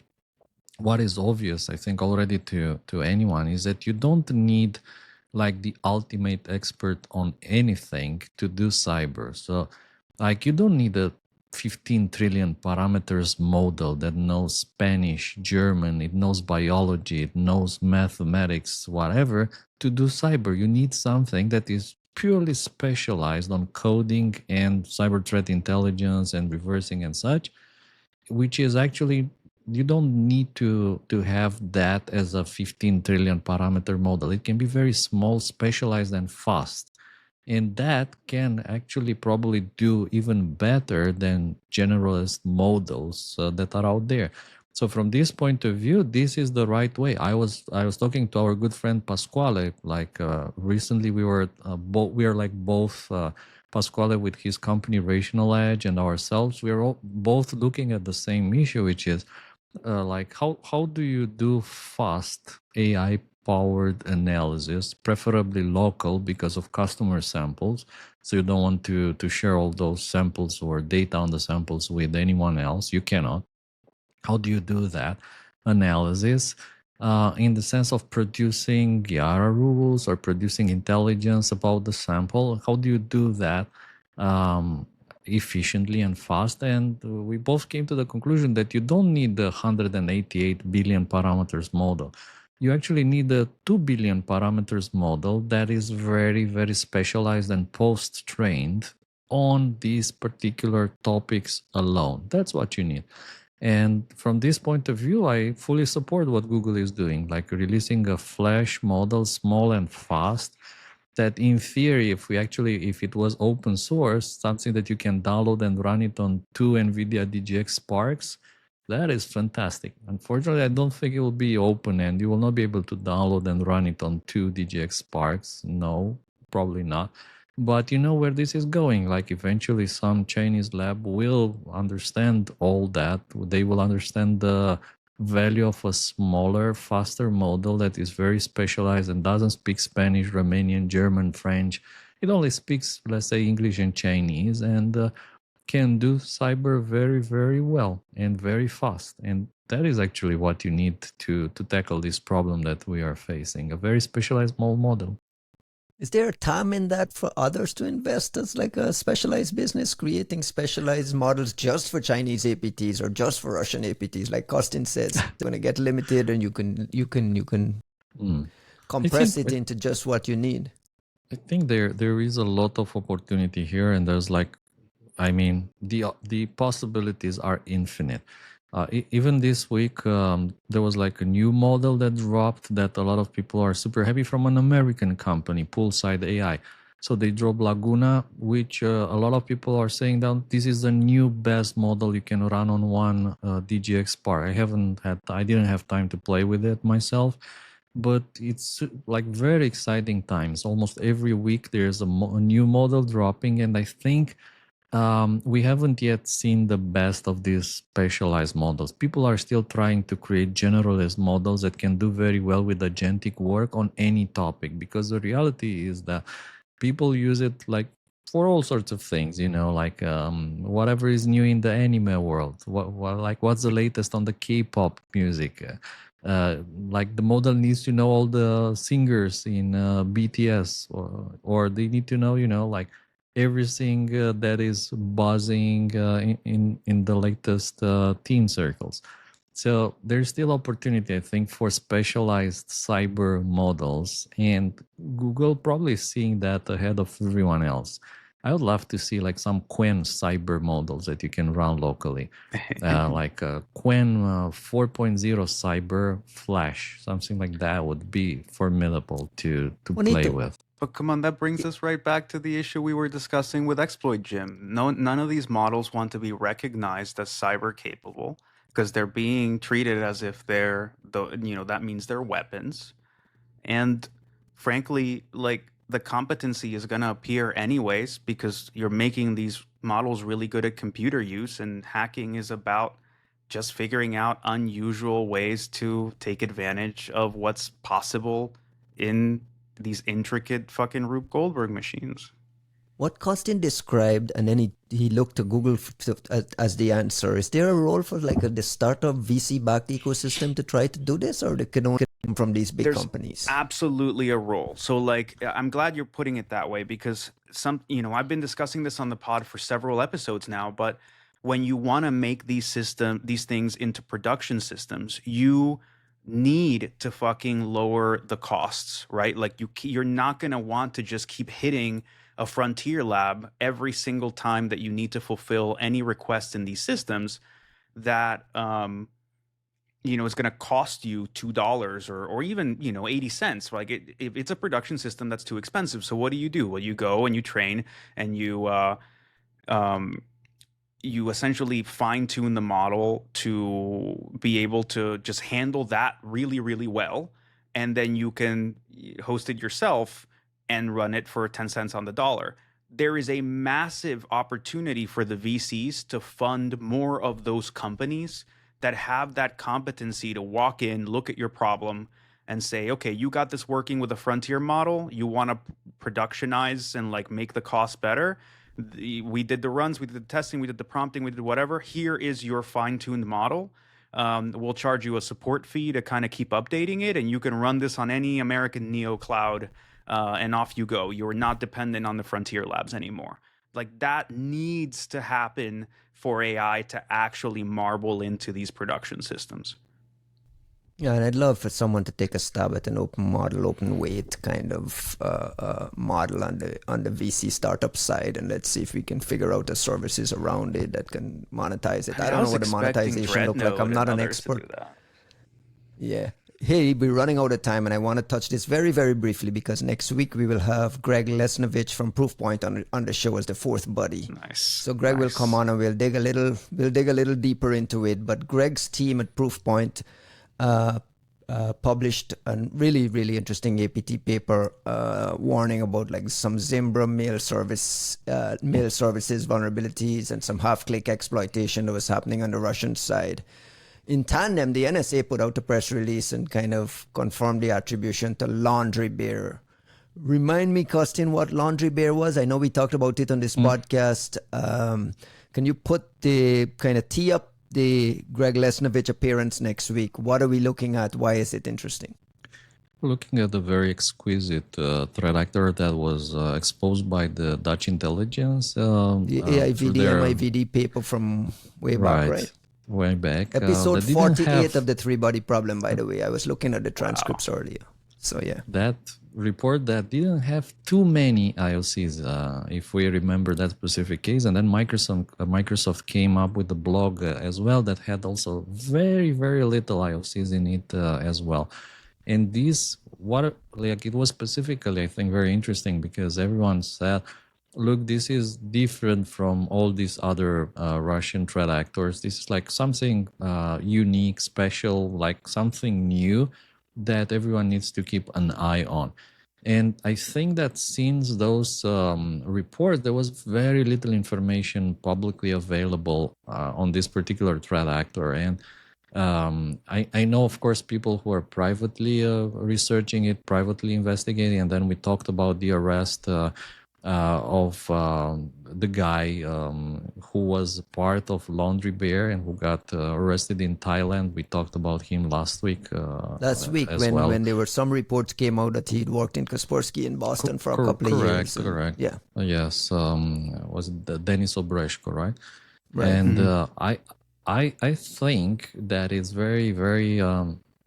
what is obvious, I think, already to anyone is that you don't need like the ultimate expert on anything to do cyber. So, like, you don't need a 15 trillion parameters model that knows Spanish, German, it knows biology, it knows mathematics, whatever, to do cyber. You need something that is purely specialized on coding and cyber threat intelligence and reversing and such, which is actually, you don't need to have that as a 15 trillion parameter model. It can be very small, specialized, and fast. And that can actually probably do even better than generalist models that are out there. So from this point of view, this is the right way. I was talking to our good friend Pasquale. Like recently, we were both Pasquale with his company Rational Edge and ourselves. We are all both looking at the same issue, which is like how do you do fast AI powered analysis, preferably local because of customer samples. So you don't want to share all those samples or data on the samples with anyone else. You cannot. How do you do that analysis in the sense of producing Yara rules or producing intelligence about the sample? How do you do that efficiently and fast? And we both came to the conclusion that you don't need the 188 billion parameters model. You actually need a 2 billion parameters model that is very, very specialized and post-trained on these particular topics alone. That's what you need. And from this point of view, I fully support what Google is doing, like releasing a Flash model, small and fast, that in theory, if it was open source, something that you can download and run it on 2 NVIDIA DGX Sparks, that is fantastic. Unfortunately, I don't think it will be open and you will not be able to download and run it on 2 DGX Sparks. No, probably not. But you know where this is going. Like eventually some Chinese lab will understand all that. They will understand the value of a smaller, faster model that is very specialized and doesn't speak Spanish, Romanian, German, French. It only speaks, let's say, English and Chinese, and can do cyber very, very well and very fast. And that is actually what you need to tackle this problem that we are facing, a very specialized model. Is there a time in that for others to invest as like a specialized business, creating specialized models just for Chinese APTs or just for Russian APTs? Like Costin says, it's going to get limited, and you can compress it into just what you need. I think there is a lot of opportunity here, and there's like, I mean, the possibilities are infinite. Even this week, there was like a new model that dropped that a lot of people are super happy from an American company, Poolside AI. So they dropped Laguna, which a lot of people are saying that this is the new best model you can run on one DGX Spark. I didn't have time to play with it myself, but it's like very exciting times. Almost every week there's a new model dropping, and I think we haven't yet seen the best of these specialized models. People are still trying to create generalist models that can do very well with agentic work on any topic, because the reality is that people use it like for all sorts of things, like whatever is new in the anime world. What's the latest on the K-pop music? Like the model needs to know all the singers in BTS, or they need to know, like everything that is buzzing in the latest teen circles. So there's still opportunity, I think, for specialized cyber models, and Google probably seeing that ahead of everyone else. I would love to see like some Quen cyber models that you can run locally, like Quen 4.0 cyber flash, something like that would be formidable to play with. But come on, that brings us right back to the issue we were discussing with ExploitGym. None of these models want to be recognized as cyber capable because they're being treated as if that means they're weapons. And frankly, like the competency is going to appear anyways because you're making these models really good at computer use, and hacking is about just figuring out unusual ways to take advantage of what's possible in these intricate fucking Rube Goldberg machines. What Costin described, and then he looked to Google as the answer. Is there a role for like the startup VC-backed ecosystem to try to do this, or they can only come from these big companies? Absolutely a role. So like, I'm glad you're putting it that way because I've been discussing this on the pod for several episodes now, but when you want to make these things into production systems, you need to fucking lower the costs, right? Like you're not going to want to just keep hitting a frontier lab every single time that you need to fulfill any request in these systems that is going to cost you $2 or even 80 cents. Like it's a production system that's too expensive. So what do? Well, you go and you train and you essentially fine tune the model to be able to just handle that really, really well. And then you can host it yourself and run it for 10 cents on the dollar. There is a massive opportunity for the VCs to fund more of those companies that have that competency to walk in, look at your problem, and say, okay, you got this working with a frontier model. You want to productionize and like make the cost better. We did the runs, we did the testing, we did the prompting, we did whatever. Here is your fine-tuned model. We'll charge you a support fee to kind of keep updating it, and you can run this on any American Neo cloud, and off you go. You're not dependent on the frontier labs anymore. Like that needs to happen for AI to actually marble into these production systems. Yeah, and I'd love for someone to take a stab at an open model, open weight kind of model on the VC startup side, and let's see if we can figure out the services around it that can monetize it. I don't know what the monetization looks like. I'm not an expert. Yeah. Hey, we're running out of time, and I want to touch this very, very briefly because next week we will have Greg Lesnovich from Proofpoint on the show as the fourth buddy. Nice. So Greg will come on and we'll dig a little deeper into it. But Greg's team at Proofpoint published a really, really interesting APT paper warning about like some Zimbra mail services vulnerabilities and some half-click exploitation that was happening on the Russian side. In tandem, the NSA put out a press release and kind of confirmed the attribution to Laundry Bear. Remind me, Costin, what Laundry Bear was? I know we talked about it on this podcast. Can you tee up the Greg Lesnovich appearance next week? What are we looking at? Why is it interesting? We're looking at a very exquisite threat actor that was exposed by the Dutch intelligence. The MIVD paper from way back, right? Way back. Episode 48 of the three-body problem, by the way. I was looking at the transcripts earlier. So, yeah. That report that didn't have too many IOCs, if we remember that specific case. And then Microsoft came up with a blog as well that had also very, very little IOCs in it as well. And it was specifically, I think, very interesting because everyone said, look, this is different from all these other Russian threat actors. This is like something unique, special, like something new that everyone needs to keep an eye on. And I think that since those reports, there was very little information publicly available on this particular threat actor. And I know, of course, people who are privately researching it, privately investigating. And then we talked about the arrest of the guy who was part of Laundry Bear and who got arrested in Thailand. We talked about him last week. When there were some reports came out that he'd worked in Kaspersky in Boston for a couple of years. Correct. Yeah. Yes. Was it Denis Obreshko, right? Right. And I think that it's very, very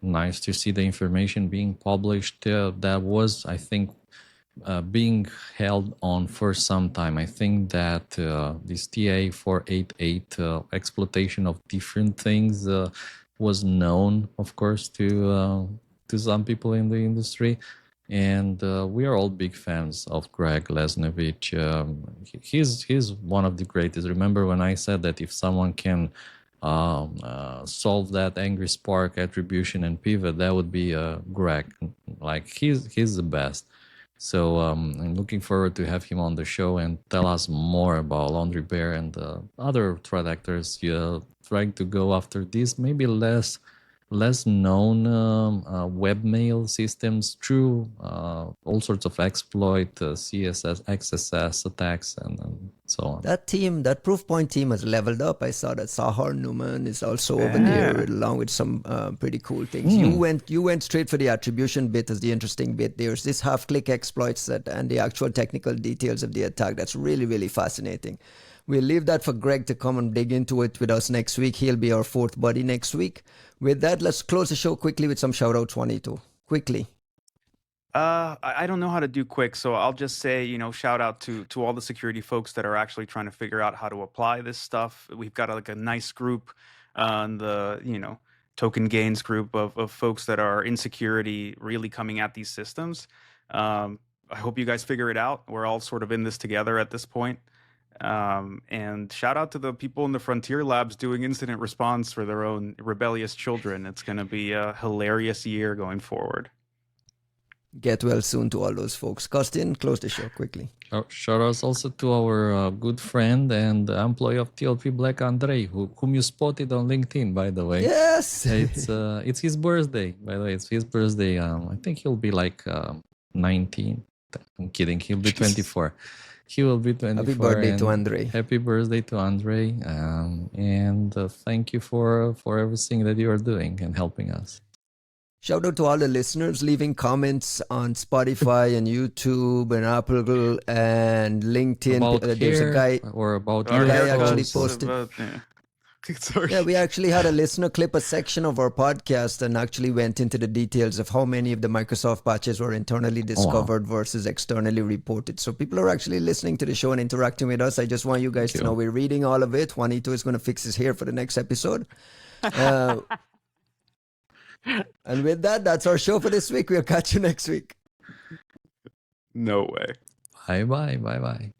nice to see the information being published. That was, I think, being held on for some time. I think that this TA488 exploitation of different things was known, of course, to some people in the industry. And we are all big fans of Greg Lesnevich. He's one of the greatest. Remember when I said that if someone can solve that angry spark attribution and pivot, that would be Greg. Like he's the best. So I'm looking forward to have him on the show and tell us more about Laundry Bear and other threat actors trying to go after this maybe less known webmail systems through all sorts of exploit, CSS, XSS attacks, and so on. That Proofpoint team has leveled up. I saw that Sahar Numan is also over there, along with some pretty cool things. You went straight for the attribution bit as the interesting bit. There's this half-click exploits and the actual technical details of the attack. That's really, really fascinating. We'll leave that for Greg to come and dig into it with us next week. He'll be our fourth buddy next week. With that, let's close the show quickly with some shout-outs, Juanito. Quickly. I don't know how to do quick, so I'll just say, shout out to all the security folks that are actually trying to figure out how to apply this stuff. We've got a nice group on the, token gains group of folks that are in security really coming at these systems. I hope you guys figure it out. We're all sort of in this together at this point. And shout out to the people in the Frontier Labs doing incident response for their own rebellious children. It's going to be a hilarious year going forward. Get well soon to all those folks. Costin, close the show quickly. Shout outs also to our good friend and employee of TLP Black, Andre, whom you spotted on LinkedIn, by the way. Yes! It's his birthday, by the way. It's his birthday. I think he'll be like 19. I'm kidding. He'll be 24. He will be 24. Happy birthday to Andre. Happy birthday to Andre. And thank you for everything that you are doing and helping us. Shout out to all the listeners leaving comments on Spotify and YouTube and Apple and LinkedIn. There's a guy actually posted. Sorry. Yeah, we actually had a listener clip a section of our podcast and actually went into the details of how many of the Microsoft patches were internally discovered versus externally reported. So people are actually listening to the show and interacting with us. I just want you guys to know we're reading all of it. Juanito is going to fix his hair for the next episode. And with that, that's our show for this week. We'll catch you next week. No way. Bye-bye. Bye-bye.